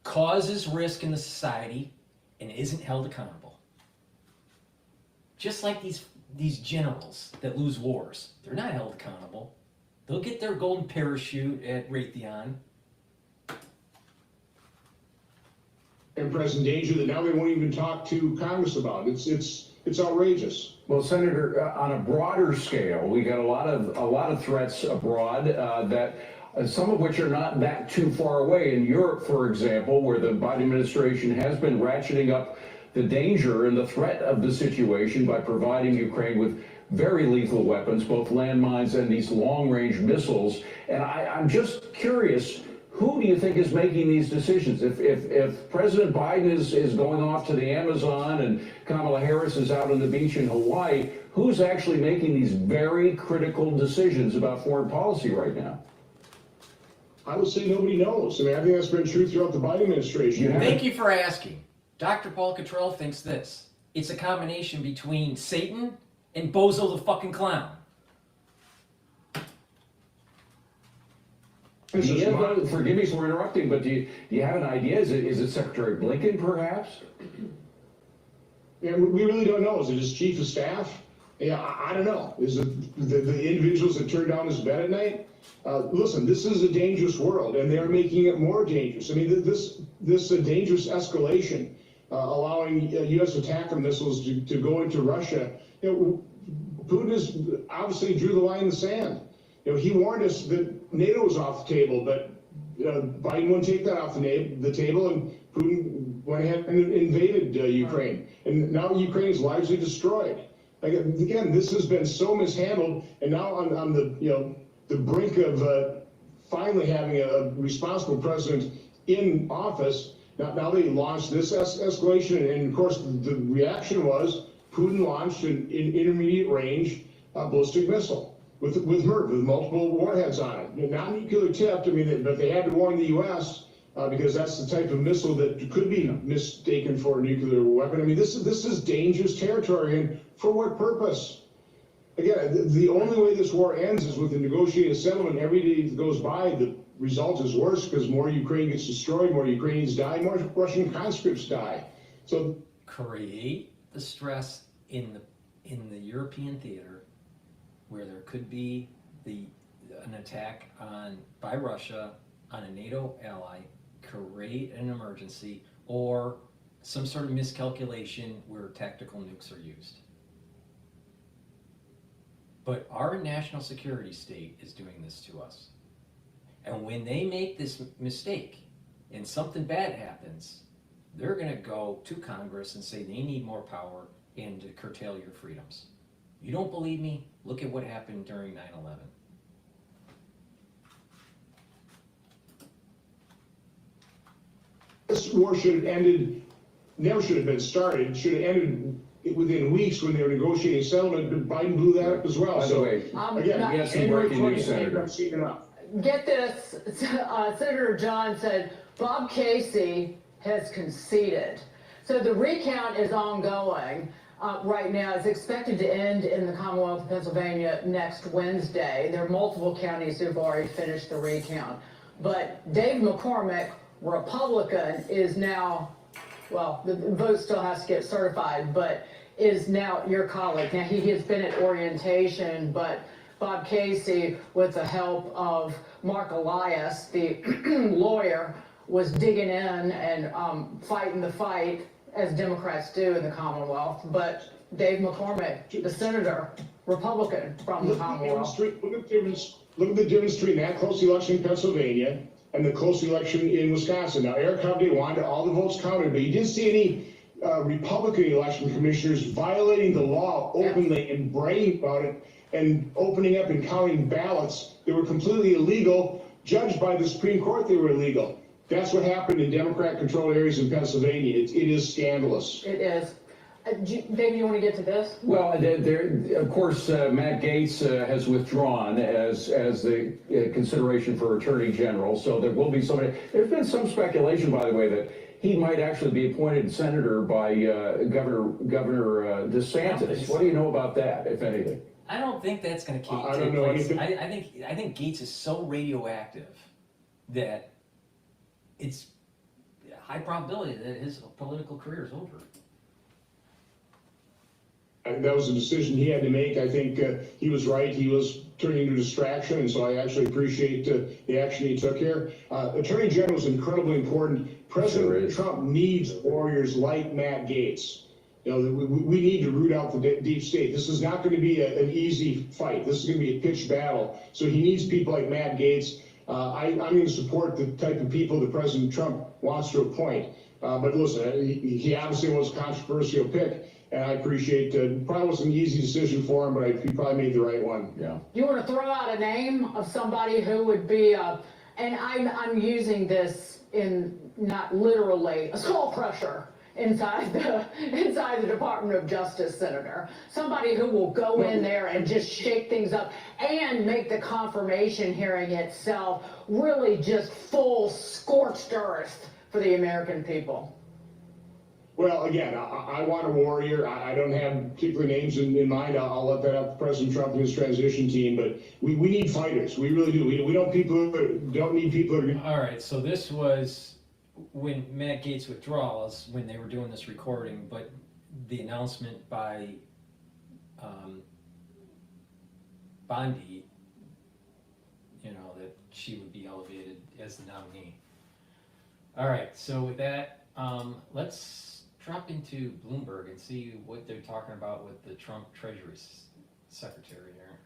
causes risk in the society, and isn't held accountable. Just like these generals that lose wars, they're not held accountable. They'll get their golden parachute at Raytheon. And present danger that now they won't even talk to Congress about. It's outrageous. Well, Senator, on a broader scale, we got a lot of threats abroad that some of which are not that too far away. In Europe, for example, where the Biden administration has been ratcheting up the danger and the threat of the situation by providing Ukraine with very lethal weapons, both landmines and these long-range missiles. And I'm just curious, who do you think is making these decisions? If President Biden is going off to the Amazon and Kamala Harris is out on the beach in Hawaii, who's actually making these very critical decisions about foreign policy right now? I would say nobody knows. I mean, I think that's been true throughout the Biden administration. Thank you for asking. Dr. Paul Cottrell thinks this. It's a combination between Satan and Bozo the fucking clown. Forgive me for interrupting, but do you have an idea? Is it Secretary Blinken, perhaps? Yeah, we really don't know. Is it his chief of staff? Yeah, I don't know. Is it the individuals that turn down his bed at night? Listen, this is a dangerous world, and they're making it more dangerous. I mean, this dangerous escalation, allowing U.S. attacker missiles to go into Russia. Putin has obviously drew the line in the sand. He warned us that NATO was off the table, but Biden wouldn't take that off the table, and Putin went ahead and invaded Ukraine. And now Ukraine is largely destroyed. Again, this has been so mishandled, and now on the brink of finally having a responsible president in office, now they launched this escalation, and of course the reaction was Putin launched an intermediate range ballistic missile with multiple warheads on it. Not nuclear tipped, but they had to warn the U.S. Because that's the type of missile that could be mistaken for a nuclear weapon. I mean, this is dangerous territory, and for what purpose? Again, the only way this war ends is with a negotiated settlement. Every day that goes by, the result is worse because more Ukraine gets destroyed, more Ukrainians die, more Russian conscripts die. So create the stress in the European theater where there could be an attack by Russia on a NATO ally, create an emergency, or some sort of miscalculation where tactical nukes are used. But our national security state is doing this to us. And when they make this mistake and something bad happens, they're going to go to Congress and say they need more power and to curtail your freedoms. You don't believe me? Look at what happened during 9/11. This war should have ended, never should have been started, should have ended within weeks when they were negotiating a settlement, but Biden blew that up as well. By the way, again, we have some breaking news, Senator. Get this, Senator John said, Bob Casey has conceded. So the recount is ongoing right now. It's expected to end in the Commonwealth of Pennsylvania next Wednesday. There are multiple counties who have already finished the recount. But Dave McCormick, Republican, is now, well, the vote still has to get certified, but is now your colleague. Now, he has been at orientation, but Bob Casey, with the help of Mark Elias, the lawyer, was digging in and fighting the fight, as Democrats do in the Commonwealth. But Dave McCormick, the senator, Republican from the Commonwealth. Look at the difference between that close election in Pennsylvania and the close election in Wisconsin. Now, Eric Hovde wanted all the votes counted, but you didn't see any Republican election commissioners violating the law openly and bragging about it and opening up and counting ballots that were completely illegal, judged by the Supreme Court they were illegal. That's what happened in Democrat-controlled areas in Pennsylvania. It is scandalous. It is. Dave, you want to get to this? Well, of course, Matt Gaetz has withdrawn as the consideration for Attorney General, so there will be somebody. There's been some speculation, by the way, that he might actually be appointed senator by Governor DeSantis. What do you know about that, if anything? I don't think that's going to take I don't know place. anything. I think Gaetz is so radioactive that it's a high probability that his political career is over. And that was a decision he had to make. I think he was right. He was turning into distraction, and so I actually appreciate the action he took here. Attorney General is incredibly important. President Trump needs warriors like Matt Gaetz. You know, we need to root out the deep state. This is not going to be an easy fight. This is going to be a pitched battle. So he needs people like Matt Gaetz. I'm going to support the type of people that President Trump wants to appoint. But listen, he obviously was a controversial pick, and I appreciate probably wasn't an easy decision for him, but he probably made the right one. Yeah. You want to throw out a name of somebody who would be, and I'm using this in not literally, a skull crusher inside the Department of Justice, Senator. Somebody who will go in there and just shake things up and make the confirmation hearing itself really just full scorched earth for the American people. Well, again, I want a warrior. I don't have particular names in mind. I'll let that up to President Trump and his transition team. But we need fighters. We really do. We don't need people who are... All right, so this was when Matt Gaetz withdrawals, when they were doing this recording, but the announcement by Bondi, you know, that she would be elevated as the nominee. All right, so with that, let's drop into Bloomberg and see what they're talking about with the Trump Treasury Secretary here.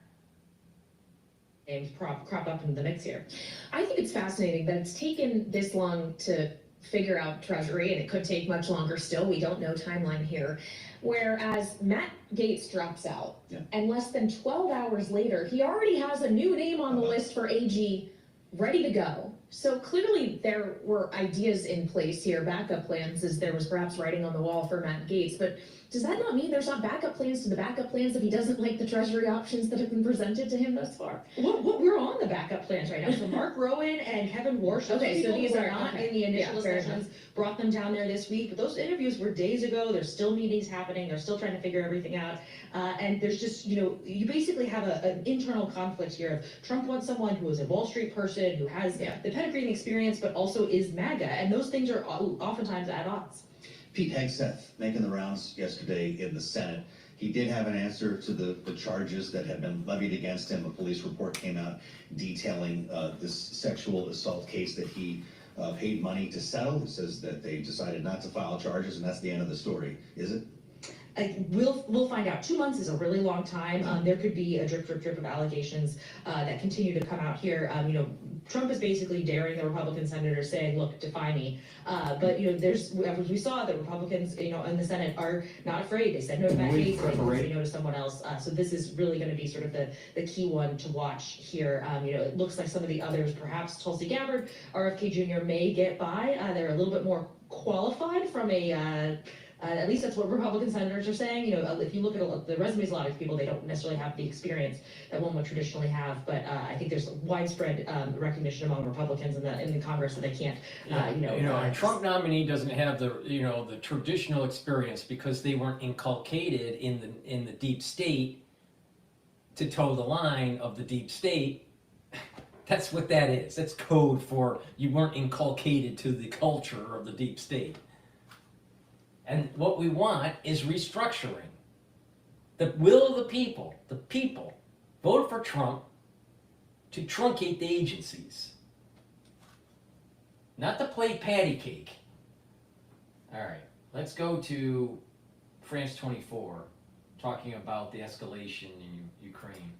Names crop up in the mix here. I think it's fascinating that it's taken this long to figure out Treasury, and it could take much longer still. We don't know timeline here. Whereas Matt Gaetz drops out, and less than 12 hours later, he already has a new name on the list for AG ready to go. So clearly there were ideas in place here, backup plans, as there was perhaps writing on the wall for Matt Gaetz. But does that not mean there's not backup plans to the backup plans if he doesn't like the Treasury options that have been presented to him thus far? We're on the backup plans right now. So Mark Rowan and Kevin Warsh, those people these who are are not okay. in the initial Fair discussions, brought them down there this week. But those interviews were days ago. There's still meetings happening. They're still trying to figure everything out. And there's just, you know, you basically have an internal conflict here of Trump wants someone who is a Wall Street person, who has the pedigree and experience, but also is MAGA. And those things are oftentimes at odds. Pete Hegseth making the rounds yesterday in the Senate. He did have an answer to the charges that had been levied against him. A police report came out detailing this sexual assault case that he paid money to settle. It says that they decided not to file charges, and that's the end of the story. Is it? We'll find out. 2 months is a really long time. There could be a drip of allegations that continue to come out here. You know, Trump is basically daring the Republican senators, saying, "Look, defy me." But you know, as we saw, the Republicans, you know, in the Senate are not afraid. They said no to Matt Gaetz, they say no to someone else. So this is really going to be sort of the key one to watch here. You know, it looks like some of the others, perhaps Tulsi Gabbard, RFK Jr. may get by. They're a little bit more qualified from a at least that's what Republican senators are saying. You know, if you look at the resumes of a lot of people, they don't necessarily have the experience that one would traditionally have. But I think there's widespread recognition among Republicans in the Congress that they can't, a Trump nominee doesn't have the traditional experience because they weren't inculcated in the deep state to toe the line of the deep state. That's what that is. That's code for you weren't inculcated to the culture of the deep state. And what we want is restructuring. The will of the people voted for Trump to truncate the agencies. Not to play patty cake. All right, let's go to France 24, talking about the escalation in Ukraine.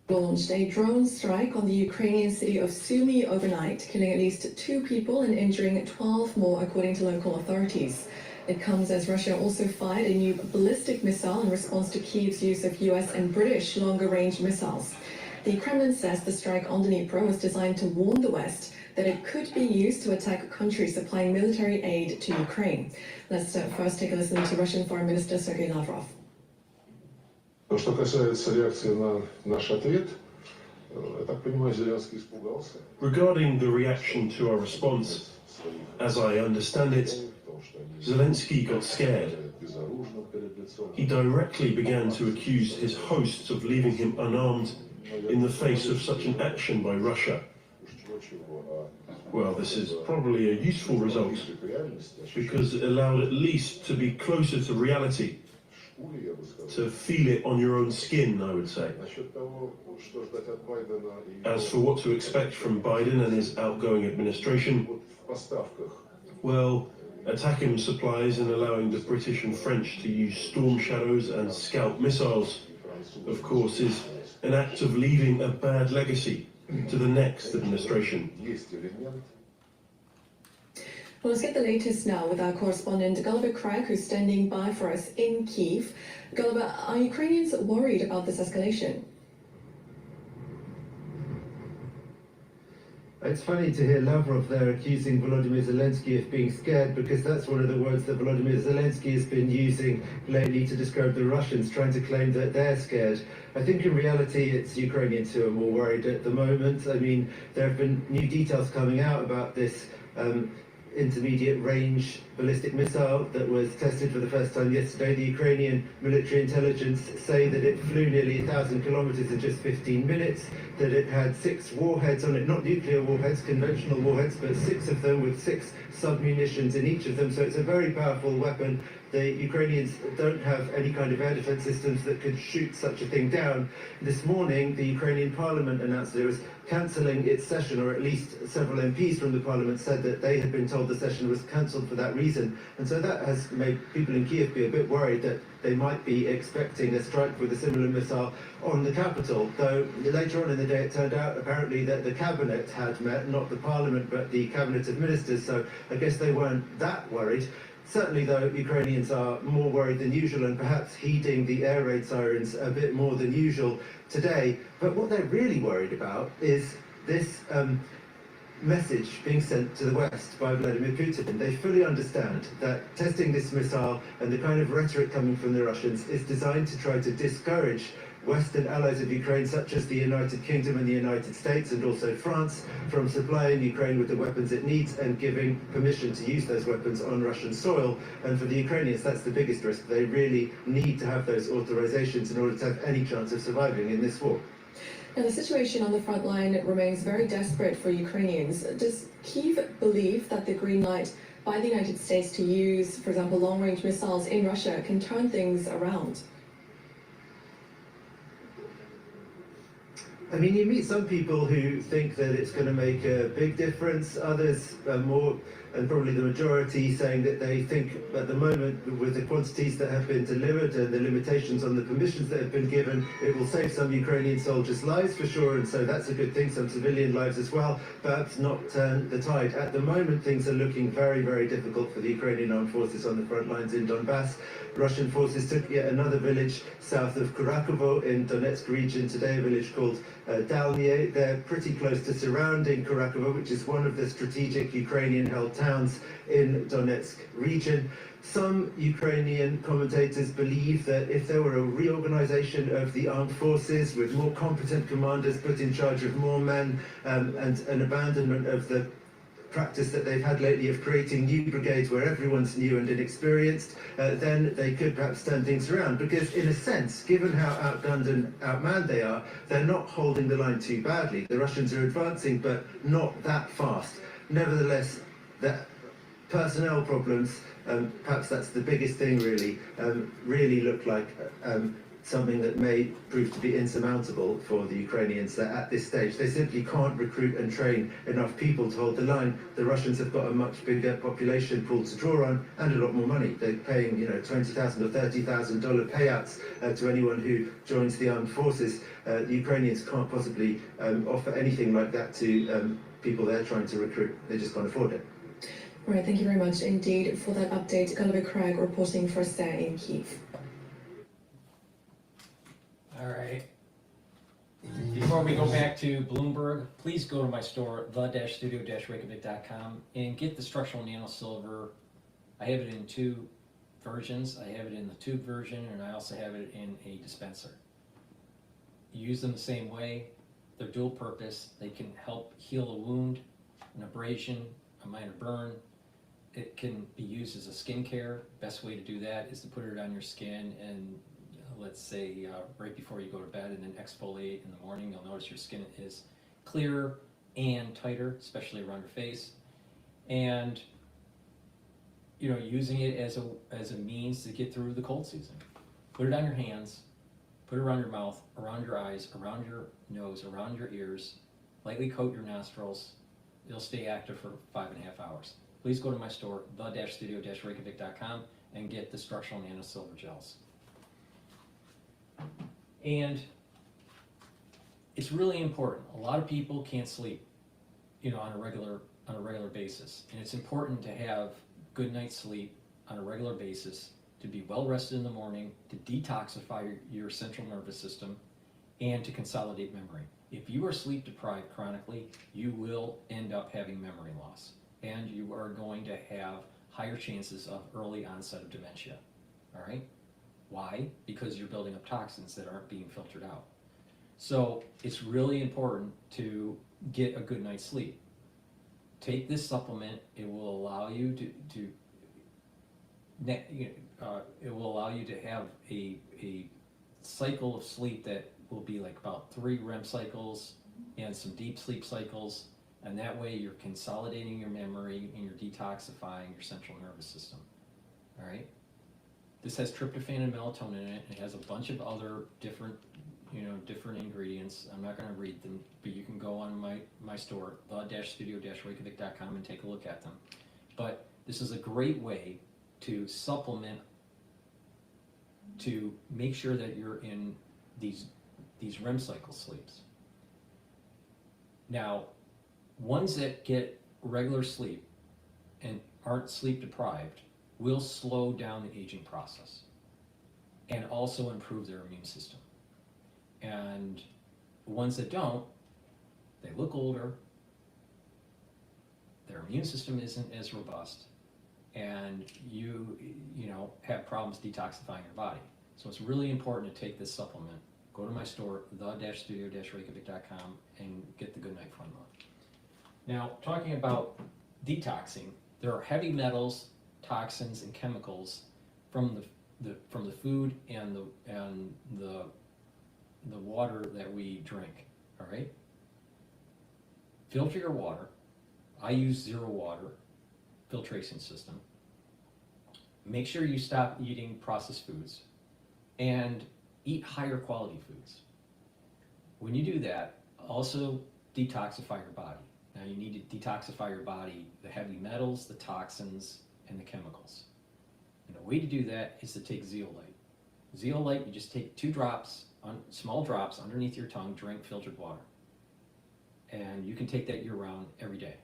Launched a drone strike on the Ukrainian city of Sumy overnight, killing at least 2 people and injuring 12 more, according to local authorities. It comes as Russia also fired a new ballistic missile in response to Kyiv's use of US and British longer-range missiles. The Kremlin says the strike on Dnipro was designed to warn the West that it could be used to attack countries supplying military aid to Ukraine. Let's first take a listen to Russian Foreign Minister Sergei Lavrov. Что касается реакции на наш ответ, я так понимаю, Зеленский испугался. Regarding the reaction to our response, as I understand it, Zelensky got scared. He directly began to accuse his hosts of leaving him unarmed in the face of such an action by Russia. Well, this is probably a useful result, because it allowed at least to be closer to reality, to feel it on your own skin, I would say. As for what to expect from Biden and his outgoing administration, well, attacking supplies and allowing the British and French to use Storm Shadows and Scout missiles, of course, is an act of leaving a bad legacy to the next administration. Well, let's get the latest now with our correspondent Gulliver Craig, who's standing by for us in Kyiv. Gulliver, are Ukrainians worried about this escalation? It's funny to hear Lavrov there accusing Volodymyr Zelensky of being scared, because that's one of the words that Volodymyr Zelensky has been using lately to describe the Russians, trying to claim that they're scared. I think in reality it's Ukrainians who are more worried at the moment. I mean, there have been new details coming out about this intermediate range ballistic missile that was tested for the first time yesterday. The Ukrainian military intelligence say that it flew nearly 1,000 kilometers in just 15 minutes, that it had 6 warheads on it, not nuclear warheads, conventional warheads, but 6 of them with 6 submunitions in each of them. So it's a very powerful weapon. The Ukrainians don't have any kind of air defense systems that could shoot such a thing down. This morning, the Ukrainian parliament announced that it was cancelling its session, or at least several MPs from the parliament said that they had been told the session was cancelled for that reason. And so that has made people in Kyiv be a bit worried that they might be expecting a strike with a similar missile on the capital. Though later on in the day it turned out apparently that the cabinet had met, not the parliament but the cabinet of ministers, so I guess they weren't that worried. Certainly, though, Ukrainians are more worried than usual and perhaps heeding the air raid sirens a bit more than usual today. But what they're really worried about is this message being sent to the West by Vladimir Putin. They fully understand that testing this missile and the kind of rhetoric coming from the Russians is designed to try to discourage Western allies of Ukraine, such as the United Kingdom and the United States, and also France, from supplying Ukraine with the weapons it needs and giving permission to use those weapons on Russian soil. And for the Ukrainians, that's the biggest risk. They really need to have those authorizations in order to have any chance of surviving in this war. Now, the situation on the front line remains very desperate for Ukrainians. Does Kyiv believe that the green light by the United States to use, for example, long-range missiles in Russia can turn things around? I mean, you meet some people who think that it's going to make a big difference, others more, and probably the majority, saying that they think at the moment, with the quantities that have been delivered and the limitations on the permissions that have been given, it will save some Ukrainian soldiers' lives for sure, and so that's a good thing, some civilian lives as well, perhaps not turn the tide. At the moment, things are looking very, very difficult for the Ukrainian armed forces on the front lines in Donbass. Russian forces took yet another village south of Kurakovo in Donetsk region today, a village called Dalnie. They're pretty close to surrounding Kurakovo, which is one of the strategic Ukrainian-held towns in Donetsk region. Some Ukrainian commentators believe that if there were a reorganization of the armed forces with more competent commanders put in charge of more men and an abandonment of the practice that they've had lately of creating new brigades where everyone's new and inexperienced, then they could perhaps turn things around. Because in a sense, given how outgunned and outmanned they are, they're not holding the line too badly. The Russians are advancing, but not that fast. Nevertheless, the personnel problems perhaps that's the biggest thing really, really look like something that may prove to be insurmountable for the Ukrainians, that at this stage they simply can't recruit and train enough people to hold the line. The Russians have got a much bigger population pool to draw on and a lot more money. They're paying, $20,000 or $30,000 payouts to anyone who joins the armed forces. The Ukrainians can't possibly offer anything like that to people they're trying to recruit. They just can't afford it. All right, thank you very much indeed for that update. Gulliver Craig reporting for us there in Kyiv. All right. Before we go back to Bloomberg, please go to my store, the-studio-reykjavik.com, and get the structural nano silver. I have it in 2 versions. I have it in the tube version, and I also have it in a dispenser. You use them the same way. They're dual purpose. They can help heal a wound, an abrasion, a minor burn. It can be used as a skincare. Best way to do that is to put it on your skin and let's say right before you go to bed, and then exfoliate in the morning. You'll notice your skin is clearer and tighter, especially around your face. And using it as a means to get through the cold season. Put it on your hands, put it around your mouth, around your eyes, around your nose, around your ears. Lightly coat your nostrils. It'll stay active for 5.5 hours. Please go to my store, the-studio-reykjavik.com, and get the structural nano silver gels. And it's really important. A lot of people can't sleep, on a regular basis. And it's important to have good night's sleep on a regular basis, to be well rested in the morning, to detoxify your central nervous system, and to consolidate memory. If you are sleep deprived chronically, you will end up having memory loss, and you are going to have higher chances of early onset of dementia. All right? Why? Because you're building up toxins that aren't being filtered out. So it's really important to get a good night's sleep. Take this supplement. It will allow you it will allow you to have a cycle of sleep that will be like about 3 REM cycles and some deep sleep cycles, and that way you're consolidating your memory and you're detoxifying your central nervous system. All right? This has tryptophan and melatonin in it. It has a bunch of other different ingredients. I'm not going to read them, but you can go on my store, the-studio-reykjavik.com, and take a look at them. But this is a great way to supplement, to make sure that you're in these REM cycle sleeps. Now, ones that get regular sleep and aren't sleep deprived will slow down the aging process and also improve their immune system. And ones that don't, they look older, their immune system isn't as robust, and you have problems detoxifying your body. So it's really important to take this supplement. Go to my store, the-studio-reykjavik.com, and get the Good Night Formula. Now, talking about detoxing, there are heavy metals, toxins, and chemicals from the food and the water that we drink. All right. Filter your water. I use Zero Water filtration system. Make sure you stop eating processed foods and eat higher quality foods. When you do that, also detoxify your body. Now you need to detoxify your body, the heavy metals, the toxins, and the chemicals. And the way to do that is to take zeolite. Zeolite, you just take 2 drops, small drops underneath your tongue, drink filtered water. And you can take that year round every day.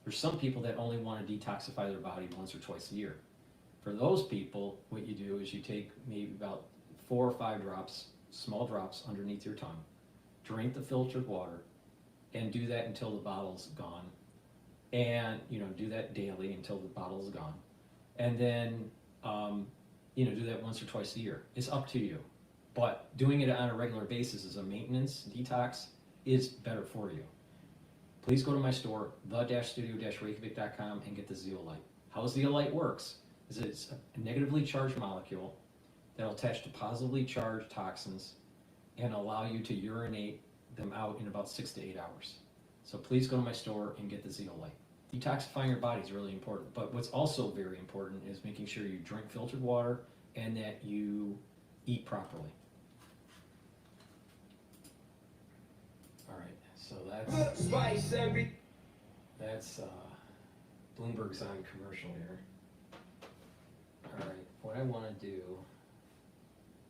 There's some people that only want to detoxify their body once or twice a year. For those people, what you do is you take maybe about 4 or 5 drops, small drops underneath your tongue, drink the filtered water, and do that until the bottle's gone. And do that daily until the bottle's gone. And then do that once or twice a year. It's up to you. But doing it on a regular basis as a maintenance detox is better for you. Please go to my store, the-studio-reykjavik.com, and get the zeolite. How zeolite works is it's a negatively charged molecule that will attach to positively charged toxins and allow you to urinate them out in about 6 to 8 hours. So please go to my store and get the zeolite. detoxifying your body is really important, but what's also very important is making sure you drink filtered water and that you eat properly. All right, so that's Bloomberg's on commercial here. All right, what I want to do,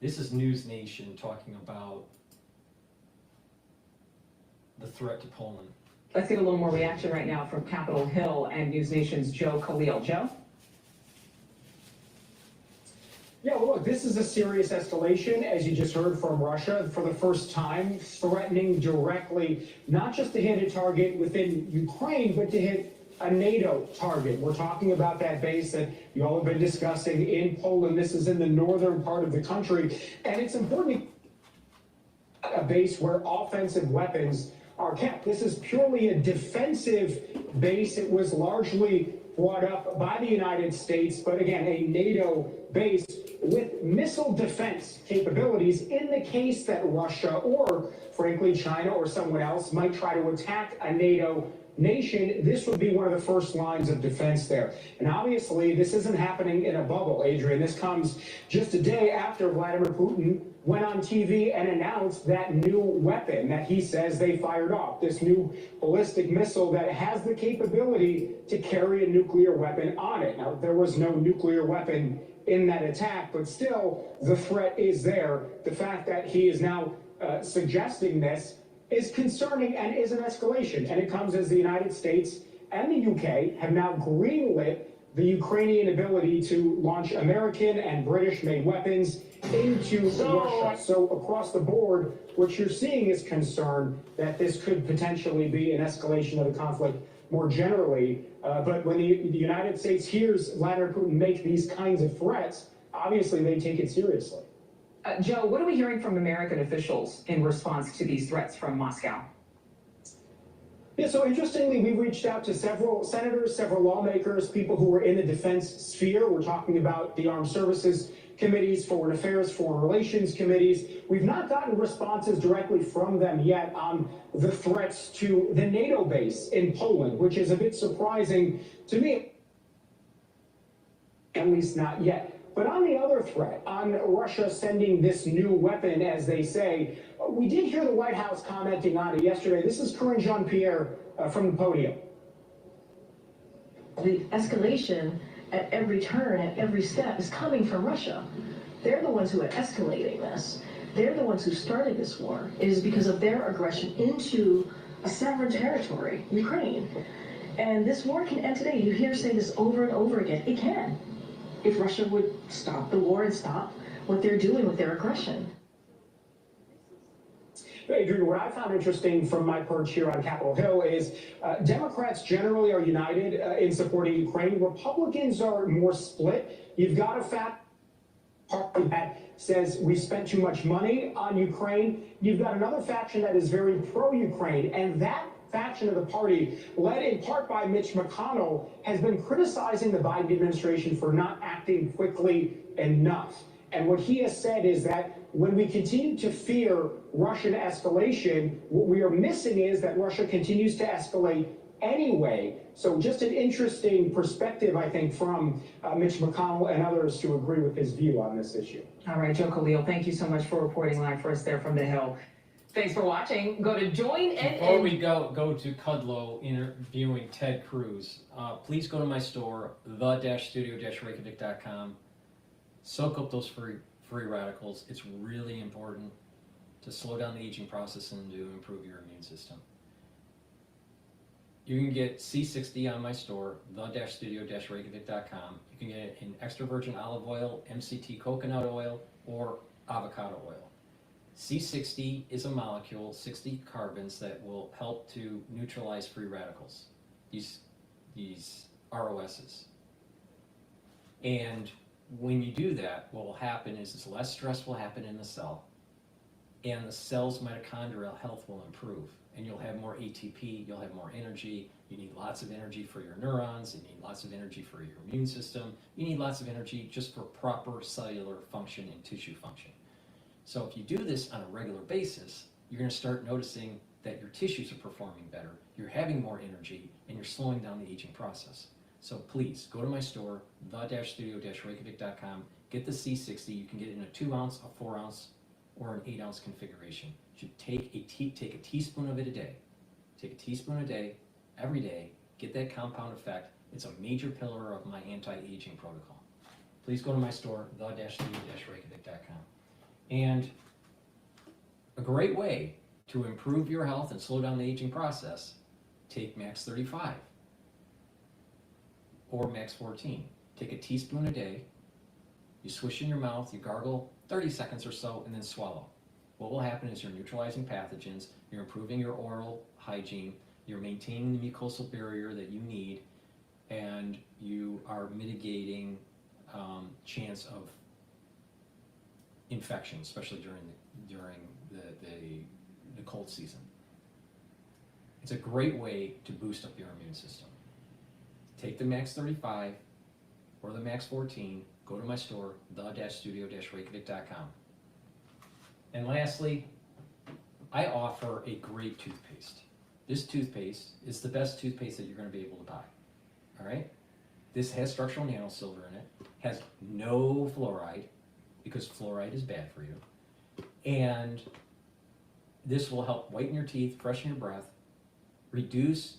this is News Nation talking about the threat to Poland. Let's get a little more reaction right now from Capitol Hill and News Nation's Joe Khalil. Joe? Yeah, well, look, this is a serious escalation, as you just heard from Russia, for the first time, threatening directly, not just to hit a target within Ukraine, but to hit a NATO target. We're talking about that base that you all have been discussing in Poland. This is in the northern part of the country, and it's important, a base where offensive weapons are kept. This is purely a defensive base. It was largely brought up by the United States, but again, a NATO base with missile defense capabilities in the case that Russia or, frankly, China or someone else might try to attack a NATO nation. This would be one of the first lines of defense there. And obviously, this isn't happening in a bubble, Adrian. This comes just a day after Vladimir Putin went on TV and announced that new weapon that he says they fired off, this new ballistic missile that has the capability to carry a nuclear weapon on it. Now, there was no nuclear weapon in that attack, but still, the threat is there. The fact that he is now suggesting this is concerning and is an escalation. And it comes as the United States and the UK have now greenlit the Ukrainian ability to launch American and British-made weapons into Russia. So across the board, what you're seeing is concern that this could potentially be an escalation of the conflict more generally. But when the United States hears Vladimir Putin make these kinds of threats, obviously they take it seriously. Joe, what are we hearing from American officials in response to these threats from Moscow? Yeah, so interestingly, we reached out to several senators, several lawmakers, people who were in the defense sphere. We're talking about the Armed Services Committees, Foreign Affairs, Foreign Relations Committees. We've not gotten responses directly from them yet on the threats to the NATO base in Poland, which is a bit surprising to me, at least not yet. But on the other threat, on Russia sending this new weapon, as they say, we did hear the White House commenting on it yesterday. This is Corinne Jean-Pierre from the podium. The escalation at every turn, at every step, is coming from Russia. They're the ones who are escalating this. They're the ones who started this war. It is because of their aggression into a sovereign territory, Ukraine. And this war can end today. You hear say this over and over again. It can, if Russia would stop the war and stop what they're doing with their aggression. Adrian, what I found interesting from my perch here on Capitol Hill is Democrats generally are united in supporting Ukraine. Republicans are more split. You've got a fact party that says we spent too much money on Ukraine. You've got another faction that is very pro-Ukraine, and that faction of the party, led in part by Mitch McConnell, has been criticizing the Biden administration for not acting quickly enough. And what he has said is that when we continue to fear Russian escalation, what we are missing is that Russia continues to escalate anyway. So just an interesting perspective, I think, from Mitch McConnell and others to agree with his view on this issue. All right, Joe Khalil, thank you so much for reporting live for us there from the Hill. Thanks for watching. Go to join and... Before we go to Cudlow interviewing Ted Cruz, please go to my store, the-studio-reykjavik.com. Soak up those free radicals. It's really important to slow down the aging process and to improve your immune system. You can get C60 on my store, the-studio-reykjavik.com. You can get it in extra virgin olive oil, MCT coconut oil, or avocado oil. C60 is a molecule, 60 carbons, that will help to neutralize free radicals, these ROSs. And when you do that, what will happen is less stress will happen in the cell, and the cell's mitochondrial health will improve, and you'll have more ATP, you'll have more energy. You need lots of energy for your neurons, you need lots of energy for your immune system, you need lots of energy just for proper cellular function and tissue function. So if you do this on a regular basis, you're going to start noticing that your tissues are performing better, you're having more energy, and you're slowing down the aging process. So please, go to my store, the-studio-reykjavik.com, get the C60. You can get it in a 2 ounce, a 4 ounce, or an 8 ounce configuration. You should take a teaspoon of it a day. Take a teaspoon a day, every day, get that compound effect. It's a major pillar of my anti-aging protocol. Please go to my store, the-studio-reykjavik.com. And a great way to improve your health and slow down the aging process, take Max 35 or Max 14. Take a teaspoon a day, you swish in your mouth, you gargle 30 seconds or so, and then swallow. What will happen is you're neutralizing pathogens, you're improving your oral hygiene, you're maintaining the mucosal barrier that you need, and you are mitigating chance of infection, especially during the cold season. It's a great way to boost up your immune system. Take the Max 35 or the Max 14, go to my store, the-studio-reykjavik.com. And lastly, I offer a great toothpaste. This toothpaste is the best toothpaste that you're going to be able to buy. All right? This has structural nanosilver in it, has no fluoride, because fluoride is bad for you. And this will help whiten your teeth, freshen your breath, reduce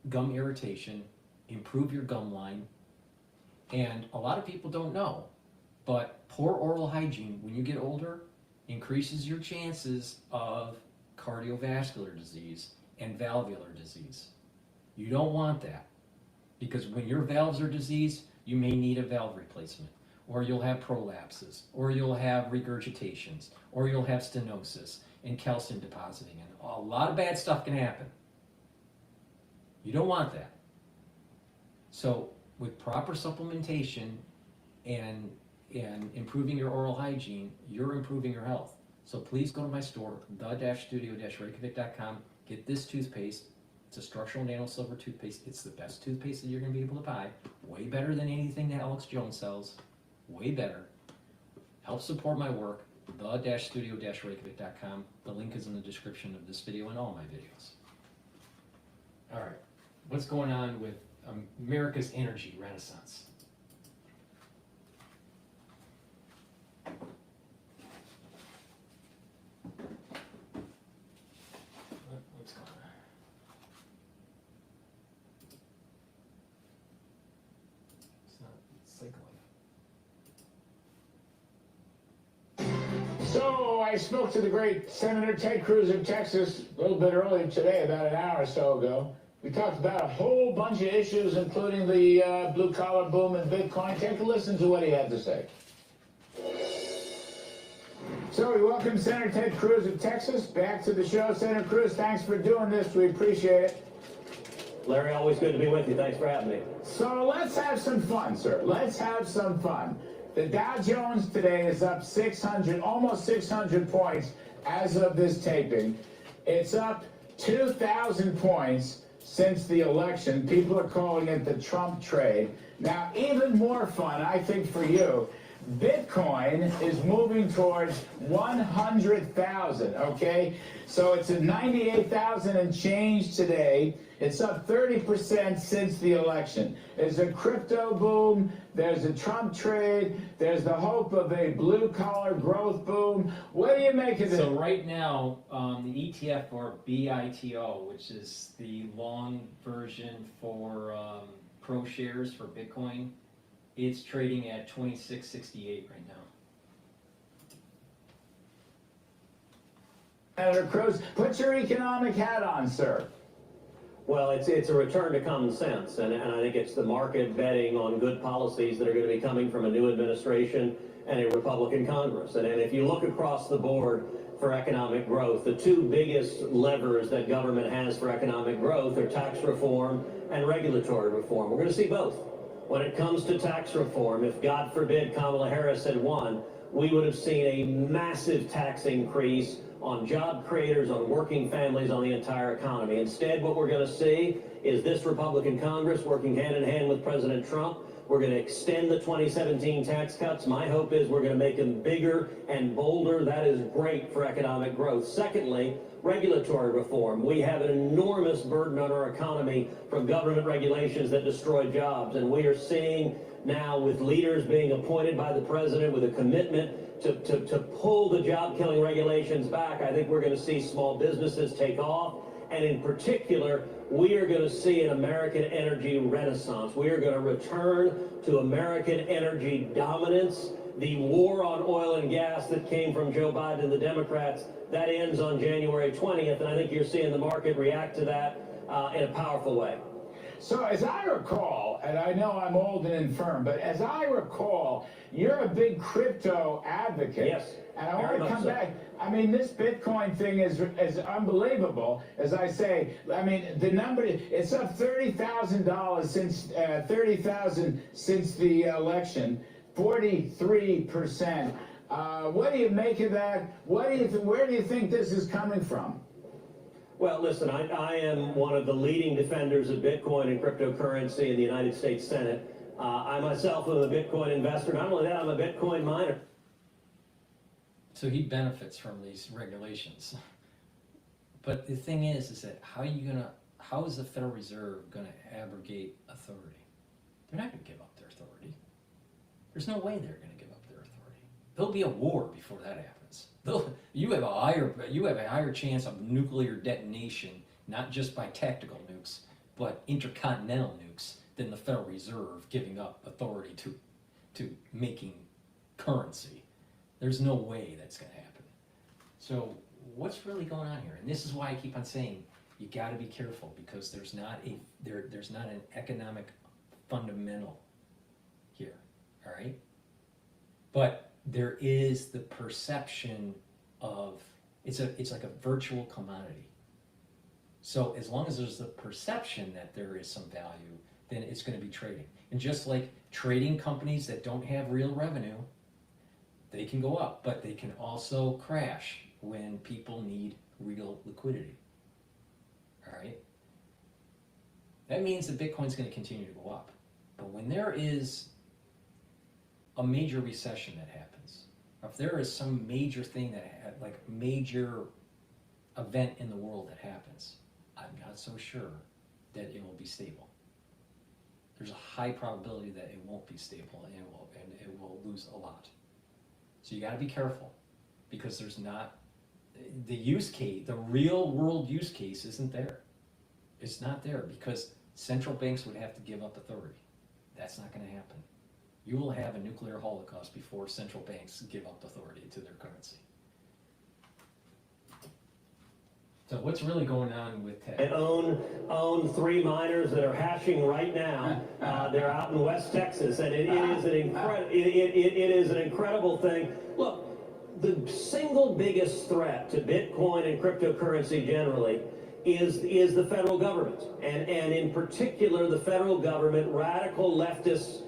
gum irritation, improve your gum line. And a lot of people don't know, but poor oral hygiene when you get older increases your chances of cardiovascular disease and valvular disease. You don't want that, because when your valves are diseased, you may need a valve replacement, or you'll have prolapses, or you'll have regurgitations, or you'll have stenosis and calcium depositing, and a lot of bad stuff can happen. You don't want that. So with proper supplementation and improving your oral hygiene, you're improving your health. So please go to my store, the-studio-reykjavik.com, get this toothpaste. It's a structural nanosilver toothpaste. It's the best toothpaste that you're going to be able to buy. Way better than anything that Alex Jones sells. Way better. Help support my work, the-studio-reykjavik.com. The link is in the description of this video and all my videos. All right, what's going on with America's energy renaissance? What's going on? It's not cycling. So I spoke to the great Senator Ted Cruz of Texas a little bit earlier today, about an hour or so ago. We talked about a whole bunch of issues, including the blue-collar boom in Bitcoin. Take a listen to what he had to say. So we welcome Senator Ted Cruz of Texas back to the show. Senator Cruz, thanks for doing this. We appreciate it. Larry, always good to be with you. Thanks for having me. So let's have some fun, sir. Let's have some fun. The Dow Jones today is up 600, almost 600 points as of this taping. It's up 2,000 points since the election. People are calling it the Trump trade. Now, even more fun, I think, for you, Bitcoin is moving towards 100,000, okay? So it's at 98,000 and change today. It's up 30% since the election. There's a crypto boom, there's a Trump trade, there's the hope of a blue-collar growth boom. What do you make of it? So right now, the ETF, or BITO, which is the long version for pro shares for Bitcoin, it's trading at 26.68 right now. Senator Cruz, put your economic hat on, sir. Well, it's a return to common sense, and I think it's the market betting on good policies that are going to be coming from a new administration and a Republican Congress. And if you look across the board for economic growth, the two biggest levers that government has for economic growth are tax reform and regulatory reform. We're going to see both. When it comes to tax reform, if God forbid Kamala Harris had won, we would have seen a massive tax increase on job creators, on working families, on the entire economy. Instead, what we're going to see is this Republican Congress working hand in hand with President Trump We're going to extend the 2017 tax cuts. My hope is we're going to make them bigger and bolder. That is great for economic growth. Secondly, regulatory reform. We have an enormous burden on our economy from government regulations that destroy jobs, and we are seeing now, with leaders being appointed by the president with a commitment to pull the job-killing regulations back, I think we're going to see small businesses take off. And in particular, we are going to see an American energy renaissance. We are going to return to American energy dominance. The war on oil and gas that came from Joe Biden and the Democrats, that ends on January 20th. And I think you're seeing the market react to that in a powerful way. So as I recall, and I know I'm old and infirm, but as I recall, you're a big crypto advocate. Yes. And I want to come back. I mean, this Bitcoin thing is unbelievable. As I say, I mean, the number, it's up $30,000 since $30,000 since the election, 43%. What do you make of that? Where do you think this is coming from? Well, listen, I am one of the leading defenders of Bitcoin and cryptocurrency in the United States Senate. I myself am a Bitcoin investor. Not only that, I'm a Bitcoin miner. So he benefits from these regulations. But the thing is that how is the Federal Reserve gonna abrogate authority? They're not gonna give up their authority. There's no way they're gonna give up their authority. There'll be a war before that happens. You have a higher chance of nuclear detonation, not just by tactical nukes, but intercontinental nukes, than the Federal Reserve giving up authority to making currency. There's no way that's going to happen. So what's really going on here? And this is why I keep on saying you got to be careful, because there's not an economic fundamental here. All right, but there is the perception of it's like a virtual commodity. So as long as there's the perception that there is some value, then it's going to be trading. And just like trading companies that don't have real revenue, they can go up, but they can also crash when people need real liquidity. All right? That means that Bitcoin's going to continue to go up. But when there is a major recession that happens, if there is some major thing like major event in the world that happens, I'm not so sure that it will be stable. There's a high probability that it won't be stable, and it will lose a lot. So you got to be careful, because there's not the use case, the real world use case isn't there. It's not there because central banks would have to give up authority. That's not going to happen. You will have a nuclear holocaust before central banks give up authority to their currency. So what's really going on with tech? I own 3 miners that are hashing right now. They're out in West Texas, and it is an incredible thing. Look, the single biggest threat to Bitcoin and cryptocurrency generally is the federal government, and in particular the federal government, radical leftists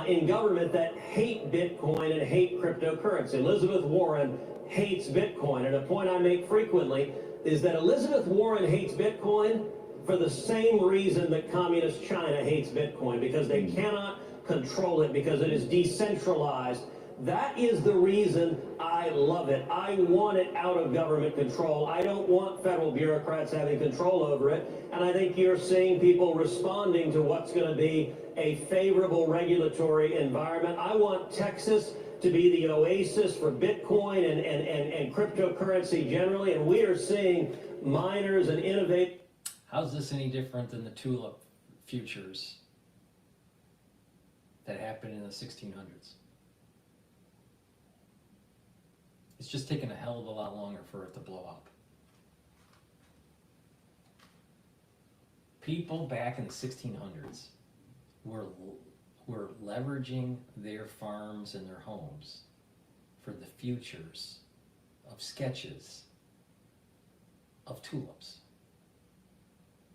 in government that hate Bitcoin and hate cryptocurrency. Elizabeth Warren hates Bitcoin, and a point I make frequently is that Elizabeth Warren hates Bitcoin for the same reason that communist China hates Bitcoin, because they cannot control it, because it is decentralized. That is the reason I love it. I want it out of government control. I don't want federal bureaucrats having control over it. And I think you're seeing people responding to what's going to be a favorable regulatory environment. I want Texas to be the oasis for Bitcoin and cryptocurrency generally, and we are seeing miners and innovators. How's this any different than the tulip futures that happened in the 1600s? It's just taken a hell of a lot longer for it to blow up. People back in the 1600s were leveraging their farms and their homes for the futures of sketches of tulips.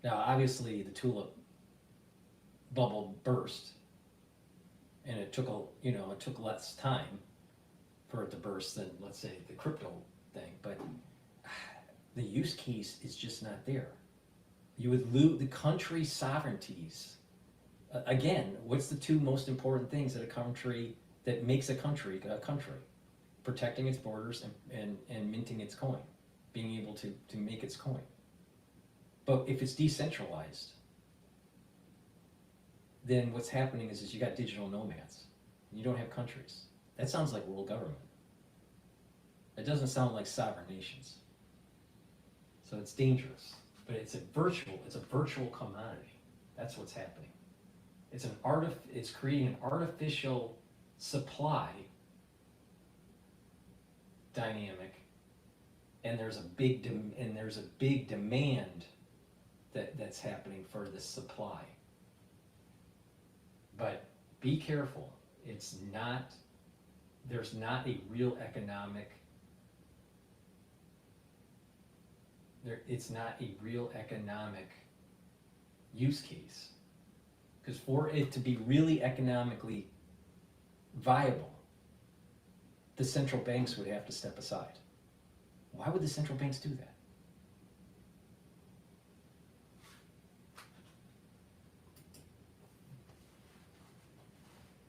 Now, obviously, the tulip bubble burst, and it took less time for it to burst than, let's say, the crypto thing. But the use case is just not there. You would lose the country's sovereignties Again, what's the two most important things that makes a country a country? Protecting its borders and minting its coin, being able to make its coin. But if it's decentralized, then what's happening is you got digital nomads. You don't have countries. That sounds like world government. It doesn't sound like sovereign nations. So it's dangerous. But it's a virtual commodity. That's what's happening. It's creating an artificial supply dynamic, and there's a big demand that's happening for this supply. But be careful. There's not a real economic use case. Because for it to be really economically viable, the central banks would have to step aside. Why would the central banks do that?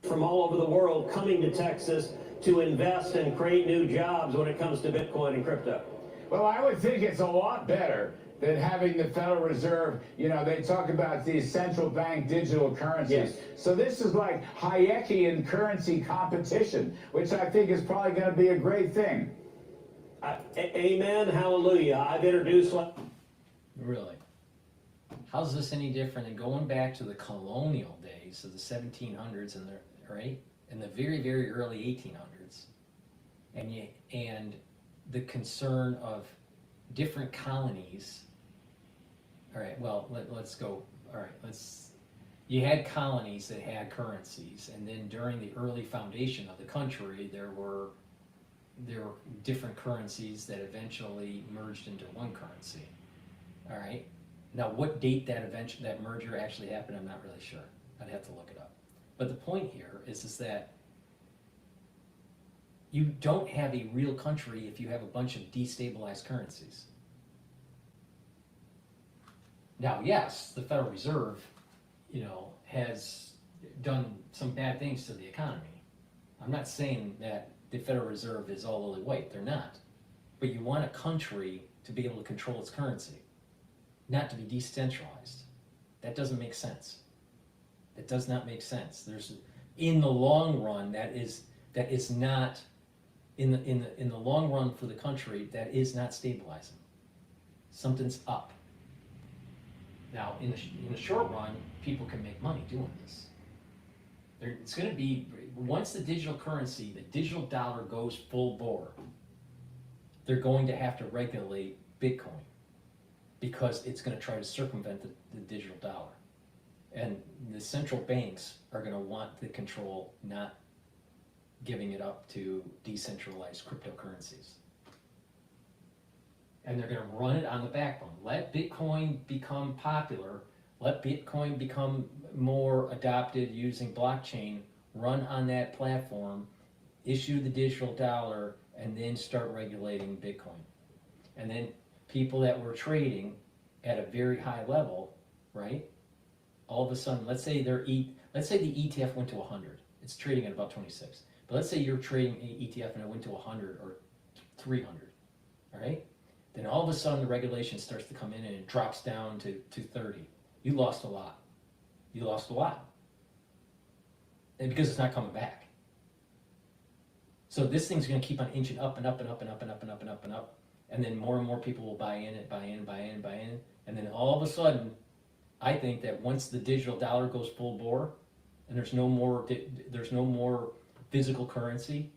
From all over the world coming to Texas to invest and create new jobs when it comes to Bitcoin and crypto. Well, I would think it's a lot better than having the Federal Reserve, they talk about these central bank digital currencies. Yes. So this is like Hayekian currency competition, which I think is probably going to be a great thing. Amen, hallelujah. I've introduced... Really? How's this any different than going back to the colonial days of the 1700s and the very, very early 1800s, and the concern of different colonies? All right, well, let's go. All right, you had colonies that had currencies, and then during the early foundation of the country, there were different currencies that eventually merged into one currency. All right. Now, what date that merger actually happened, I'm not really sure. I'd have to look it up. But the point here is that you don't have a real country if you have a bunch of destabilized currencies. Now, yes, the Federal Reserve, has done some bad things to the economy. I'm not saying that the Federal Reserve is all lily white. They're not. But you want a country to be able to control its currency, not to be decentralized. That doesn't make sense. That does not make sense. In the long run, that is not in the long run for the country. That is not stabilizing. Something's up. Now, in the short run, people can make money doing this. It's going to be, once the digital currency, the digital dollar goes full bore, they're going to have to regulate Bitcoin, because it's going to try to circumvent the digital dollar. And the central banks are going to want the control, not giving it up to decentralized cryptocurrencies. And they're going to run it on the backbone. Let Bitcoin become popular. Let Bitcoin become more adopted using blockchain. Run on that platform. Issue the digital dollar, and then start regulating Bitcoin. And then people that were trading at a very high level, right? All of a sudden, let's say the ETF went to 100. It's trading at about 26. But let's say you're trading an ETF and it went to 100 or 300, all right? Then all of a sudden the regulation starts to come in and it drops down to 30. You lost a lot. You lost a lot. And because it's not coming back. So this thing's going to keep on inching up and up and up and up and up and up and up and up. And then more and more people will buy in. And then all of a sudden, I think that once the digital dollar goes full bore and there's no more physical currency,